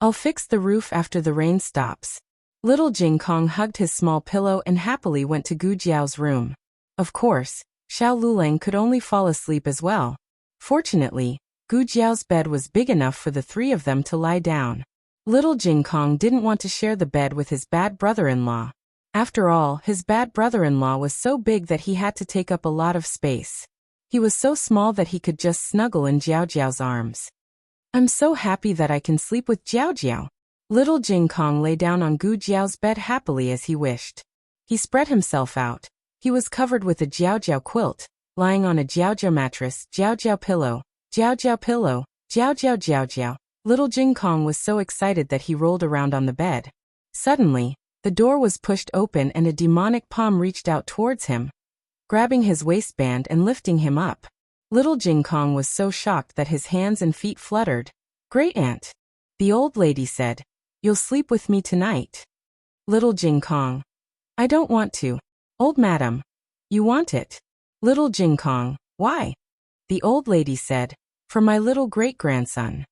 S1: I'll fix the roof after the rain stops. Little Jing Kong hugged his small pillow and happily went to Gu Jiao's room. Of course, Xiao Lulang could only fall asleep as well. Fortunately, Gu Jiao's bed was big enough for the 3 of them to lie down. Little Jing Kong didn't want to share the bed with his bad brother-in-law. After all, his bad brother-in-law was so big that he had to take up a lot of space. He was so small that he could just snuggle in Jiao Jiao's arms. I'm so happy that I can sleep with Jiao Jiao. Little Jing Kong lay down on Gu Jiao's bed happily as he wished. He spread himself out. He was covered with a Jiao Jiao quilt, lying on a Jiao Jiao mattress, Jiao Jiao pillow, Jiao Jiao pillow, Jiao Jiao Jiao Jiao. Little Jing Kong was so excited that he rolled around on the bed. Suddenly, The door was pushed open and a demonic palm reached out towards him, grabbing his waistband and lifting him up. Little Jing Kong was so shocked that his hands and feet fluttered. "Great aunt," the old lady said, "you'll sleep with me tonight." Little Jing Kong, "I don't want to." "Old madam, you want it." Little Jing Kong, "Why?" The old lady said, "For my little great-grandson."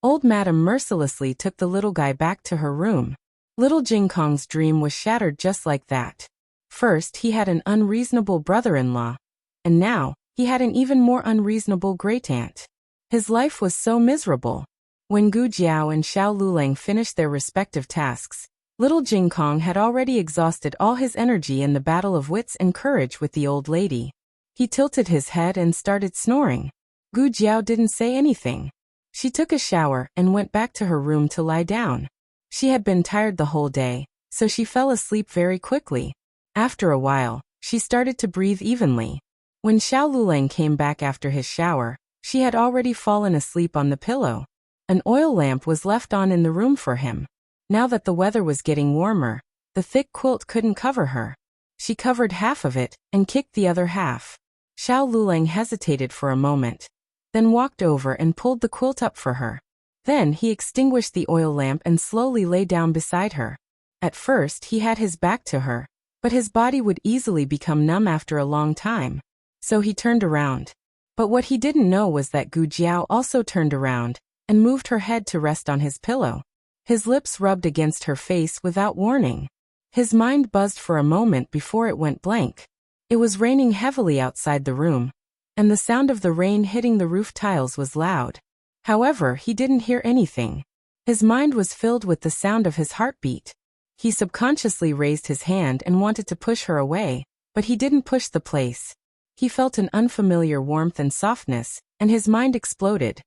S1: Old madam mercilessly took the little guy back to her room. Little Jing Kong's dream was shattered just like that. First, he had an unreasonable brother-in-law, and now, he had an even more unreasonable great-aunt. His life was so miserable. When Gu Jiao and Xiao Lulang finished their respective tasks, Little Jing Kong had already exhausted all his energy in the battle of wits and courage with the old lady. He tilted his head and started snoring. Gu Jiao didn't say anything. She took a shower and went back to her room to lie down. She had been tired the whole day, so she fell asleep very quickly. After a while, she started to breathe evenly. When Xiao Lulang came back after his shower, she had already fallen asleep on the pillow. An oil lamp was left on in the room for him. Now that the weather was getting warmer, the thick quilt couldn't cover her. She covered half of it and kicked the other half. Xiao Lulang hesitated for a moment, then walked over and pulled the quilt up for her. Then he extinguished the oil lamp and slowly lay down beside her. At first he had his back to her, but his body would easily become numb after a long time. So he turned around. But what he didn't know was that Gu Jiao also turned around and moved her head to rest on his pillow. His lips rubbed against her face without warning. His mind buzzed for a moment before it went blank. It was raining heavily outside the room, and the sound of the rain hitting the roof tiles was loud. However, he didn't hear anything. His mind was filled with the sound of his heartbeat. He subconsciously raised his hand and wanted to push her away, but he didn't push the place. He felt an unfamiliar warmth and softness, and his mind exploded.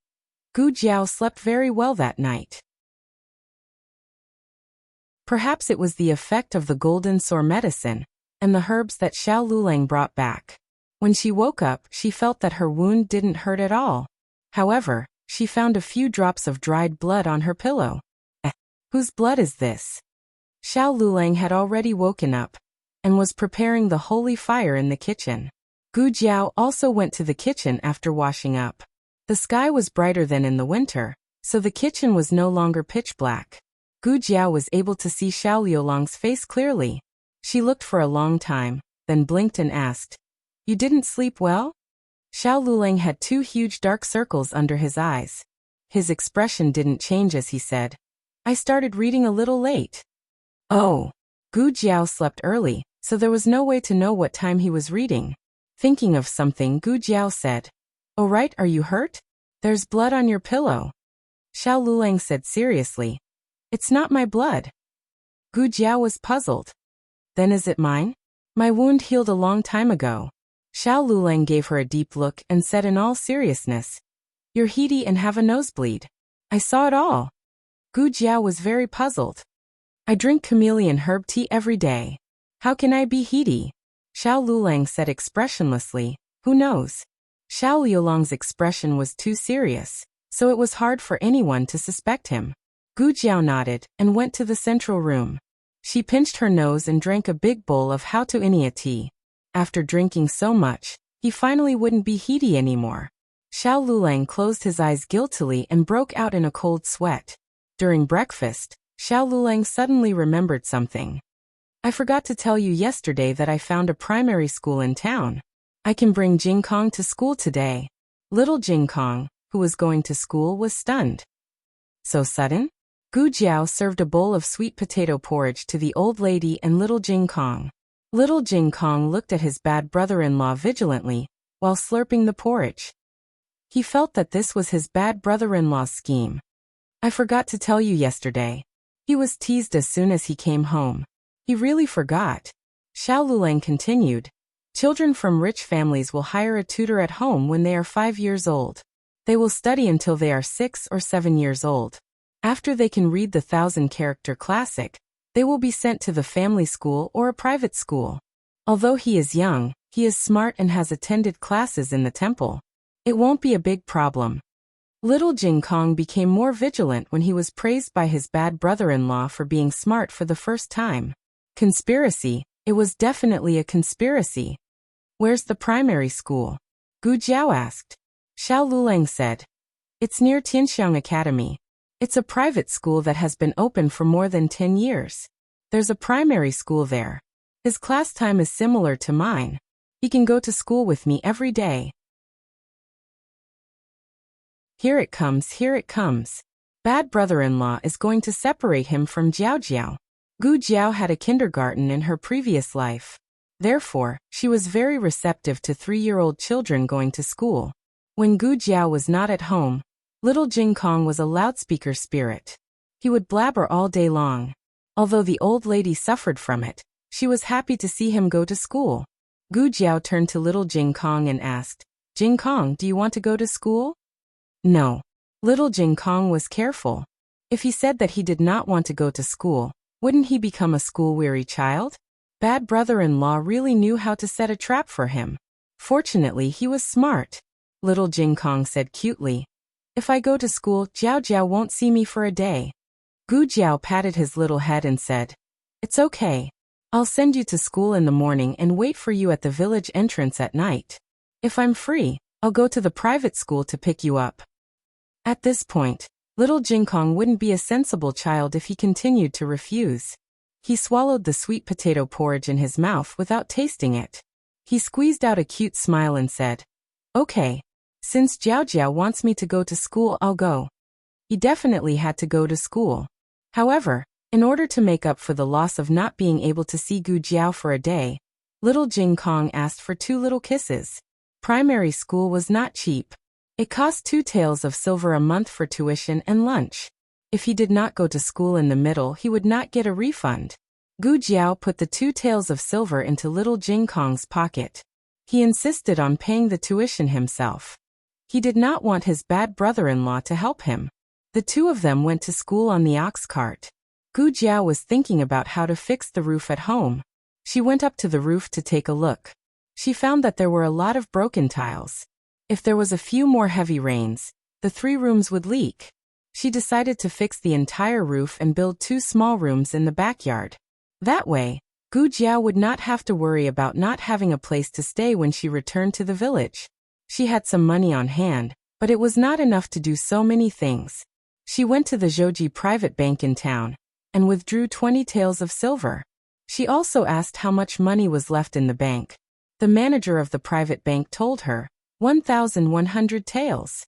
S1: Gu Jiao slept very well that night. Perhaps it was the effect of the golden sore medicine and the herbs that Xiao Lulang brought back. When she woke up, she felt that her wound didn't hurt at all. However, she found a few drops of dried blood on her pillow. Whose blood is this? Xiao Lulang had already woken up and was preparing the holy fire in the kitchen. Gu Jiao also went to the kitchen after washing up. The sky was brighter than in the winter, so the kitchen was no longer pitch black. Gu Jiao was able to see Xiao Liulang's face clearly. She looked for a long time, then blinked and asked, "You didn't sleep well?" Xiao Lulang had 2 huge dark circles under his eyes. His expression didn't change as he said, "I started reading a little late." Oh. Gu Jiao slept early, so there was no way to know what time he was reading. Thinking of something, Gu Jiao said, "Oh right, are you hurt? There's blood on your pillow." Xiao Lulang said seriously, "It's not my blood." Gu Jiao was puzzled. "Then is it mine? My wound healed a long time ago." Xiao Lulang gave her a deep look and said in all seriousness, "You're heaty and have a nosebleed. I saw it all." Gu Jiao was very puzzled. "I drink chameleon herb tea every day. How can I be heaty?" Xiao Lulang said expressionlessly, "Who knows?" Xiao Liulang's expression was too serious, so it was hard for anyone to suspect him. Gu Jiao nodded and went to the central room. She pinched her nose and drank a big bowl of how to Inia tea. After drinking so much, he finally wouldn't be heaty anymore. Xiao Lulang closed his eyes guiltily and broke out in a cold sweat. During breakfast, Xiao Lulang suddenly remembered something. "I forgot to tell you yesterday that I found a primary school in town. I can bring Jing Kong to school today." Little Jing Kong, who was going to school, was stunned. So sudden? Gu Jiao served a bowl of sweet potato porridge to the old lady and Little Jing Kong. Little Jing Kong looked at his bad brother-in-law vigilantly, while slurping the porridge. He felt that this was his bad brother-in-law's scheme. "I forgot to tell you yesterday." He was teased as soon as he came home. He really forgot. Xiao Lulang continued, "Children from rich families will hire a tutor at home when they are 5 years old. They will study until they are 6 or 7 years old. After they can read the 1,000-character classic, they will be sent to the family school or a private school. Although he is young, he is smart and has attended classes in the temple. It won't be a big problem." Little Jing Kong became more vigilant when he was praised by his bad brother-in-law for being smart for the first time. Conspiracy. It was definitely a conspiracy. Where's the primary school? Gu Jiao asked. Xiao Lulang said. It's near Tianxiang Academy. It's a private school that has been open for more than 10 years. There's a primary school there. His class time is similar to mine. He can go to school with me every day. Here it comes, here it comes. Bad brother-in-law is going to separate him from Jiao Jiao. Gu Jiao had a kindergarten in her previous life. Therefore, she was very receptive to 3-year-old children going to school. When Gu Jiao was not at home, little Jing Kong was a loudspeaker spirit. He would blabber all day long. Although the old lady suffered from it, she was happy to see him go to school. Gu Jiao turned to little Jing Kong and asked, Jing Kong, do you want to go to school? No. Little Jing Kong was careful. If he said that he did not want to go to school, wouldn't he become a school-weary child? Bad brother-in-law really knew how to set a trap for him. Fortunately, he was smart. Little Jing Kong said cutely, If I go to school, Jiao Jiao won't see me for a day. Gu Jiao patted his little head and said, It's okay. I'll send you to school in the morning and wait for you at the village entrance at night. If I'm free, I'll go to the private school to pick you up. At this point, little Jing Kong wouldn't be a sensible child if he continued to refuse. He swallowed the sweet potato porridge in his mouth without tasting it. He squeezed out a cute smile and said, Okay. Since Jiao Jiao wants me to go to school, I'll go. He definitely had to go to school. However, in order to make up for the loss of not being able to see Gu Jiao for a day, little Jing Kong asked for 2 little kisses. Primary school was not cheap. It cost 2 taels of silver a month for tuition and lunch. If he did not go to school in the middle, he would not get a refund. Gu Jiao put the 2 taels of silver into little Jing Kong's pocket. He insisted on paying the tuition himself. He did not want his bad brother-in-law to help him. The 2 of them went to school on the ox cart. Gu Jiao was thinking about how to fix the roof at home. She went up to the roof to take a look. She found that there were a lot of broken tiles. If there was a few more heavy rains, the 3 rooms would leak. She decided to fix the entire roof and build 2 small rooms in the backyard. That way, Gu Jiao would not have to worry about not having a place to stay when she returned to the village. She had some money on hand, but it was not enough to do so many things. She went to the Zhouji private bank in town and withdrew 20 taels of silver. She also asked how much money was left in the bank. The manager of the private bank told her, 1,100 taels.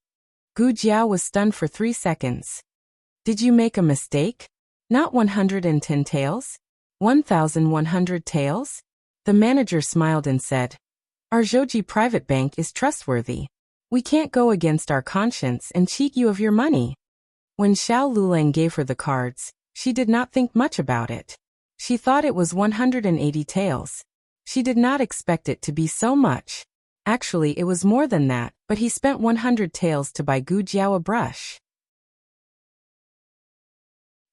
S1: Gu Jiao was stunned for 3 seconds. Did you make a mistake? Not 110 taels? 1,100 taels? The manager smiled and said, Our Zhouji private bank is trustworthy. We can't go against our conscience and cheat you of your money. When Xiao Lulang gave her the cards, she did not think much about it. She thought it was 180 taels. She did not expect it to be so much. Actually, it was more than that, but he spent 100 taels to buy Gu Jiao a brush.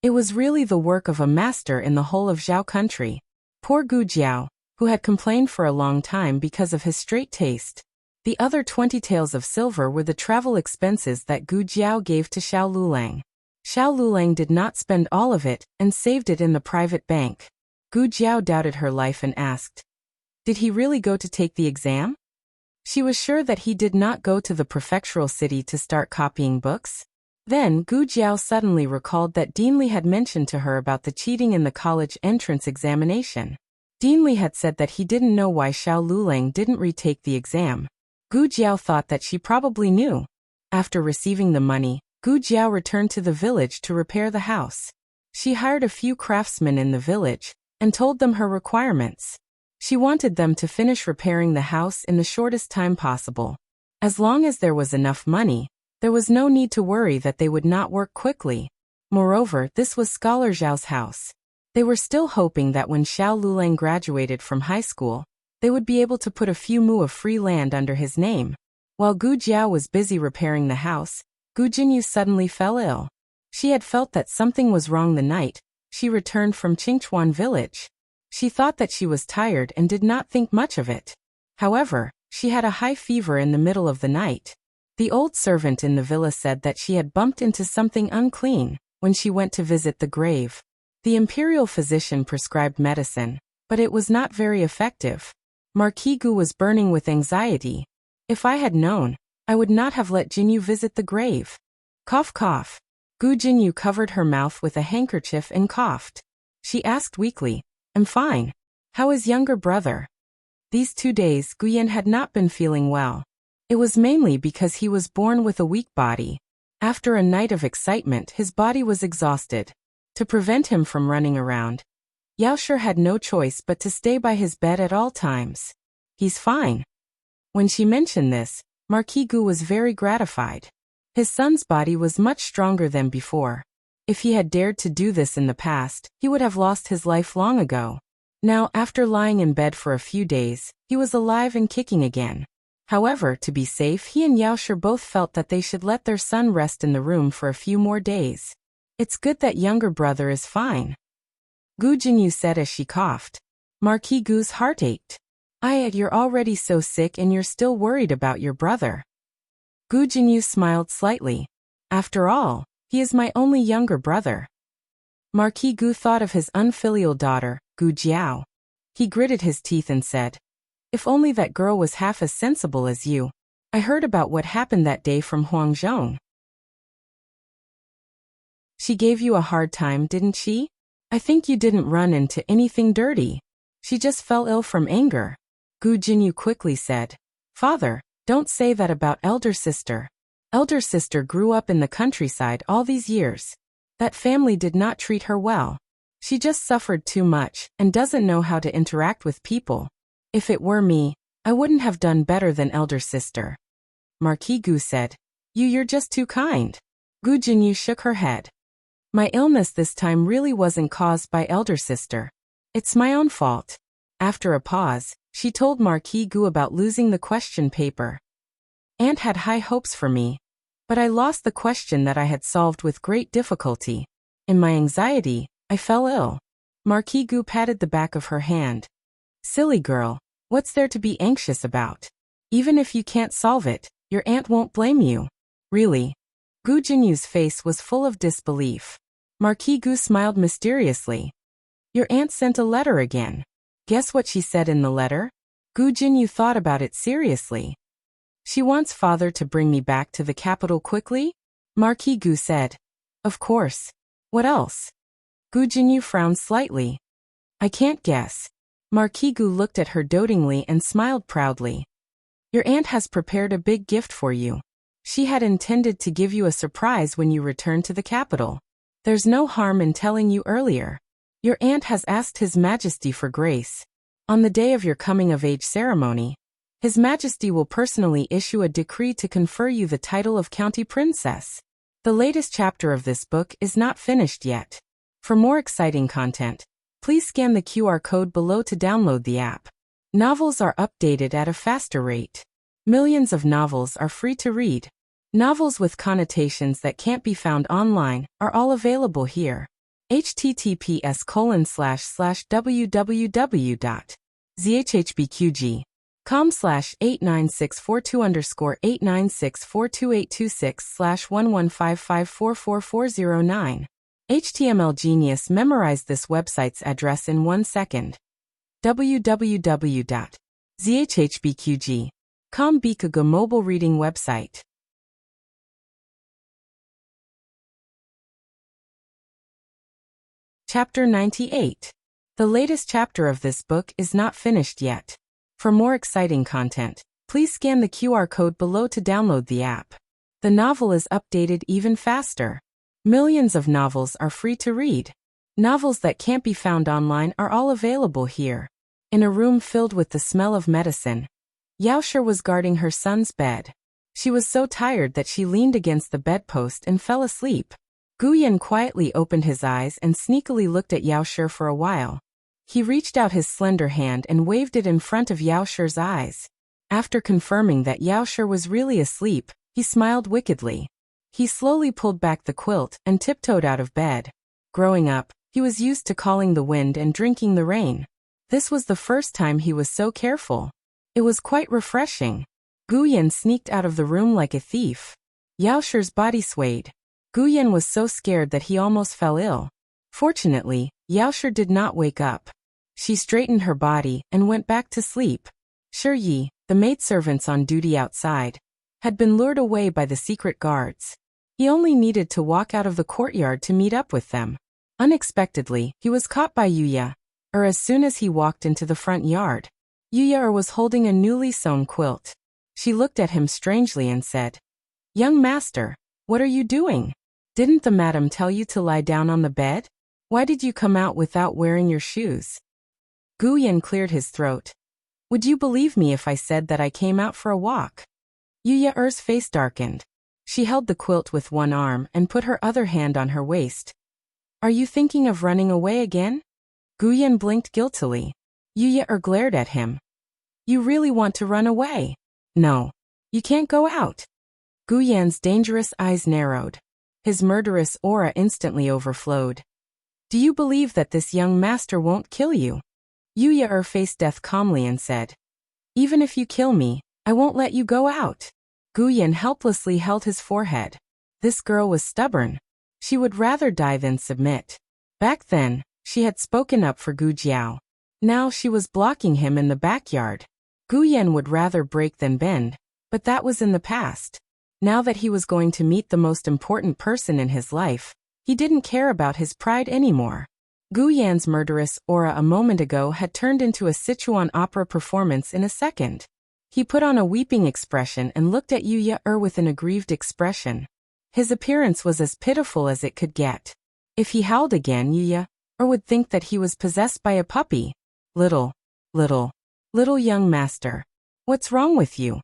S1: It was really the work of a master in the whole of Zhao country. Poor Gu Jiao, who had complained for a long time because of his straight taste. The other 20 taels of silver were the travel expenses that Gu Jiao gave to Xiao Lulang. Xiao Lulang did not spend all of it and saved it in the private bank. Gu Jiao doubted her life and asked, Did he really go to take the exam? She was sure that he did not go to the prefectural city to start copying books. Then Gu Jiao suddenly recalled that Dean Li had mentioned to her about the cheating in the college entrance examination. Dean Li had said that he didn't know why Xiao Lulang didn't retake the exam. Gu Jiao thought that she probably knew. After receiving the money, Gu Jiao returned to the village to repair the house. She hired a few craftsmen in the village and told them her requirements. She wanted them to finish repairing the house in the shortest time possible. As long as there was enough money, there was no need to worry that they would not work quickly. Moreover, this was Scholar Zhao's house. They were still hoping that when Xiao Lulang graduated from high school, they would be able to put a few mu of free land under his name. While Gu Jiao was busy repairing the house, Gu Jinyu suddenly fell ill. She had felt that something was wrong the night she returned from Qingchuan village. She thought that she was tired and did not think much of it. However, she had a high fever in the middle of the night. The old servant in the villa said that she had bumped into something unclean when she went to visit the grave. The imperial physician prescribed medicine, but it was not very effective. Marquis Gu was burning with anxiety. If I had known, I would not have let Jinyu visit the grave. Cough cough. Gu Jinyu covered her mouth with a handkerchief and coughed. She asked weakly, I'm fine. How is younger brother? These 2 days Guyen had not been feeling well. It was mainly because he was born with a weak body. After a night of excitement, his body was exhausted. To prevent him from running around, Yaoshe had no choice but to stay by his bed at all times. He's fine. When she mentioned this, Marquis Gu was very gratified. His son's body was much stronger than before. If he had dared to do this in the past, he would have lost his life long ago. Now, after lying in bed for a few days, he was alive and kicking again. However, to be safe, he and Yaoshe both felt that they should let their son rest in the room for a few more days. It's good that younger brother is fine, Gu Jinyu said as she coughed. Marquis Gu's heart ached. You're already so sick and you're still worried about your brother. Gu Jinyu smiled slightly. After all, he is my only younger brother. Marquis Gu thought of his unfilial daughter, Gu Jiao. He gritted his teeth and said, if only that girl was half as sensible as you. I heard about what happened that day from Huangzhong. She gave you a hard time, didn't she? I think you didn't run into anything dirty. She just fell ill from anger. Gu Jinyu quickly said, Father, don't say that about elder sister. Elder sister grew up in the countryside all these years. That family did not treat her well. She just suffered too much and doesn't know how to interact with people. If it were me, I wouldn't have done better than elder sister. Marquis Gu said, You're just too kind. Gu Jinyu shook her head. My illness this time really wasn't caused by elder sister. It's my own fault. After a pause, she told Marquis Gu about losing the question paper. Aunt had high hopes for me, but I lost the question that I had solved with great difficulty. In my anxiety, I fell ill. Marquis Gu patted the back of her hand. Silly girl, what's there to be anxious about? Even if you can't solve it, your aunt won't blame you. Really? Gu Jinyu's face was full of disbelief. Marquis Gu smiled mysteriously. Your aunt sent a letter again. Guess what she said in the letter? Gu Jinyu thought about it seriously. She wants father to bring me back to the capital quickly? Marquis Gu said. Of course. What else? Gu Jinyu frowned slightly. I can't guess. Marquis Gu looked at her dotingly and smiled proudly. Your aunt has prepared a big gift for you. She had intended to give you a surprise when you return to the capital. There's no harm in telling you earlier. Your aunt has asked His Majesty for grace. On the day of your coming-of-age ceremony, His Majesty will personally issue a decree to confer you the title of County Princess. The latest chapter of this book is not finished yet. For more exciting content, please scan the QR code below to download the app. Novels are updated at a faster rate. Millions of novels are free to read. Novels with connotations that can't be found online are all available here. https://www.zhhbqg.com/89642_8964286/115544409. HTML Genius memorized this website's address in 1 second. www.zhhbqg.com Bikaga mobile reading website. Chapter 98. The latest chapter of this book is not finished yet. For more exciting content, please scan the QR code below to download the app. The novel is updated even faster. Millions of novels are free to read. Novels that can't be found online are all available here. In a room filled with the smell of medicine, Yaoshe was guarding her son's bed. She was so tired that she leaned against the bedpost and fell asleep. Guyan quietly opened his eyes and sneakily looked at Yaoshe for a while. He reached out his slender hand and waved it in front of Yaoshe's eyes. After confirming that Yaoshe was really asleep, he smiled wickedly. He slowly pulled back the quilt and tiptoed out of bed. Growing up, he was used to calling the wind and drinking the rain. This was the first time he was so careful. It was quite refreshing. Gu Yan sneaked out of the room like a thief. Yao Shi's body swayed. Gu Yan was so scared that he almost fell ill. Fortunately, Yao Shi did not wake up. She straightened her body and went back to sleep. Shi Yi, the maidservants on duty outside, had been lured away by the secret guards. He only needed to walk out of the courtyard to meet up with them. Unexpectedly, he was caught by Yuya, as soon as he walked into the front yard. Yuya was holding a newly sewn quilt. She looked at him strangely and said, "Young master, what are you doing? Didn't the madam tell you to lie down on the bed? Why did you come out without wearing your shoes?" Gu Yan cleared his throat. "Would you believe me if I said that I came out for a walk?" Yuya's face darkened. She held the quilt with one arm and put her other hand on her waist. "Are you thinking of running away again?" Gu Yan blinked guiltily. Yuya glared at him. "You really want to run away?" "No. You can't go out." Gu Yan's dangerous eyes narrowed. His murderous aura instantly overflowed. "Do you believe that this young master won't kill you?" Yuya faced death calmly and said, "Even if you kill me, I won't let you go out." Gu Yan helplessly held his forehead. This girl was stubborn. She would rather die than submit. Back then, she had spoken up for Gu Jiao. Now she was blocking him in the backyard. Gu Yan would rather break than bend, but that was in the past. Now that he was going to meet the most important person in his life, he didn't care about his pride anymore. Gu Yan's murderous aura a moment ago had turned into a Sichuan opera performance in a second. He put on a weeping expression and looked at Yuya with an aggrieved expression. His appearance was as pitiful as it could get. If he howled again, Yuya would think that he was possessed by a puppy. Little young master. What's wrong with you?"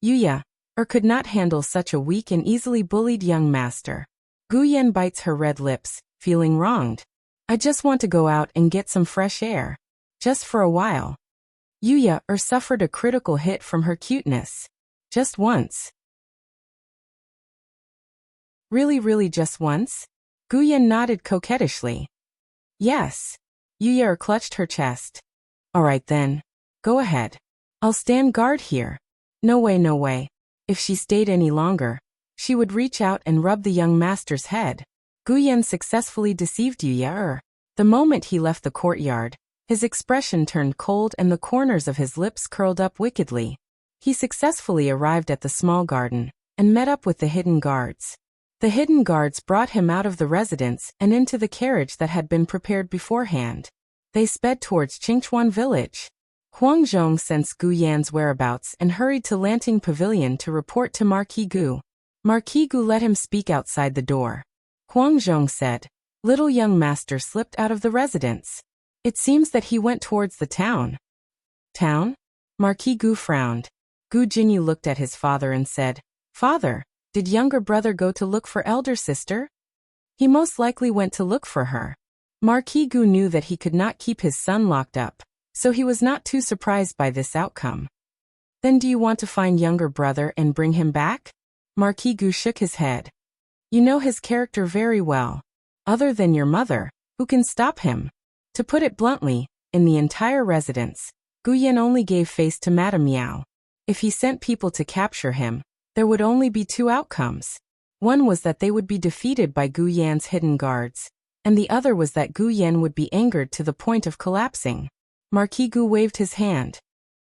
S1: Yuya could not handle such a weak and easily bullied young master. Gu Yan bites her red lips, feeling wronged. "I just want to go out and get some fresh air. Just for a while." Yuya suffered a critical hit from her cuteness. Just once. Really just once? Gu Yan nodded coquettishly. "Yes." Yuya clutched her chest. "All right then. Go ahead. I'll stand guard here." No way. If she stayed any longer, she would reach out and rub the young master's head. Gu Yan successfully deceived Yuya. The moment he left the courtyard, his expression turned cold and the corners of his lips curled up wickedly. He successfully arrived at the small garden and met up with the hidden guards. The hidden guards brought him out of the residence and into the carriage that had been prepared beforehand. They sped towards Qingchuan village. Huang Zhong sensed Gu Yan's whereabouts and hurried to Lanting Pavilion to report to Marquis Gu. Marquis Gu let him speak outside the door. Huang Zhong said, "Little young master slipped out of the residence. It seems that he went towards the town." "Town?" Marquis Gu frowned. Gu Jinyu looked at his father and said, "Father, did younger brother go to look for elder sister?" "He most likely went to look for her." Marquis Gu knew that he could not keep his son locked up, so he was not too surprised by this outcome. "Then do you want to find younger brother and bring him back?" Marquis Gu shook his head. "You know his character very well. Other than your mother, who can stop him?" To put it bluntly, in the entire residence, Gu Yan only gave face to Madame Miao. If he sent people to capture him, there would only be two outcomes. One was that they would be defeated by Gu Yan's hidden guards, and the other was that Gu Yan would be angered to the point of collapsing. Marquis Gu waved his hand.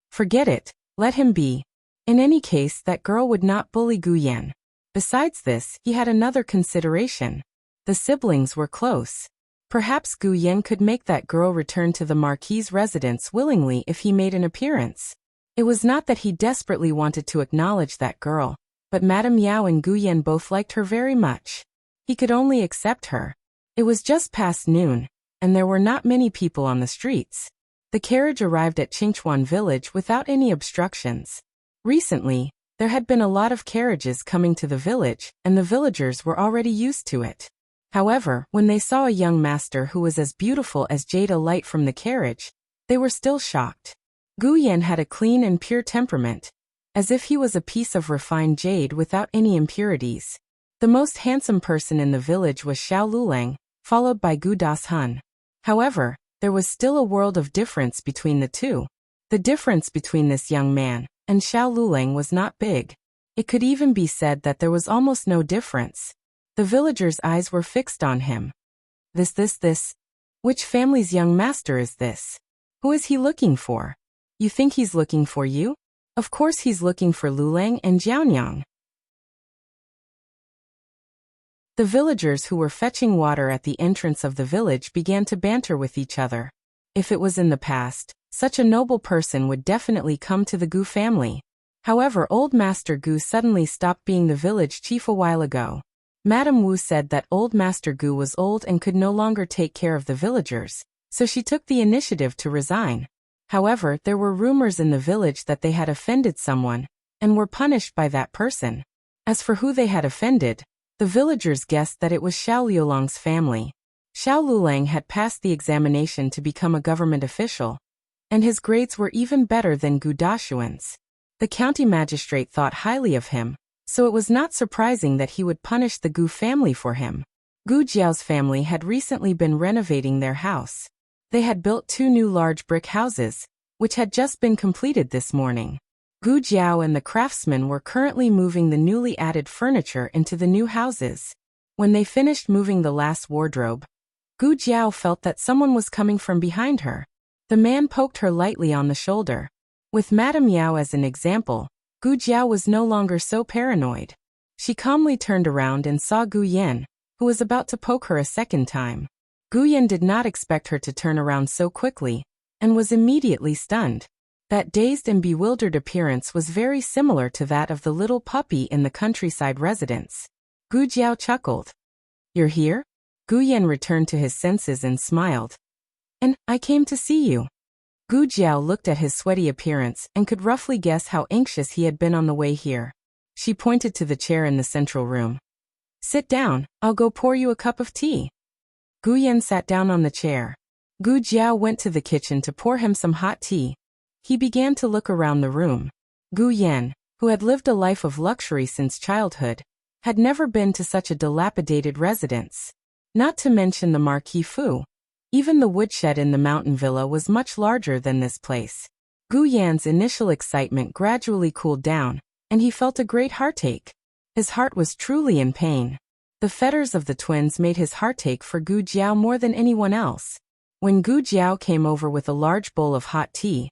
S1: "Forget it, let him be. In any case, that girl would not bully Gu Yan." Besides this, he had another consideration. The siblings were close. Perhaps Gu Yan could make that girl return to the Marquis's residence willingly if he made an appearance. It was not that he desperately wanted to acknowledge that girl, but Madame Yao and Gu Yan both liked her very much. He could only accept her. It was just past noon, and there were not many people on the streets. The carriage arrived at Qingchuan village without any obstructions. Recently, there had been a lot of carriages coming to the village, and the villagers were already used to it. However, when they saw a young master who was as beautiful as jade alight from the carriage, they were still shocked. Gu Yan had a clean and pure temperament, as if he was a piece of refined jade without any impurities. The most handsome person in the village was Xiao Lulang, followed by Gu Das Hun. However, there was still a world of difference between the two. The difference between this young man and Xiao Lulang was not big. It could even be said that there was almost no difference. The villagers' eyes were fixed on him. This. Which family's young master is this? Who is he looking for? You think he's looking for you? Of course he's looking for Lulang and Jiaonyang. The villagers who were fetching water at the entrance of the village began to banter with each other. If it was in the past, such a noble person would definitely come to the Gu family. However, old Master Gu suddenly stopped being the village chief a while ago. Madame Wu said that old Master Gu was old and could no longer take care of the villagers, so she took the initiative to resign. However, there were rumors in the village that they had offended someone, and were punished by that person. As for who they had offended, the villagers guessed that it was Xiao Liulang's family. Xiao Lulang had passed the examination to become a government official, and his grades were even better than Gu Dashuan's. The county magistrate thought highly of him, so it was not surprising that he would punish the Gu family for him. Gu Jiao's family had recently been renovating their house. They had built 2 new large brick houses, which had just been completed this morning. Gu Jiao and the craftsmen were currently moving the newly added furniture into the new houses. When they finished moving the last wardrobe, Gu Jiao felt that someone was coming from behind her. The man poked her lightly on the shoulder. With Madame Yao as an example, Gu Jiao was no longer so paranoid. She calmly turned around and saw Gu Yan, who was about to poke her a second time. Gu Yan did not expect her to turn around so quickly, and was immediately stunned. That dazed and bewildered appearance was very similar to that of the little puppy in the countryside residence. Gu Jiao chuckled. You're here? Gu Yan returned to his senses and smiled. And I came to see you. Gu Jiao looked at his sweaty appearance and could roughly guess how anxious he had been on the way here. She pointed to the chair in the central room. Sit down, I'll go pour you a cup of tea. Gu Yan sat down on the chair. Gu Jiao went to the kitchen to pour him some hot tea. He began to look around the room. Gu Yan, who had lived a life of luxury since childhood, had never been to such a dilapidated residence. Not to mention the Marquis Fu. Even the woodshed in the mountain villa was much larger than this place. Gu Yan's initial excitement gradually cooled down, and he felt a great heartache. His heart was truly in pain. The fetters of the twins made his heartache for Gu Jiao more than anyone else. When Gu Jiao came over with a large bowl of hot tea,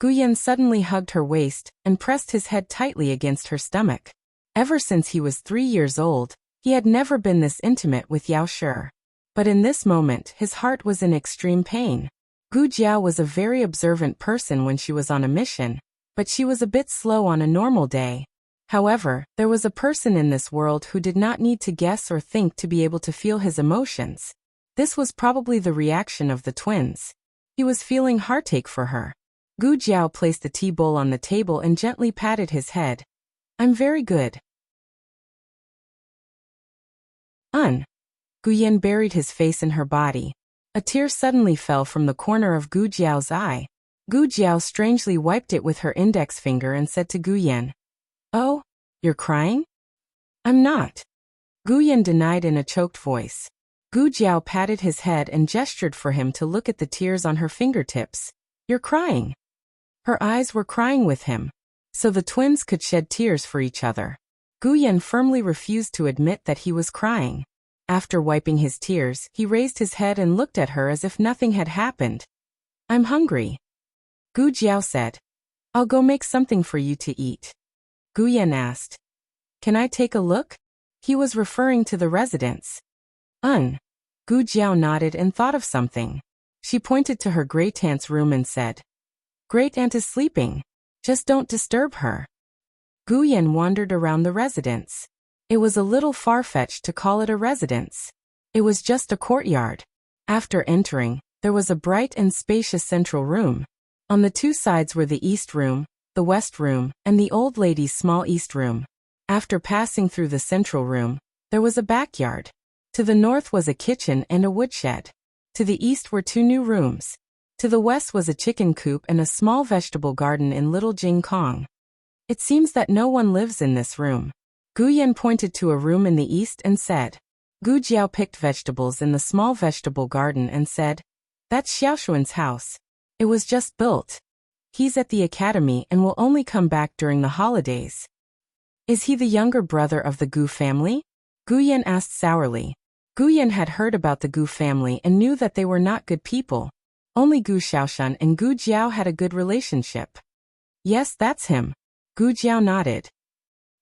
S1: Gu Yan suddenly hugged her waist and pressed his head tightly against her stomach. Ever since he was 3 years old, he had never been this intimate with Yao Shi. But in this moment, his heart was in extreme pain. Gu Jiao was a very observant person when she was on a mission, but she was a bit slow on a normal day. However, there was a person in this world who did not need to guess or think to be able to feel his emotions. This was probably the reaction of the twins. He was feeling heartache for her. Gu Jiao placed the tea bowl on the table and gently patted his head. I'm very good. Gu Yan buried his face in her body. A tear suddenly fell from the corner of Gu Jiao's eye. Gu Jiao strangely wiped it with her index finger and said to Gu Yan, Oh, you're crying? I'm not. Gu Yan denied in a choked voice. Gu Jiao patted his head and gestured for him to look at the tears on her fingertips. You're crying. Her eyes were crying with him, so the twins could shed tears for each other. Gu Yan firmly refused to admit that he was crying. After wiping his tears, he raised his head and looked at her as if nothing had happened. I'm hungry. Gu Jiao said. I'll go make something for you to eat. Gu Yan asked. Can I take a look? He was referring to the residence. Gu Jiao nodded and thought of something. She pointed to her great-aunt's room and said, Great-aunt is sleeping. Just don't disturb her. Gu Yan wandered around the residence. It was a little far-fetched to call it a residence. It was just a courtyard. After entering, there was a bright and spacious central room. On the 2 sides were the east room, the west room, and the old lady's small east room. After passing through the central room, there was a backyard. To the north was a kitchen and a woodshed. To the east were 2 new rooms. To the west was a chicken coop and a small vegetable garden in Little Jing Kong. It seems that no one lives in this room. Gu Yan pointed to a room in the east and said. Gu Jiao picked vegetables in the small vegetable garden and said, That's Xiaoshuan's house. It was just built. He's at the academy and will only come back during the holidays. Is he the younger brother of the Gu family? Gu Yan asked sourly. Gu Yan had heard about the Gu family and knew that they were not good people. Only Gu Xiaoshan and Gu Jiao had a good relationship. Yes, that's him. Gu Jiao nodded.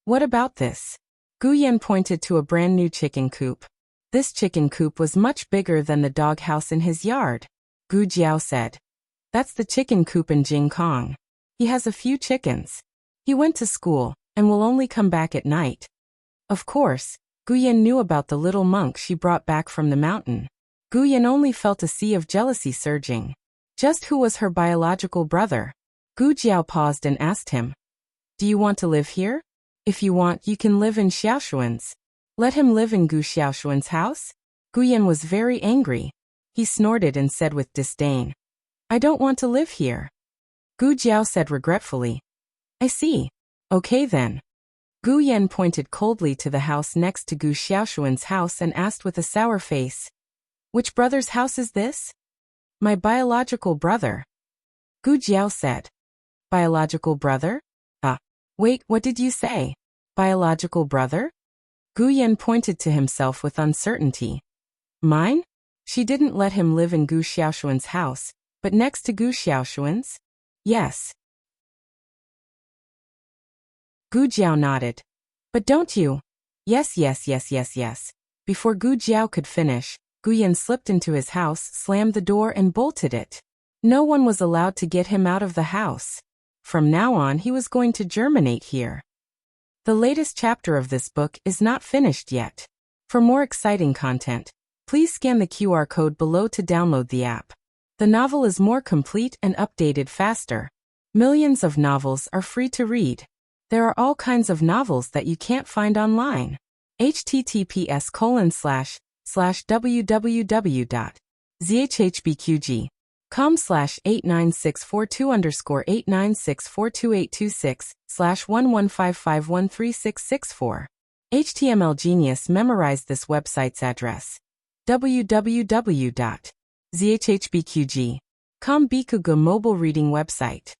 S1: What about this? Gu Yan pointed to a brand new chicken coop. This chicken coop was much bigger than the doghouse in his yard. Gu Jiao said. That's the chicken coop in Jingkong. He has a few chickens. He went to school and will only come back at night. Of course, Gu Yan knew about the little monk she brought back from the mountain. Gu Yan only felt a sea of jealousy surging. Just who was her biological brother? Gu Jiao paused and asked him. Do you want to live here? If you want, you can live in Xiaoshuan's. Let him live in Gu Xiaoshuan's house? Gu Yan was very angry. He snorted and said with disdain. I don't want to live here. Gu Jiao said regretfully. I see. Okay then. Gu Yan pointed coldly to the house next to Gu Xiaoshuan's house and asked with a sour face. Which brother's house is this? My biological brother. Gu Jiao said. Biological brother? Wait, what did you say? Biological brother? Gu Yan pointed to himself with uncertainty. Mine? She didn't let him live in Gu Xiaoshuan's house, but next to Gu Xiaoshuan's? Yes. Gu Jiao nodded. But don't you? Yes. Before Gu Jiao could finish, Gu Yan slipped into his house, slammed the door and bolted it. No one was allowed to get him out of the house. From now on he was going to germinate here. The latest chapter of this book is not finished yet. For more exciting content, please scan the QR code below to download the app. The novel is more complete and updated faster. Millions of novels are free to read. There are all kinds of novels that you can't find online. https://www.zhbqg.com/89642_8964226/115513664. HTML Genius memorized this website's address. www.zhbqg.com Bikuga mobile reading website.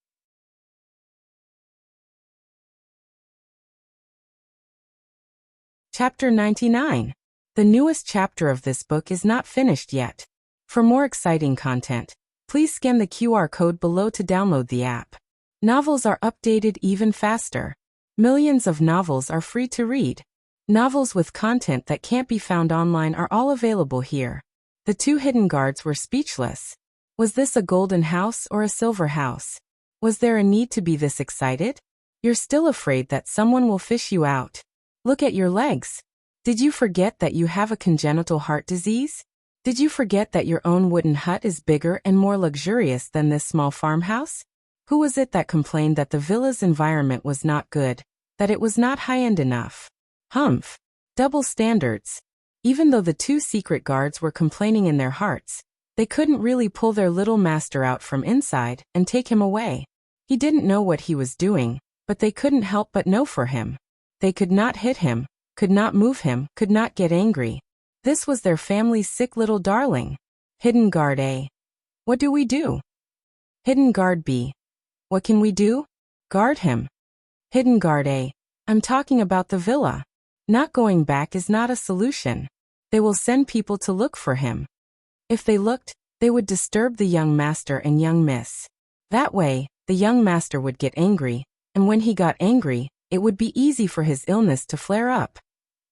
S1: Chapter 99. The newest chapter of this book is not finished yet. For more exciting content, please scan the QR code below to download the app. Novels are updated even faster. Millions of novels are free to read. Novels with content that can't be found online are all available here. The two hidden guards were speechless. Was this a golden house or a silver house? Was there a need to be this excited? You're still afraid that someone will fish you out. Look at your legs. Did you forget that you have a congenital heart disease? Did you forget that your own wooden hut is bigger and more luxurious than this small farmhouse? Who was it that complained that the villa's environment was not good, that it was not high-end enough? Humph. Double standards. Even though the two secret guards were complaining in their hearts, they couldn't really pull their little master out from inside and take him away. He didn't know what he was doing, but they couldn't help but know for him. They could not hit him, could not move him, could not get angry. This was their family's sick little darling. Hidden Guard A. What do we do? Hidden Guard B. What can we do? Guard him. Hidden Guard A. I'm talking about the villa. Not going back is not a solution. They will send people to look for him. If they looked, they would disturb the young master and young miss. That way, the young master would get angry, and when he got angry, it would be easy for his illness to flare up.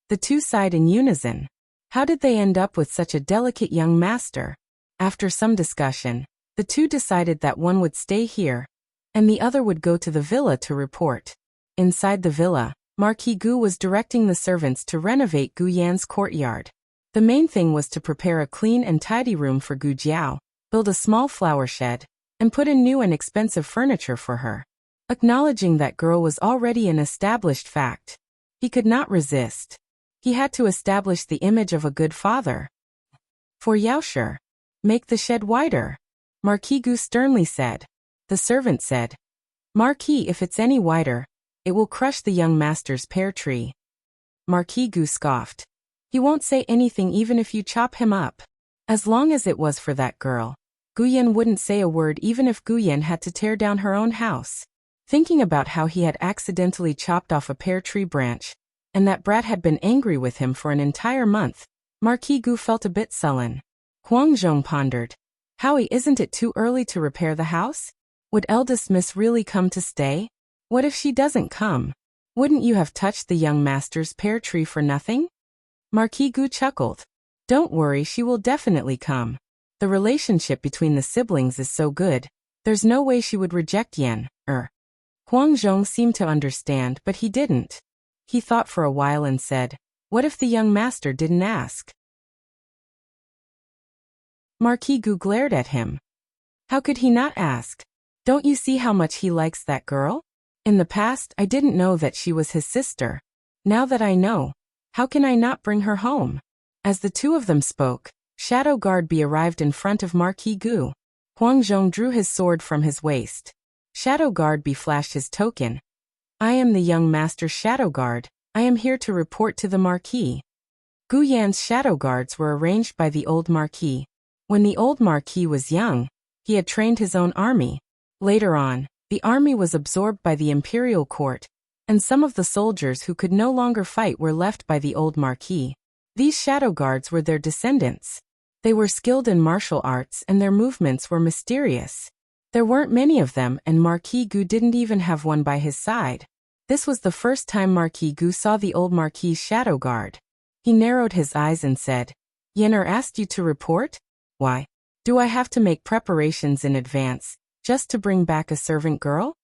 S1: The two sighed in unison. How did they end up with such a delicate young master? After some discussion, the two decided that one would stay here, and the other would go to the villa to report. Inside the villa, Marquis Gu was directing the servants to renovate Gu Yan's courtyard. The main thing was to prepare a clean and tidy room for Gu Jiao, build a small flower shed, and put in new and expensive furniture for her. Acknowledging that girl was already an established fact, he could not resist. He had to establish the image of a good father. For Yaosher, make the shed wider, Marquis Gu sternly said. The servant said, Marquis, if it's any wider, it will crush the young master's pear tree. Marquis Gu scoffed. He won't say anything even if you chop him up. As long as it was for that girl. Guyen wouldn't say a word even if Guyen had to tear down her own house. Thinking about how he had accidentally chopped off a pear tree branch, and that Brat had been angry with him for an entire month, Marquis Gu felt a bit sullen. Huang Zhong pondered. Howie, isn't it too early to repair the house? Would eldest miss really come to stay? What if she doesn't come? Wouldn't you have touched the young master's pear tree for nothing? Marquis Gu chuckled. Don't worry, she will definitely come. The relationship between the siblings is so good, there's no way she would reject Yen. Huang Zhong seemed to understand, but he didn't. He thought for a while and said, what if the young master didn't ask? Marquis Gu glared at him. How could he not ask? Don't you see how much he likes that girl? In the past, I didn't know that she was his sister. Now that I know, how can I not bring her home? As the two of them spoke, Shadow Guard B arrived in front of Marquis Gu. Huang Zhong drew his sword from his waist. Shadow Guard B flashed his token. I am the young master's Shadow Guard. I am here to report to the Marquis. Gu Yan's Shadow Guards were arranged by the old Marquis. When the old Marquis was young, he had trained his own army. Later on, the army was absorbed by the imperial court, and some of the soldiers who could no longer fight were left by the old Marquis. These Shadow Guards were their descendants. They were skilled in martial arts and their movements were mysterious. There weren't many of them and Marquis Gu didn't even have one by his side. This was the first time Marquis Gu saw the old Marquis's Shadow Guard. He narrowed his eyes and said, Yenner asked you to report? Why? Do I have to make preparations in advance, just to bring back a servant girl?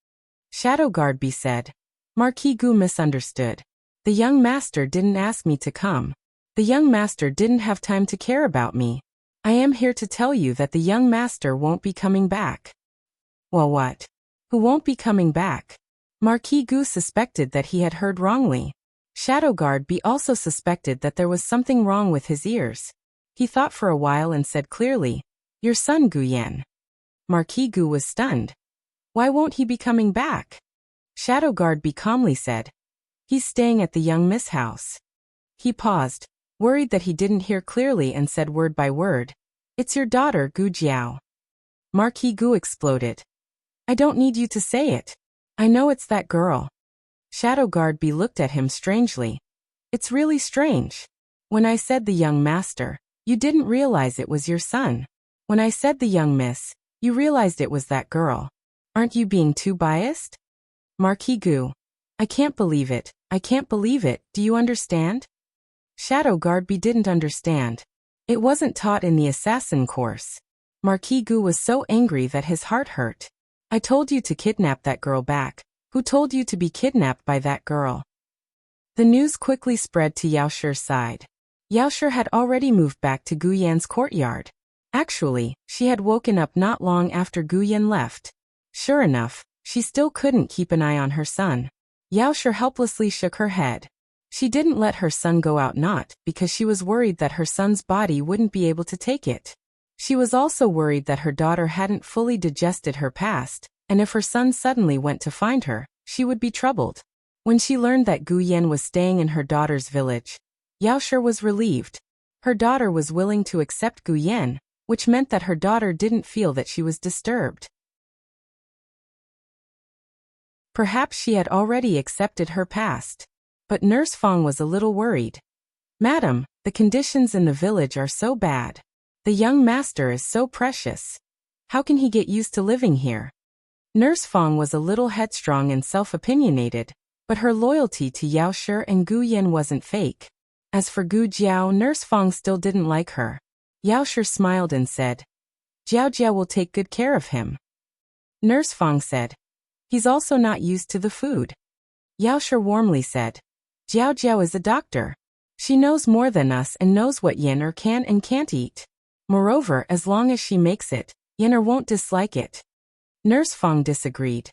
S1: Shadow Guard B said. Marquis Gu misunderstood. The young master didn't ask me to come. The young master didn't have time to care about me. I am here to tell you that the young master won't be coming back. Well, what? Who won't be coming back? Marquis Gu suspected that he had heard wrongly. Shadow Guard B also suspected that there was something wrong with his ears. He thought for a while and said clearly, your son Gu Yan. Marquis Gu was stunned. Why won't he be coming back? Shadow Guard B calmly said, he's staying at the young Miss house. He paused, worried that he didn't hear clearly and said word by word, it's your daughter Gu Jiao. Marquis Gu exploded. I don't need you to say it. I know it's that girl. Shadow Guard B looked at him strangely. It's really strange. When I said the young master, you didn't realize it was your son. When I said the young miss, you realized it was that girl. Aren't you being too biased? Marquis Gu. I can't believe it. I can't believe it. Do you understand? Shadow Guard B didn't understand. It wasn't taught in the assassin course. Marquis Gu was so angry that his heart hurt. I told you to kidnap that girl back. Who told you to be kidnapped by that girl? The news quickly spread to Yao Shi's side. Yao Shi had already moved back to Gu Yan's courtyard. Actually, she had woken up not long after Gu Yan left. Sure enough, she still couldn't keep an eye on her son. Yao Shi helplessly shook her head. She didn't let her son go out not because she was worried that her son's body wouldn't be able to take it. She was also worried that her daughter hadn't fully digested her past, and if her son suddenly went to find her, she would be troubled. When she learned that Gu Yan was staying in her daughter's village, Yao Shi was relieved. Her daughter was willing to accept Gu Yan, which meant that her daughter didn't feel that she was disturbed. Perhaps she had already accepted her past. But Nurse Fong was a little worried. Madam, the conditions in the village are so bad. The young master is so precious. How can he get used to living here? Nurse Fong was a little headstrong and self-opinionated, but her loyalty to Yao Shi and Gu Yan wasn't fake. As for Gu Jiao, Nurse Fong still didn't like her. Yao Shi smiled and said, Jiao Jiao will take good care of him. Nurse Fong said, he's also not used to the food. Yao Shi warmly said, Jiao Jiao is a doctor. She knows more than us and knows what Yenner can and can't eat. Moreover, as long as she makes it, Yenner won't dislike it. Nurse Fong disagreed.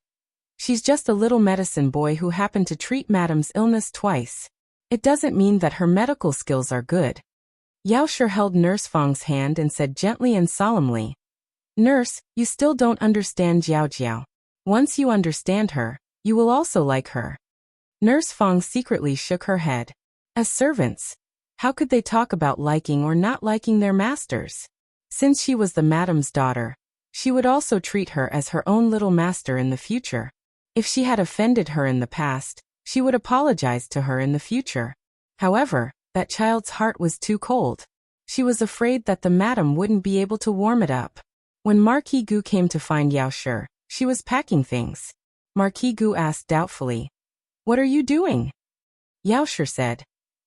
S1: She's just a little medicine boy who happened to treat Madam's illness twice. It doesn't mean that her medical skills are good. Yao Shi held Nurse Fong's hand and said gently and solemnly, Nurse, you still don't understand Jiao Jiao. Once you understand her, you will also like her. Nurse Fong secretly shook her head. As servants, how could they talk about liking or not liking their masters? Since she was the madam's daughter, She would also treat her as her own little master in the future. If she had offended her in the past, she would apologize to her in the future. However, that child's heart was too cold. She was afraid that the madam wouldn't be able to warm it up. When Marquis Gu came to find Yao Shi, she was packing things. Marquis Gu asked doubtfully, "What are you doing?" Yao Shi said,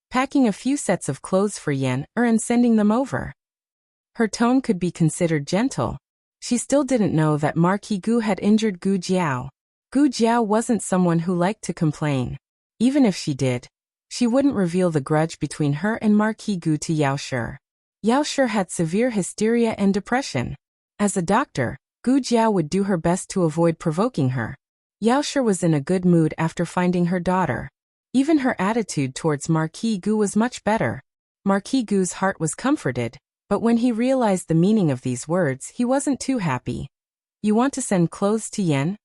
S1: "Packing a few sets of clothes for Yan and sending them over." Her tone could be considered gentle. She still didn't know that Marquis Gu had injured Gu Jiao. Gu Jiao wasn't someone who liked to complain. Even if she did, she wouldn't reveal the grudge between her and Marquis Gu to Yao Shi. Yao Shi had severe hysteria and depression. As a doctor, Gu Jiao would do her best to avoid provoking her. Yao Shi was in a good mood after finding her daughter. Even her attitude towards Marquis Gu was much better. Marquis Gu's heart was comforted, but when he realized the meaning of these words, he wasn't too happy. "You want to send clothes to Yan?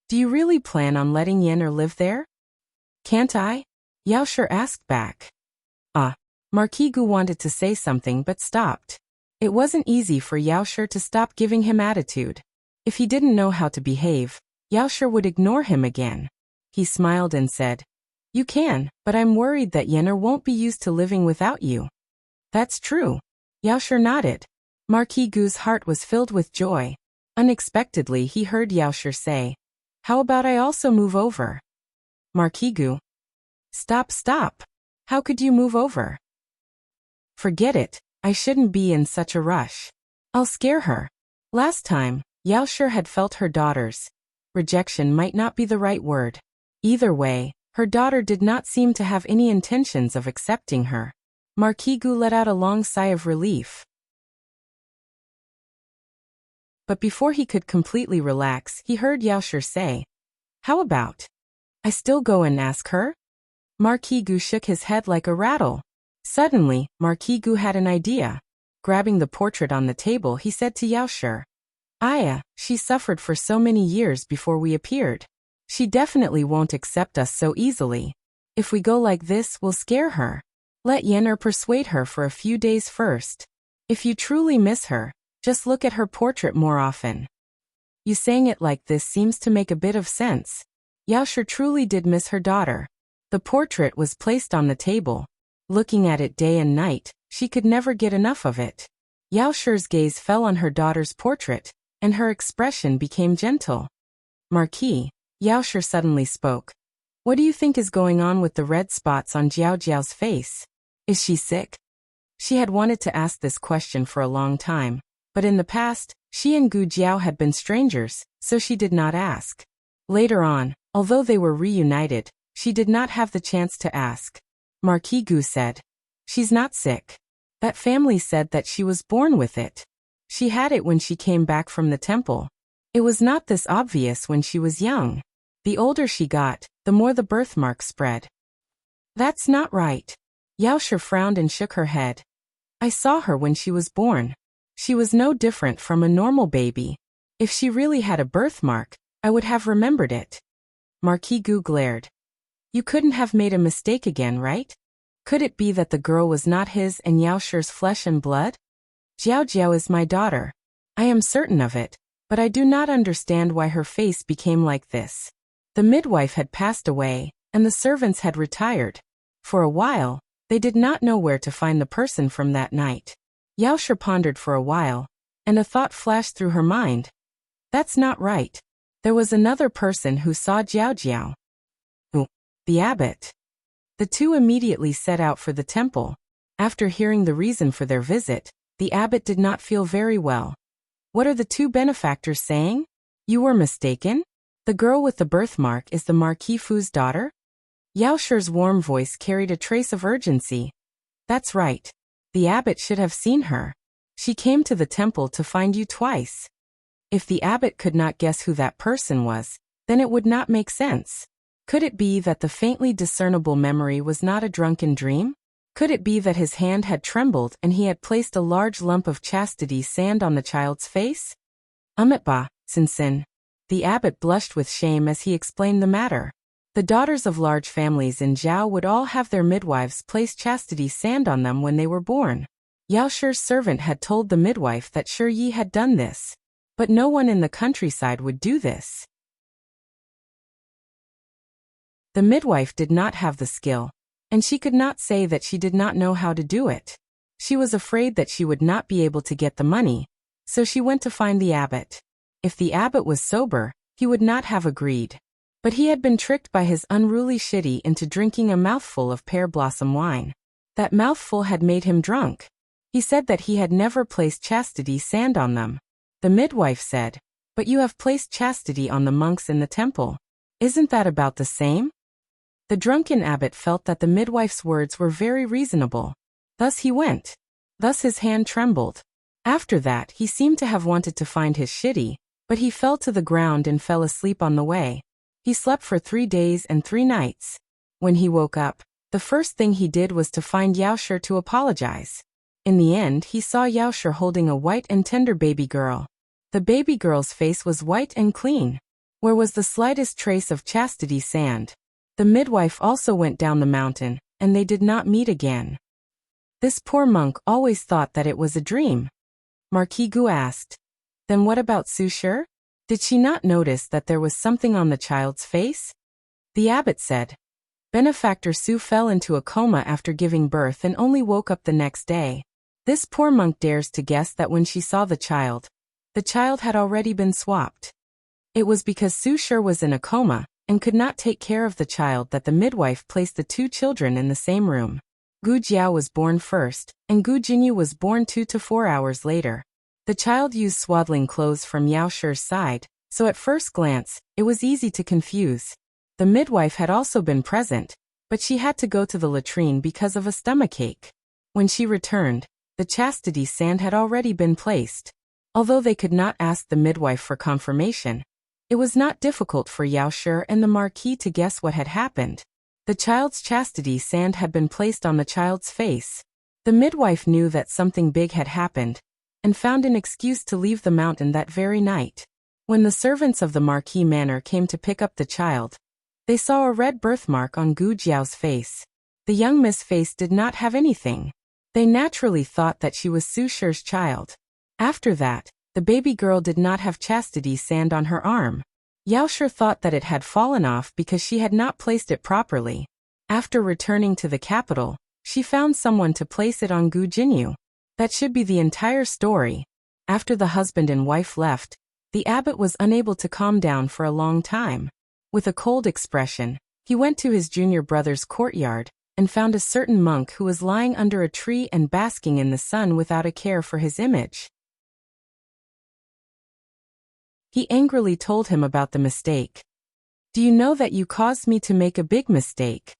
S1: Do you really plan on letting Yan live there?" "Can't I?" Yao Shi asked back. Marquis Gu wanted to say something but stopped. It wasn't easy for Yao Shi to stop giving him attitude. If he didn't know how to behave, Yao Shi would ignore him again. He smiled and said, "You can, but I'm worried that Yenner won't be used to living without you." "That's true." Yao Shi nodded. Marquis Gu's heart was filled with joy. Unexpectedly, he heard Yao Shi say, "How about I also move over?" Marquis Gu, Stop. How could you move over?" "Forget it, I shouldn't be in such a rush. I'll scare her." Last time, Yao Shi had felt her daughter's rejection might not be the right word. Either way, her daughter did not seem to have any intentions of accepting her. Marquis Gu let out a long sigh of relief. But before he could completely relax, he heard Yao Shi say, "How about I still go and ask her?" Marquis Gu shook his head like a rattle. Suddenly, Marquis Gu had an idea. Grabbing the portrait on the table, he said to Yao Shi, "Aya, she suffered for so many years before we appeared. She definitely won't accept us so easily. If we go like this, we'll scare her. Let Yenner persuade her for a few days first. If you truly miss her, just look at her portrait more often." You saying it like this seems to make a bit of sense. Yao Shi truly did miss her daughter. The portrait was placed on the table. Looking at it day and night, she could never get enough of it. Yao Shi's gaze fell on her daughter's portrait, and her expression became gentle. "Marquis," Yao Shi suddenly spoke. "What do you think is going on with the red spots on Jiao Jiao's face? Is she sick?" She had wanted to ask this question for a long time, but in the past, she and Gu Jiao had been strangers, so she did not ask. Later on, although they were reunited, she did not have the chance to ask. Marquis Gu said, "She's not sick. That family said that she was born with it. She had it when she came back from the temple. It was not this obvious when she was young. The older she got, the more the birthmark spread." "That's not right." Yao Shi frowned and shook her head. "I saw her when she was born. She was no different from a normal baby. If she really had a birthmark, I would have remembered it." Marquis Gu glared. "You couldn't have made a mistake again, right? Could it be that the girl was not his and Yao Shi's flesh and blood? Jiao Jiao is my daughter. I am certain of it, but I do not understand why her face became like this." The midwife had passed away, and the servants had retired. For a while, they did not know where to find the person from that night. Yao Shi pondered for a while, and a thought flashed through her mind. That's not right. There was another person who saw Jiao Jiao. The abbot. The two immediately set out for the temple. After hearing the reason for their visit, the abbot did not feel very well. "What are the two benefactors saying? You were mistaken? The girl with the birthmark is the Marquis Fu's daughter?" Yao Shi's warm voice carried a trace of urgency. "That's right. The abbot should have seen her. She came to the temple to find you twice." If the abbot could not guess who that person was, then it would not make sense. Could it be that the faintly discernible memory was not a drunken dream? Could it be that his hand had trembled and he had placed a large lump of chastity sand on the child's face? Amitba, Sinsin. The abbot blushed with shame as he explained the matter. The daughters of large families in Zhao would all have their midwives place chastity sand on them when they were born. Yao Shi's servant had told the midwife that Shi Yi had done this. But no one in the countryside would do this. The midwife did not have the skill, and she could not say that she did not know how to do it. She was afraid that she would not be able to get the money, so she went to find the abbot. If the abbot was sober, he would not have agreed. But he had been tricked by his unruly shitty into drinking a mouthful of pear blossom wine. That mouthful had made him drunk. He said that he had never placed chastity sand on them. The midwife said, "But you have placed chastity on the monks in the temple. Isn't that about the same?" The drunken abbot felt that the midwife's words were very reasonable. Thus he went. Thus his hand trembled. After that he seemed to have wanted to find his shitty, but he fell to the ground and fell asleep on the way. He slept for 3 days and 3 nights. When he woke up, the first thing he did was to find Yaoshi to apologize. In the end he saw Yaoshi holding a white and tender baby girl. The baby girl's face was white and clean. Where was the slightest trace of chastity sand? The midwife also went down the mountain, and they did not meet again. This poor monk always thought that it was a dream. Marquis Gu asked, "Then what about Su Shi? Did she not notice that there was something on the child's face?" The abbot said, "Benefactor Su fell into a coma after giving birth and only woke up the next day. This poor monk dares to guess that when she saw the child had already been swapped. It was because Su Shi was in a coma and could not take care of the child that the midwife placed the 2 children in the same room. Gu Jiao was born first, and Gu Jinyu was born 2 to 4 hours later. The child used swaddling clothes from Yao Shi's side, so at first glance, it was easy to confuse. The midwife had also been present, but she had to go to the latrine because of a stomachache. When she returned, the chastity sand had already been placed. Although they could not ask the midwife for confirmation, it was not difficult for Yao Shi and the Marquis to guess what had happened. The child's chastity sand had been placed on the child's face. The midwife knew that something big had happened, and found an excuse to leave the mountain that very night. When the servants of the Marquis Manor came to pick up the child, they saw a red birthmark on Gu Jiao's face. The young Miss Face did not have anything. They naturally thought that she was Su Shi's child. After that, the baby girl did not have chastity sand on her arm. Yao Shi thought that it had fallen off because she had not placed it properly. After returning to the capital, she found someone to place it on Gu Jinyu. That should be the entire story. After the husband and wife left, the abbot was unable to calm down for a long time. With a cold expression, he went to his junior brother's courtyard and found a certain monk who was lying under a tree and basking in the sun without a care for his image. He angrily told him about the mistake. "Do you know that you caused me to make a big mistake?"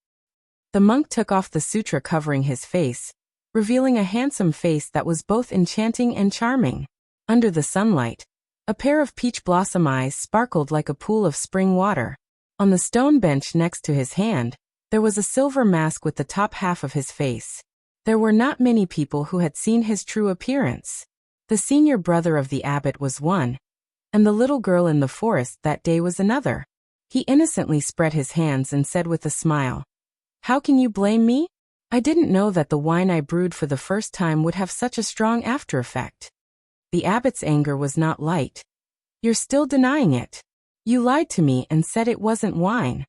S1: The monk took off the sutra covering his face, revealing a handsome face that was both enchanting and charming. Under the sunlight, a pair of peach blossom eyes sparkled like a pool of spring water. On the stone bench next to his hand, there was a silver mask with the top half of his face. There were not many people who had seen his true appearance. The senior brother of the abbot was one, and the little girl in the forest that day was another. He innocently spread his hands and said with a smile, "How can you blame me? I didn't know that the wine I brewed for the first time would have such a strong after effect." The abbot's anger was not light. "You're still denying it. You lied to me and said it wasn't wine."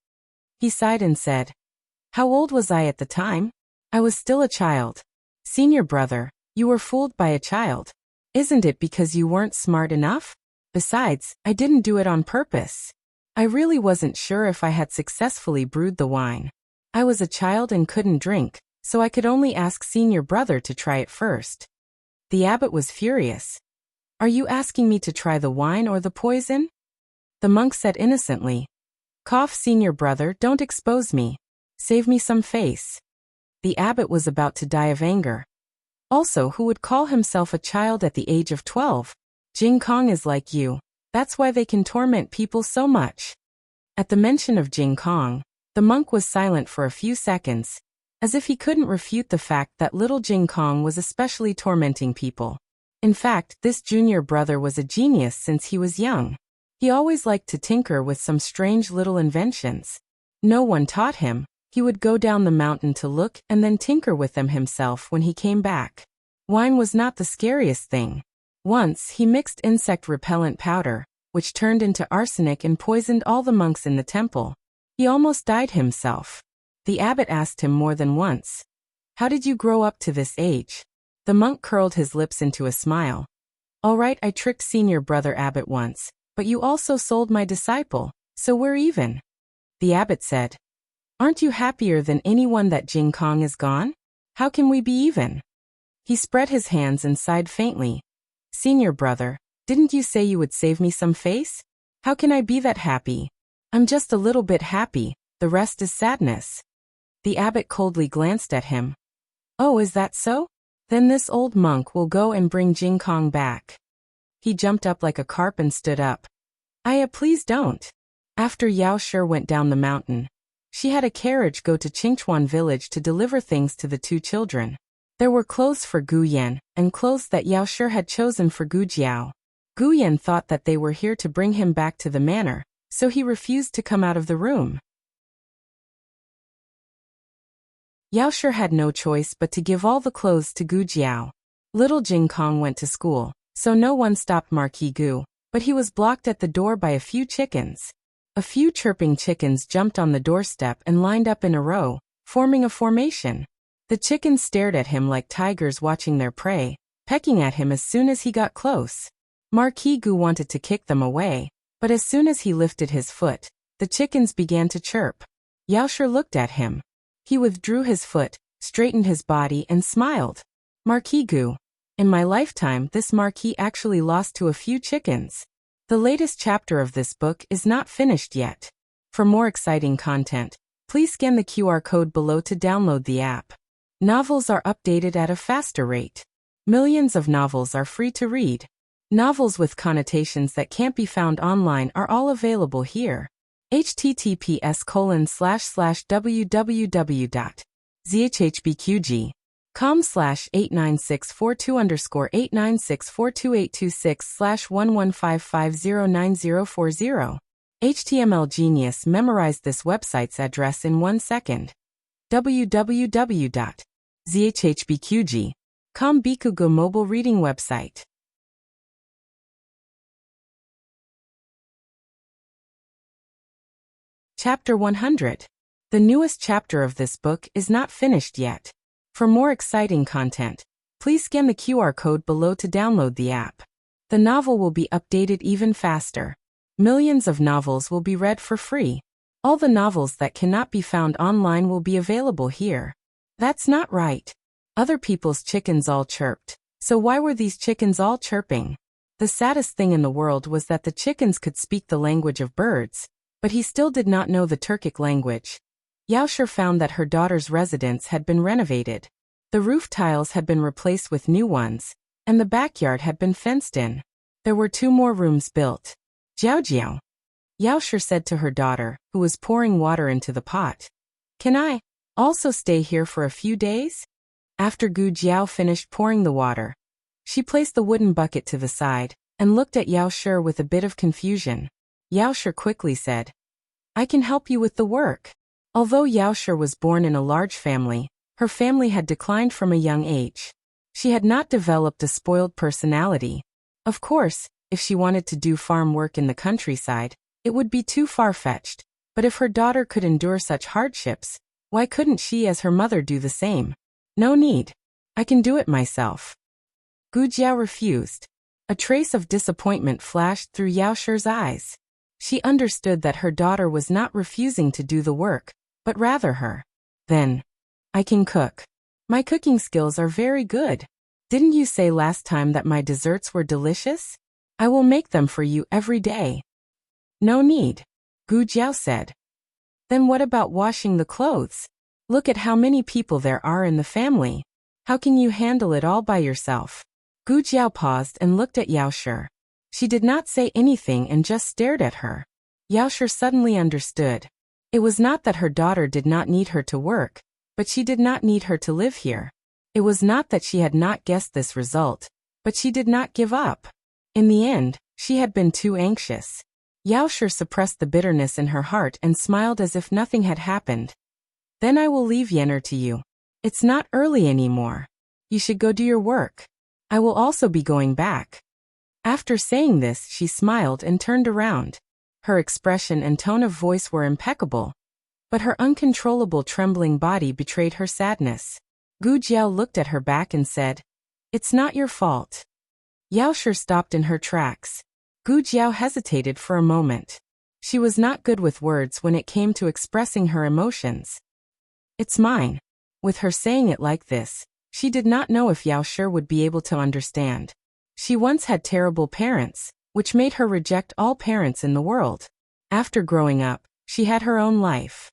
S1: He sighed and said, "How old was I at the time? I was still a child." "Senior brother, you were fooled by a child. Isn't it because you weren't smart enough? Besides, I didn't do it on purpose. I really wasn't sure if I had successfully brewed the wine. I was a child and couldn't drink, so I could only ask senior brother to try it first." The abbot was furious. "Are you asking me to try the wine or the poison?" The monk said innocently, "Cough, senior brother, don't expose me. Save me some face." The abbot was about to die of anger. Also, who would call himself a child at the age of 12? Jing Kong is like you. That's why they can torment people so much. At the mention of Jing Kong, the monk was silent for a few seconds, as if he couldn't refute the fact that little Jing Kong was especially tormenting people. In fact, this junior brother was a genius since he was young. He always liked to tinker with some strange little inventions. No one taught him. He would go down the mountain to look and then tinker with them himself when he came back. Wine was not the scariest thing. Once, he mixed insect repellent powder, which turned into arsenic and poisoned all the monks in the temple. He almost died himself. The abbot asked him more than once, "How did you grow up to this age?" The monk curled his lips into a smile. "All right, I tricked senior brother abbot once, but you also sold my disciple, so we're even." The abbot said, "Aren't you happier than anyone that Jing Kong is gone? How can we be even?" He spread his hands and sighed faintly. "Senior brother, didn't you say you would save me some face? How can I be that happy? I'm just a little bit happy, the rest is sadness." The abbot coldly glanced at him. "Oh, is that so? Then this old monk will go and bring Jing Kong back." He jumped up like a carp and stood up. Please don't." After Yao Shi went down the mountain, she had a carriage go to Qingchuan village to deliver things to the two children. There were clothes for Gu Yan, and clothes that Yao Shi had chosen for Gu Jiao. Gu Yan thought that they were here to bring him back to the manor, so he refused to come out of the room. Yao Shi had no choice but to give all the clothes to Gu Jiao. Little Jing Kong went to school, so no one stopped Marquis Gu, but he was blocked at the door by a few chickens. A few chirping chickens jumped on the doorstep and lined up in a row, forming a formation. The chickens stared at him like tigers watching their prey, pecking at him as soon as he got close. Marquis Gu wanted to kick them away, but as soon as he lifted his foot, the chickens began to chirp. Yao Shi looked at him. He withdrew his foot, straightened his body and smiled. "Marquis Gu, in my lifetime this marquis actually lost to a few chickens." The latest chapter of this book is not finished yet. For more exciting content, please scan the QR code below to download the app. Novels are updated at a faster rate. Millions of novels are free to read. Novels with connotations that can't be found online are all available here. https://www.zhbqg.com/89642_8964286/11550940. HTML Genius memorized this website's address in 1 second. www.zhbqg.com Bikugo mobile reading website. Chapter 100. The newest chapter of this book is not finished yet. For more exciting content, please scan the QR code below to download the app. The novel will be updated even faster. Millions of novels will be read for free. All the novels that cannot be found online will be available here. That's not right. Other people's chickens all chirped. So why were these chickens all chirping? The saddest thing in the world was that the chickens could speak the language of birds, but he still did not know the Turkic language. Yao Shi found that her daughter's residence had been renovated. The roof tiles had been replaced with new ones, and the backyard had been fenced in. There were 2 more rooms built. "Jiao Jiao," Yao Shi said to her daughter, who was pouring water into the pot. "Can I also stay here for a few days?" After Gu Jiao finished pouring the water, she placed the wooden bucket to the side and looked at Yao Shi with a bit of confusion. Yao Shi quickly said, "I can help you with the work." Although Yao Shi was born in a large family, her family had declined from a young age. She had not developed a spoiled personality. Of course, if she wanted to do farm work in the countryside, it would be too far-fetched, but if her daughter could endure such hardships, why couldn't she as her mother do the same? "No need. I can do it myself." Gu Jiao refused. A trace of disappointment flashed through Yao Shi's eyes. She understood that her daughter was not refusing to do the work, but rather her. "Then, I can cook. My cooking skills are very good. Didn't you say last time that my desserts were delicious? I will make them for you every day." "No need," Gu Jiao said. "Then what about washing the clothes? Look at how many people there are in the family. How can you handle it all by yourself?" Gu Jiao paused and looked at Yao Shi. She did not say anything and just stared at her. Yao Shi suddenly understood. It was not that her daughter did not need her to work, but she did not need her to live here. It was not that she had not guessed this result, but she did not give up. In the end, she had been too anxious. Yao Shi suppressed the bitterness in her heart and smiled as if nothing had happened. "Then I will leave Yenner to you. It's not early anymore. You should go do your work. I will also be going back." After saying this, she smiled and turned around. Her expression and tone of voice were impeccable, but her uncontrollable trembling body betrayed her sadness. Gu Jiao looked at her back and said, "It's not your fault." Yao Shi stopped in her tracks. Gu Jiao hesitated for a moment. She was not good with words when it came to expressing her emotions. "It's mine." With her saying it like this, she did not know if Yao Shi would be able to understand. She once had terrible parents, which made her reject all parents in the world. After growing up, she had her own life.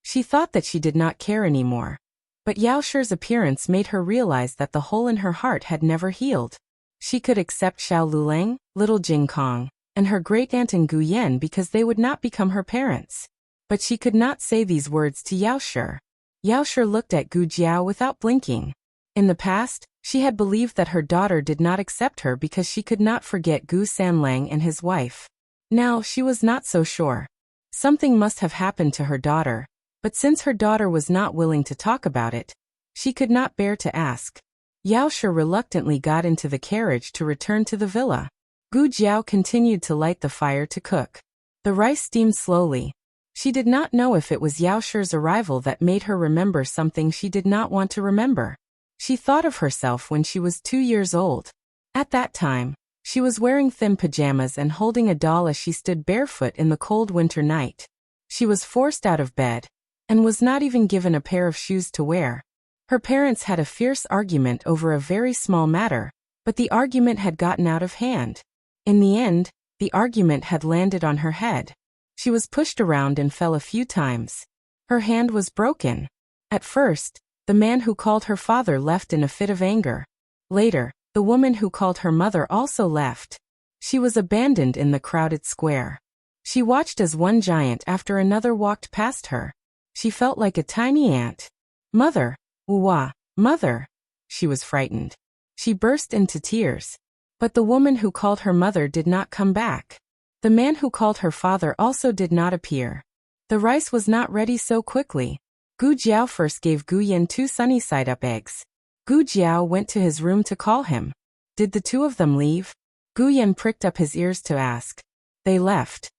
S1: She thought that she did not care anymore. But Yao Shi's appearance made her realize that the hole in her heart had never healed. She could accept Xiao Luleng, little Jing Kong, and her great-aunt and Gu Yan because they would not become her parents. But she could not say these words to Yao Shi. Yao Shi looked at Gu Jiao without blinking. In the past, she had believed that her daughter did not accept her because she could not forget Gu Sanlang and his wife. Now, she was not so sure. Something must have happened to her daughter, but since her daughter was not willing to talk about it, she could not bear to ask. Yao Shi reluctantly got into the carriage to return to the villa. Gu Jiao continued to light the fire to cook. The rice steamed slowly. She did not know if it was Yao Shi's arrival that made her remember something she did not want to remember. She thought of herself when she was 2 years old. At that time, she was wearing thin pajamas and holding a doll as she stood barefoot in the cold winter night. She was forced out of bed, and was not even given a pair of shoes to wear. Her parents had a fierce argument over a very small matter, but the argument had gotten out of hand. In the end, the argument had landed on her head. She was pushed around and fell a few times. Her hand was broken. At first, the man who called her father left in a fit of anger. Later, the woman who called her mother also left. She was abandoned in the crowded square. She watched as one giant after another walked past her. She felt like a tiny ant. "Mother, Uwa, mother." She was frightened. She burst into tears. But the woman who called her mother did not come back. The man who called her father also did not appear. The rice was not ready so quickly. Gu Jiao first gave Gu Yan 2 sunny-side-up eggs. Gu Jiao went to his room to call him. Did the two of them leave? Gu Yan pricked up his ears to ask. "They left,"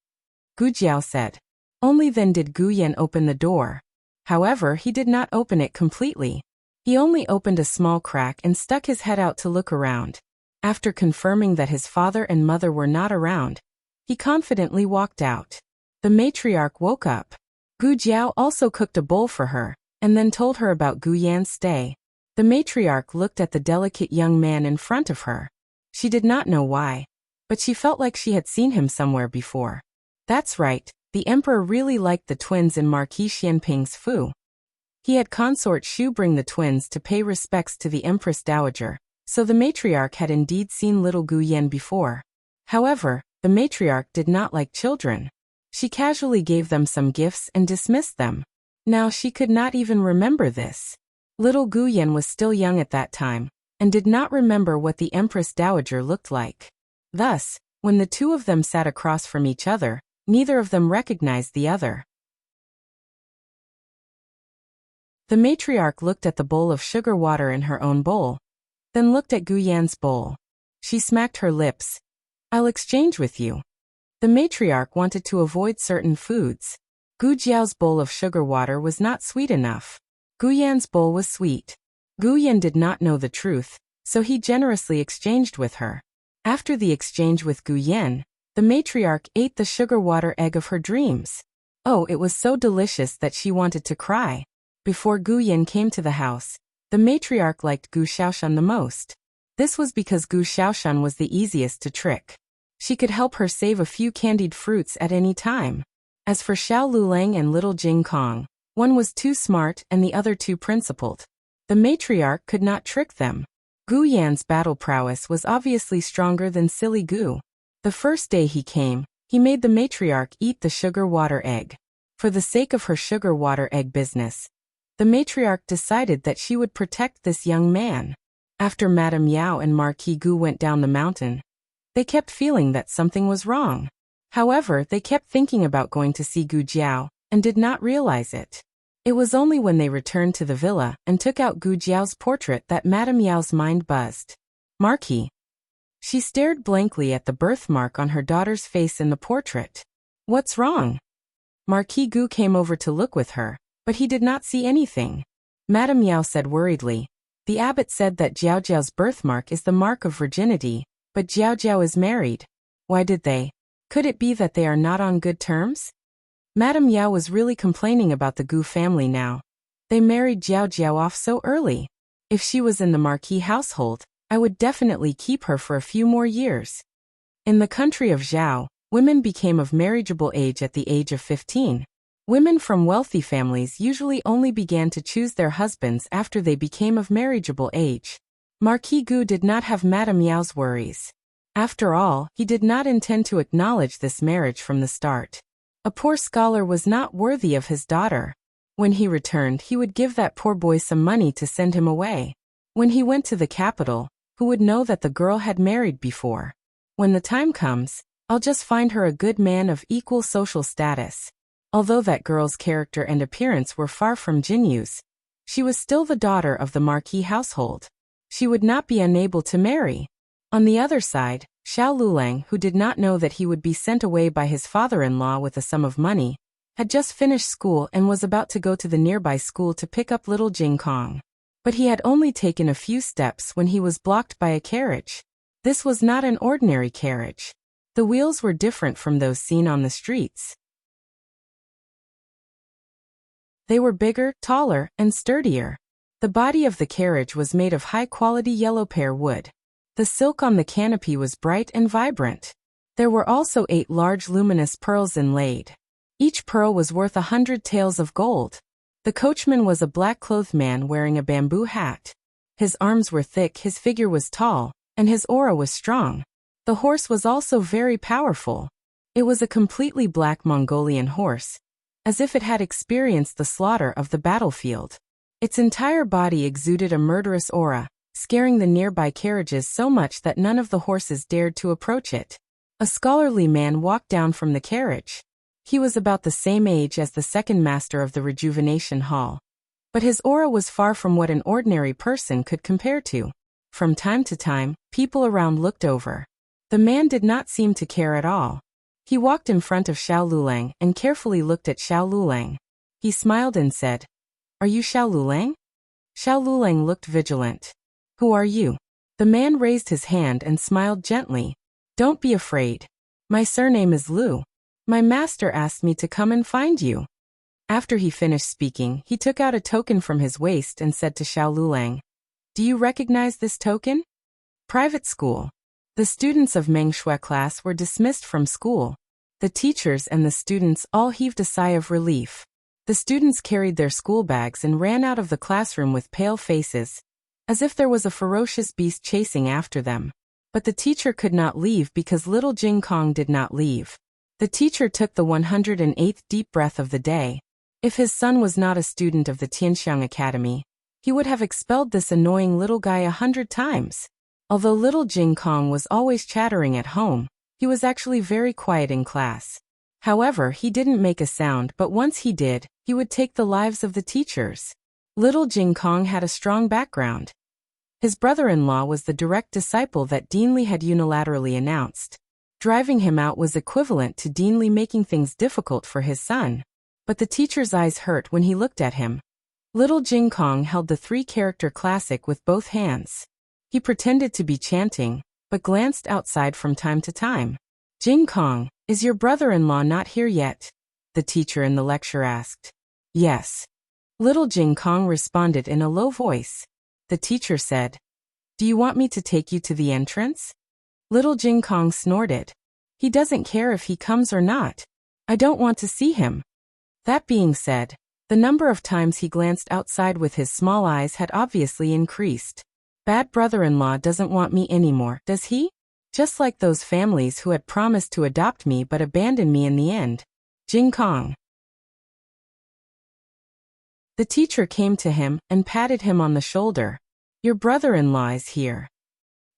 S1: Gu Jiao said. Only then did Gu Yan open the door. However, he did not open it completely. He only opened a small crack and stuck his head out to look around. After confirming that his father and mother were not around, he confidently walked out. The matriarch woke up. Gu Jiao also cooked a bowl for her, and then told her about Gu Yan's stay. The matriarch looked at the delicate young man in front of her. She did not know why, but she felt like she had seen him somewhere before. That's right, the emperor really liked the twins in Marquis Xianping's fu. He had consort Xu bring the twins to pay respects to the Empress Dowager, so the matriarch had indeed seen little Gu Yan before. However, the matriarch did not like children. She casually gave them some gifts and dismissed them. Now she could not even remember this. Little Gu Yan was still young at that time, and did not remember what the Empress Dowager looked like. Thus, when the two of them sat across from each other, neither of them recognized the other. The matriarch looked at the bowl of sugar water in her own bowl, then looked at Gu Yan's bowl. She smacked her lips. "I'll exchange with you." The matriarch wanted to avoid certain foods. Gu Jiao's bowl of sugar water was not sweet enough. Gu Yan's bowl was sweet. Gu Yan did not know the truth, so he generously exchanged with her. After the exchange with Gu Yan, the matriarch ate the sugar water egg of her dreams. Oh, it was so delicious that she wanted to cry. Before Gu Yan came to the house, the matriarch liked Gu Xiaoshan the most. This was because Gu Xiaoshan was the easiest to trick. She could help her save a few candied fruits at any time. As for Xiao Luleng and little Jing Kong, one was too smart and the other too principled. The matriarch could not trick them. Gu Yan's battle prowess was obviously stronger than silly Gu. The first day he came, he made the matriarch eat the sugar water egg. For the sake of her sugar water egg business, the matriarch decided that she would protect this young man. After Madame Yao and Marquis Gu went down the mountain, they kept feeling that something was wrong. However, they kept thinking about going to see Gu Jiao, and did not realize it. It was only when they returned to the villa and took out Gu Jiao's portrait that Madame Yao's mind buzzed. Marquis. She stared blankly at the birthmark on her daughter's face in the portrait. What's wrong? Marquis Gu came over to look with her, but he did not see anything. Madame Yao said worriedly. The abbot said that Jiao Jiao's birthmark is the mark of virginity, but Jiao Jiao is married. Why did they? Could it be that they are not on good terms? Madame Yao was really complaining about the Gu family now. They married Jiao Jiao off so early. If she was in the Marquis household, I would definitely keep her for a few more years. In the country of Zhao, women became of marriageable age at the age of 15. Women from wealthy families usually only began to choose their husbands after they became of marriageable age. Marquis Gu did not have Madame Yao's worries. After all, he did not intend to acknowledge this marriage from the start. A poor scholar was not worthy of his daughter. When he returned, he would give that poor boy some money to send him away. When he went to the capital, who would know that the girl had married before? When the time comes, I'll just find her a good man of equal social status. Although that girl's character and appearance were far from Jinyu's, she was still the daughter of the Marquis household. She would not be unable to marry. On the other side, Xiao Lulang, who did not know that he would be sent away by his father-in-law with a sum of money, had just finished school and was about to go to the nearby school to pick up little Jing Kong. But he had only taken a few steps when he was blocked by a carriage. This was not an ordinary carriage. The wheels were different from those seen on the streets. They were bigger, taller, and sturdier. The body of the carriage was made of high-quality yellow pear wood. The silk on the canopy was bright and vibrant. There were also 8 large luminous pearls inlaid. Each pearl was worth 100 taels of gold. The coachman was a black-clothed man wearing a bamboo hat. His arms were thick, his figure was tall, and his aura was strong. The horse was also very powerful. It was a completely black Mongolian horse, as if it had experienced the slaughter of the battlefield. Its entire body exuded a murderous aura, scaring the nearby carriages so much that none of the horses dared to approach it. A scholarly man walked down from the carriage. He was about the same age as the second master of the Rejuvenation Hall. But his aura was far from what an ordinary person could compare to. From time to time, people around looked over. The man did not seem to care at all. He walked in front of Xiao Lulang and carefully looked at Xiao Lulang. He smiled and said, "Are you Xiao Lulang?" Xiao Lulang looked vigilant. "Who are you?" The man raised his hand and smiled gently. "Don't be afraid. My surname is Lu. My master asked me to come and find you." After he finished speaking, he took out a token from his waist and said to Xiao Lulang, "Do you recognize this token? Private school." The students of Meng Shui class were dismissed from school. The teachers and the students all heaved a sigh of relief. The students carried their school bags and ran out of the classroom with pale faces, as if there was a ferocious beast chasing after them. But the teacher could not leave because little Jing Kong did not leave. The teacher took the 108th deep breath of the day. If his son was not a student of the Tianxiang Academy, he would have expelled this annoying little guy 100 times. Although little Jing Kong was always chattering at home, he was actually very quiet in class. However, he didn't make a sound, but once he did, he would take the lives of the teachers. Little Jing Kong had a strong background. His brother-in-law was the direct disciple that Dean Li had unilaterally announced. Driving him out was equivalent to Dean Li making things difficult for his son. But the teacher's eyes hurt when he looked at him. Little Jing Kong held the 3-character classic with both hands. He pretended to be chanting, but glanced outside from time to time. "Jing Kong, is your brother-in-law not here yet?" the teacher in the lecture asked. "Yes." Little Jing Kong responded in a low voice. The teacher said, "Do you want me to take you to the entrance?" Little Jing Kong snorted. "He doesn't care if he comes or not. I don't want to see him." That being said, the number of times he glanced outside with his small eyes had obviously increased. Bad brother-in-law doesn't want me anymore, does he? Just like those families who had promised to adopt me but abandoned me in the end. Jing Kong. The teacher came to him and patted him on the shoulder. "Your brother-in-law is here.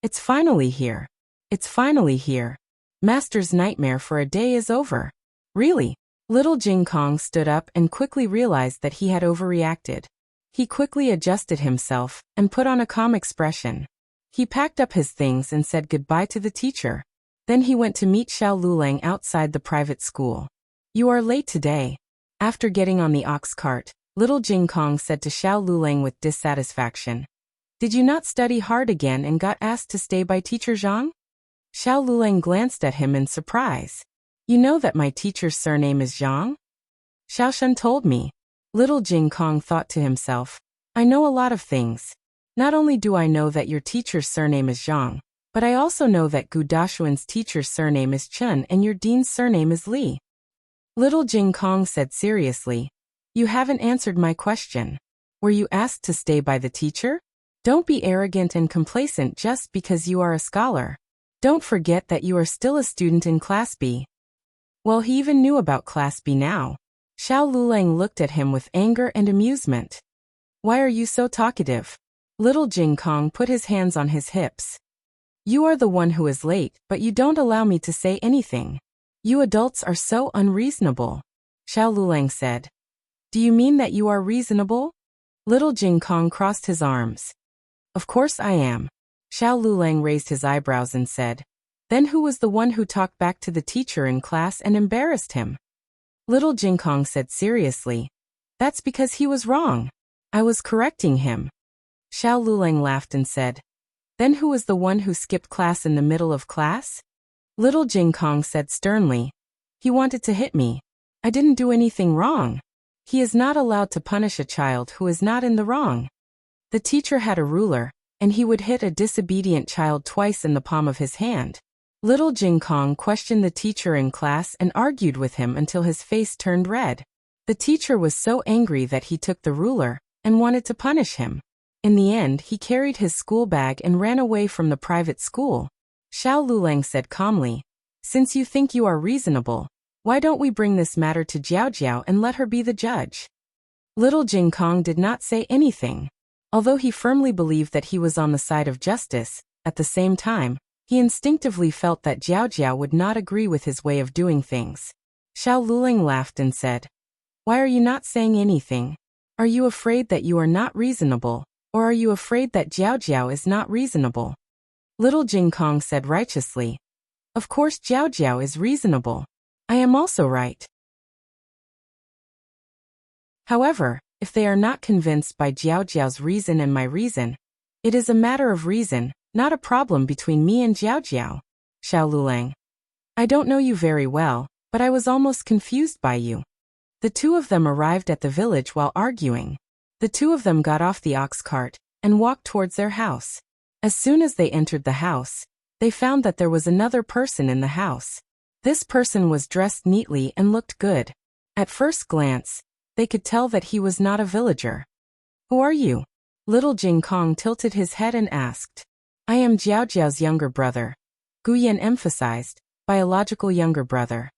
S1: It's finally here. It's finally here. Master's nightmare for a day is over." "Really?" Little Jing Kong stood up and quickly realized that he had overreacted. He quickly adjusted himself and put on a calm expression. He packed up his things and said goodbye to the teacher. Then he went to meet Xiao Lulang outside the private school. "You are late today." After getting on the ox cart, little Jing Kong said to Xiao Lulang with dissatisfaction, "Did you not study hard again and got asked to stay by teacher Zhang?" Xiao Lulang glanced at him in surprise. "You know that my teacher's surname is Zhang?" "Xiao Shun told me." Little Jing Kong thought to himself, "I know a lot of things. Not only do I know that your teacher's surname is Zhang, but I also know that Gu Dashuan's teacher's surname is Chen and your dean's surname is Li." Little Jing Kong said seriously, "You haven't answered my question. Were you asked to stay by the teacher? Don't be arrogant and complacent just because you are a scholar. Don't forget that you are still a student in Class B." Well, he even knew about Class B now. Xiao Lulang looked at him with anger and amusement. "Why are you so talkative?" Little Jing Kong put his hands on his hips. "You are the one who is late, but you don't allow me to say anything. You adults are so unreasonable," Xiao Lulang said. "Do you mean that you are reasonable?" Little Jing Kong crossed his arms. "Of course I am." Xiao Lulang raised his eyebrows and said, "Then who was the one who talked back to the teacher in class and embarrassed him?" Little Jing Kong said seriously, "That's because he was wrong. I was correcting him." Xiao Lulang laughed and said, "Then who was the one who skipped class in the middle of class?" Little Jing Kong said sternly, "He wanted to hit me. I didn't do anything wrong." He is not allowed to punish a child who is not in the wrong. The teacher had a ruler, and he would hit a disobedient child twice in the palm of his hand. Little Jing Kong questioned the teacher in class and argued with him until his face turned red. The teacher was so angry that he took the ruler and wanted to punish him. In the end, he carried his school bag and ran away from the private school. Xiao Lulang said calmly, "Since you think you are reasonable, why don't we bring this matter to Jiao Jiao and let her be the judge?" Little Jing Kong did not say anything. Although he firmly believed that he was on the side of justice, at the same time, he instinctively felt that Jiao Jiao would not agree with his way of doing things. Xiao Lulang laughed and said, "Why are you not saying anything? Are you afraid that you are not reasonable, or are you afraid that Jiao Jiao is not reasonable?" Little Jing Kong said righteously, "Of course Jiao Jiao is reasonable. I am also right." However, if they are not convinced by Jiao Jiao's reason and my reason, it is a matter of reason, not a problem between me and Jiao Jiao. Xiao Lulang, "I don't know you very well, but I was almost confused by you." The two of them arrived at the village while arguing. The two of them got off the ox cart and walked towards their house. As soon as they entered the house, they found that there was another person in the house. This person was dressed neatly and looked good. At first glance, they could tell that he was not a villager. "Who are you?" Little Jing Kong tilted his head and asked. "I am Jiao Jiao's younger brother." Gu Yan emphasized, "Biological younger brother."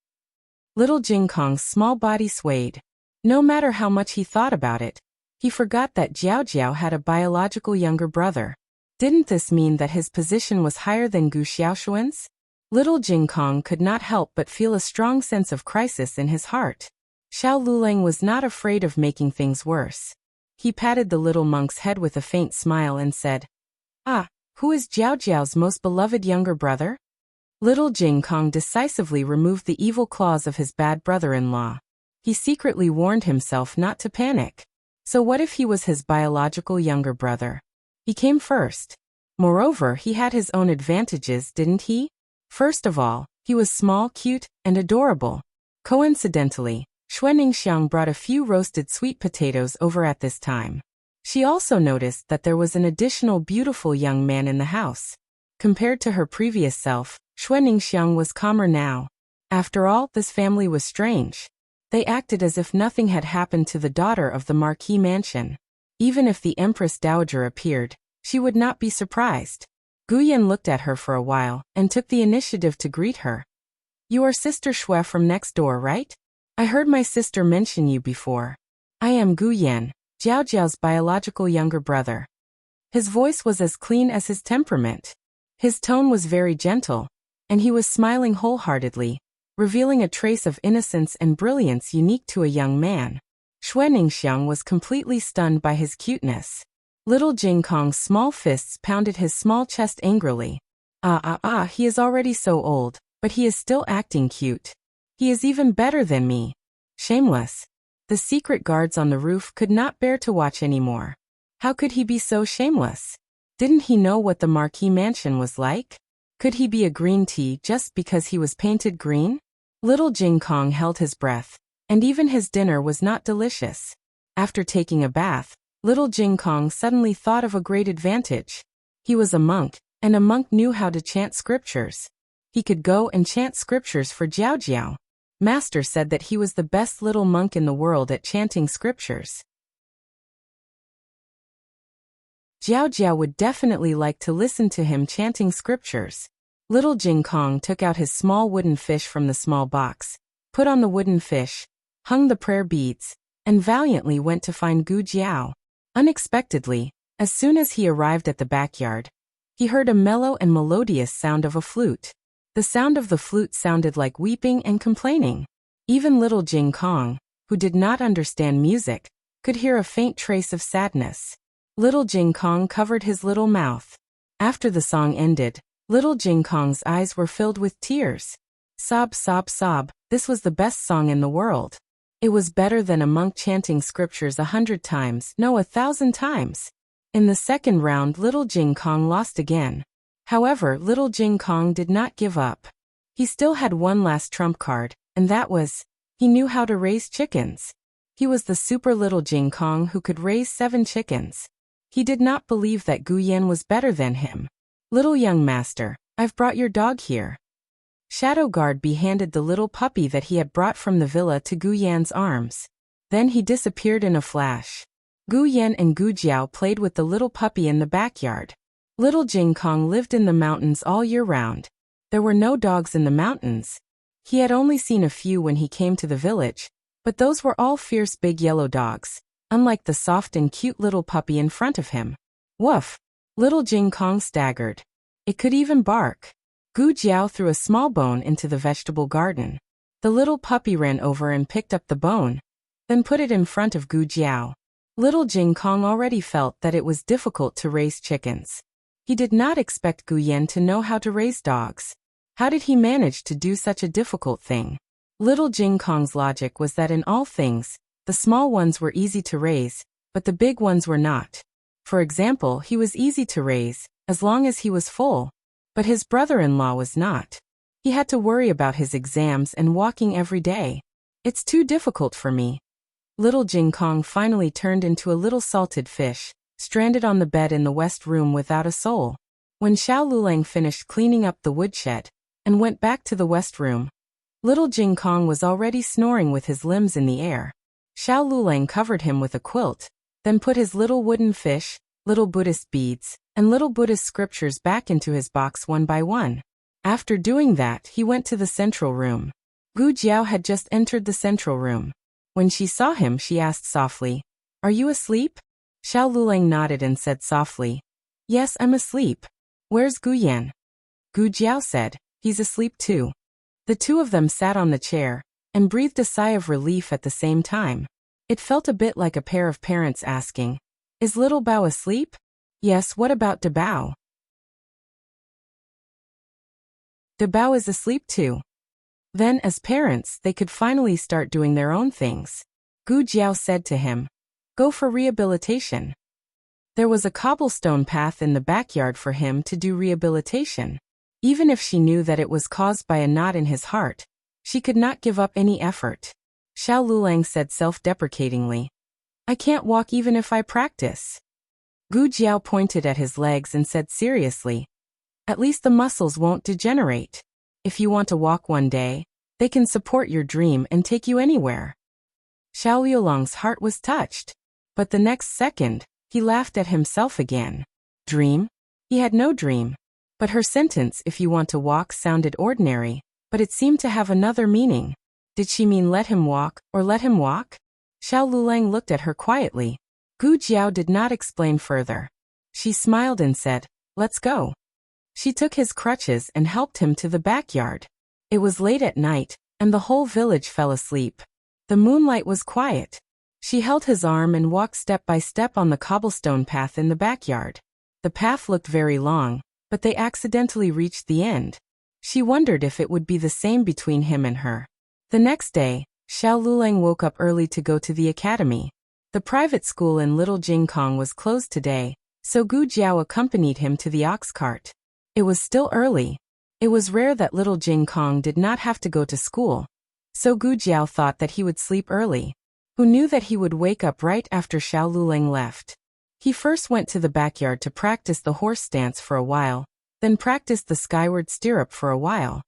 S1: Little Jing Kong's small body swayed. No matter how much he thought about it, he forgot that Jiao Jiao had a biological younger brother. Didn't this mean that his position was higher than Gu Xiaoshuan's? Little Jing Kong could not help but feel a strong sense of crisis in his heart. Xiao Lulang was not afraid of making things worse. He patted the little monk's head with a faint smile and said, "Ah, who is Jiao Jiao's most beloved younger brother?" Little Jing Kong decisively removed the evil claws of his bad brother-in-law. He secretly warned himself not to panic. So what if he was his biological younger brother? He came first. Moreover, he had his own advantages, didn't he? First of all, he was small, cute, and adorable. Coincidentally, Xuanning brought a few roasted sweet potatoes over at this time. She also noticed that there was an additional beautiful young man in the house. Compared to her previous self, Xuanning was calmer now. After all, this family was strange. They acted as if nothing had happened to the daughter of the Marquis mansion. Even if the Empress Dowager appeared, she would not be surprised. Guyan looked at her for a while and took the initiative to greet her. "You are Sister Xue from next door, right? I heard my sister mention you before. I am Gu Yan, Jiao Jiao's biological younger brother." His voice was as clean as his temperament. His tone was very gentle, and he was smiling wholeheartedly, revealing a trace of innocence and brilliance unique to a young man. Xuanning was completely stunned by his cuteness. Little Jing Kong's small fists pounded his small chest angrily. He is already so old, but he is still acting cute. He is even better than me. Shameless. The secret guards on the roof could not bear to watch anymore. How could he be so shameless? Didn't he know what the Marquis mansion was like? Could he be a green tea just because he was painted green? Little Jing Kong held his breath, and even his dinner was not delicious. After taking a bath, Little Jing Kong suddenly thought of a great advantage. He was a monk, and a monk knew how to chant scriptures. He could go and chant scriptures for Jiao Jiao. Master said that he was the best little monk in the world at chanting scriptures. Jiao Jiao would definitely like to listen to him chanting scriptures. Little Jing Kong took out his small wooden fish from the small box, put on the wooden fish, hung the prayer beads, and valiantly went to find Gu Jiao. Unexpectedly, as soon as he arrived at the backyard, he heard a mellow and melodious sound of a flute. The sound of the flute sounded like weeping and complaining. Even little Jing Kong, who did not understand music, could hear a faint trace of sadness. Little Jing Kong covered his little mouth. After the song ended, little Jing Kong's eyes were filled with tears. Sob, sob, sob, this was the best song in the world. It was better than a monk chanting scriptures 100 times, no 1,000 times. In the second round, little Jing Kong lost again. However, little Jing Kong did not give up. He still had one last trump card, and that was, he knew how to raise chickens. He was the super little Jing Kong who could raise 7 chickens. He did not believe that Gu Yan was better than him. Little young master, I've brought your dog here. Shadow Guard B handed the little puppy that he had brought from the villa to Gu Yan's arms. Then he disappeared in a flash. Gu Yan and Gu Jiao played with the little puppy in the backyard. Little Jing Kong lived in the mountains all year round. There were no dogs in the mountains. He had only seen a few when he came to the village, but those were all fierce big yellow dogs, unlike the soft and cute little puppy in front of him. Woof! Little Jing Kong staggered. It could even bark. Gu Jiao threw a small bone into the vegetable garden. The little puppy ran over and picked up the bone, then put it in front of Gu Jiao. Little Jing Kong already felt that it was difficult to raise chickens. He did not expect Gu Yan to know how to raise dogs. How did he manage to do such a difficult thing? Little Jing Kong's logic was that in all things, the small ones were easy to raise, but the big ones were not. For example, he was easy to raise, as long as he was full. But his brother-in-law was not. He had to worry about his exams and walking every day. It's too difficult for me. Little Jing Kong finally turned into a little salted fish, stranded on the bed in the west room without a soul. When Xiao Lulang finished cleaning up the woodshed and went back to the west room, little Jing Kong was already snoring with his limbs in the air. Xiao Lulang covered him with a quilt, then put his little wooden fish, little Buddhist beads, and little Buddhist scriptures back into his box one by one. After doing that, he went to the central room. Gu Jiao had just entered the central room. When she saw him, she asked softly, "Are you asleep?" Xiao Lulang nodded and said softly, "Yes, I'm asleep. Where's Gu Yan?" Gu Jiao said, "He's asleep too." The two of them sat on the chair and breathed a sigh of relief at the same time. It felt a bit like a pair of parents asking, "Is little Bao asleep?" "Yes, what about De Bao?" De Bao is asleep too. Then, as parents, they could finally start doing their own things. Gu Jiao said to him, "Go for rehabilitation." There was a cobblestone path in the backyard for him to do rehabilitation. Even if she knew that it was caused by a knot in his heart, she could not give up any effort. Xiao Lulang said self-deprecatingly, "I can't walk even if I practice." Gu Jiao pointed at his legs and said seriously, "At least the muscles won't degenerate. If you want to walk one day, they can support your dream and take you anywhere." Xiao Liulang's heart was touched. But the next second, he laughed at himself again. Dream? He had no dream. But her sentence, "if you want to walk," sounded ordinary, but it seemed to have another meaning. Did she mean let him walk, or let him walk? Xiao Lulang looked at her quietly. Gu Jiao did not explain further. She smiled and said, "Let's go." She took his crutches and helped him to the backyard. It was late at night, and the whole village fell asleep. The moonlight was quiet. She held his arm and walked step by step on the cobblestone path in the backyard. The path looked very long, but they accidentally reached the end. She wondered if it would be the same between him and her. The next day, Xiao Lulang woke up early to go to the academy. The private school in Little Jingkong was closed today, so Gu Jiao accompanied him to the ox cart. It was still early. It was rare that Little Jingkong did not have to go to school, so Gu Jiao thought that he would sleep early. Who knew that he would wake up right after Xiao Lulang left? He first went to the backyard to practice the horse stance for a while, then practiced the skyward stirrup for a while.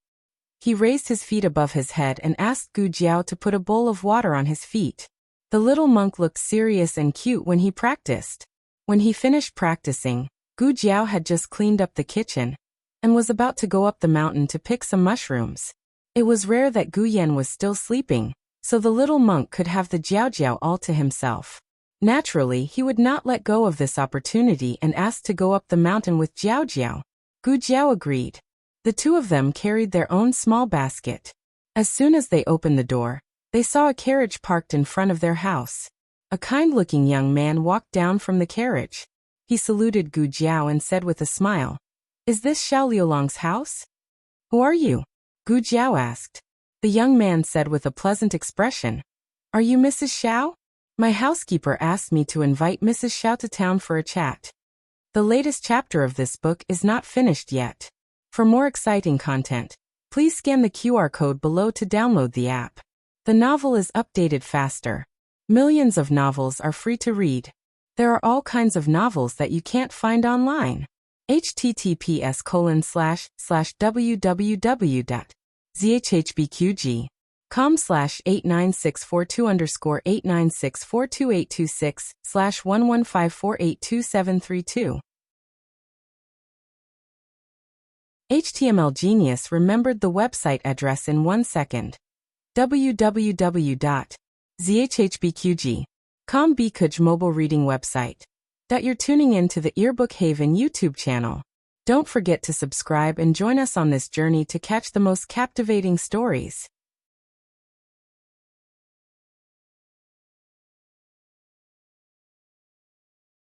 S1: He raised his feet above his head and asked Gu Jiao to put a bowl of water on his feet. The little monk looked serious and cute when he practiced. When he finished practicing, Gu Jiao had just cleaned up the kitchen and was about to go up the mountain to pick some mushrooms. It was rare that Gu Yan was still sleeping, so the little monk could have the Jiao Jiao all to himself. Naturally, he would not let go of this opportunity and asked to go up the mountain with Jiao Jiao. Gu Jiao agreed. The two of them carried their own small basket. As soon as they opened the door, they saw a carriage parked in front of their house. A kind-looking young man walked down from the carriage. He saluted Gu Jiao and said with a smile, "Is this Xiao Liulang's house?" "Who are you?" Gu Jiao asked. The young man said with a pleasant expression, "Are you Mrs. Xiao? My housekeeper asked me to invite Mrs. Xiao to town for a chat." The latest chapter of this book is not finished yet. For more exciting content, please scan the QR code below to download the app. The novel is updated faster. Millions of novels are free to read. There are all kinds of novels that you can't find online. https://www.zhbqg.com/89642_896/115482732. HTML Genius remembered the website address in 1 second. www.zhbqg.com Bkuj mobile reading website. You're tuning in to the Earbook Haven YouTube channel. Don't forget to subscribe and join us on this journey to catch the most captivating stories.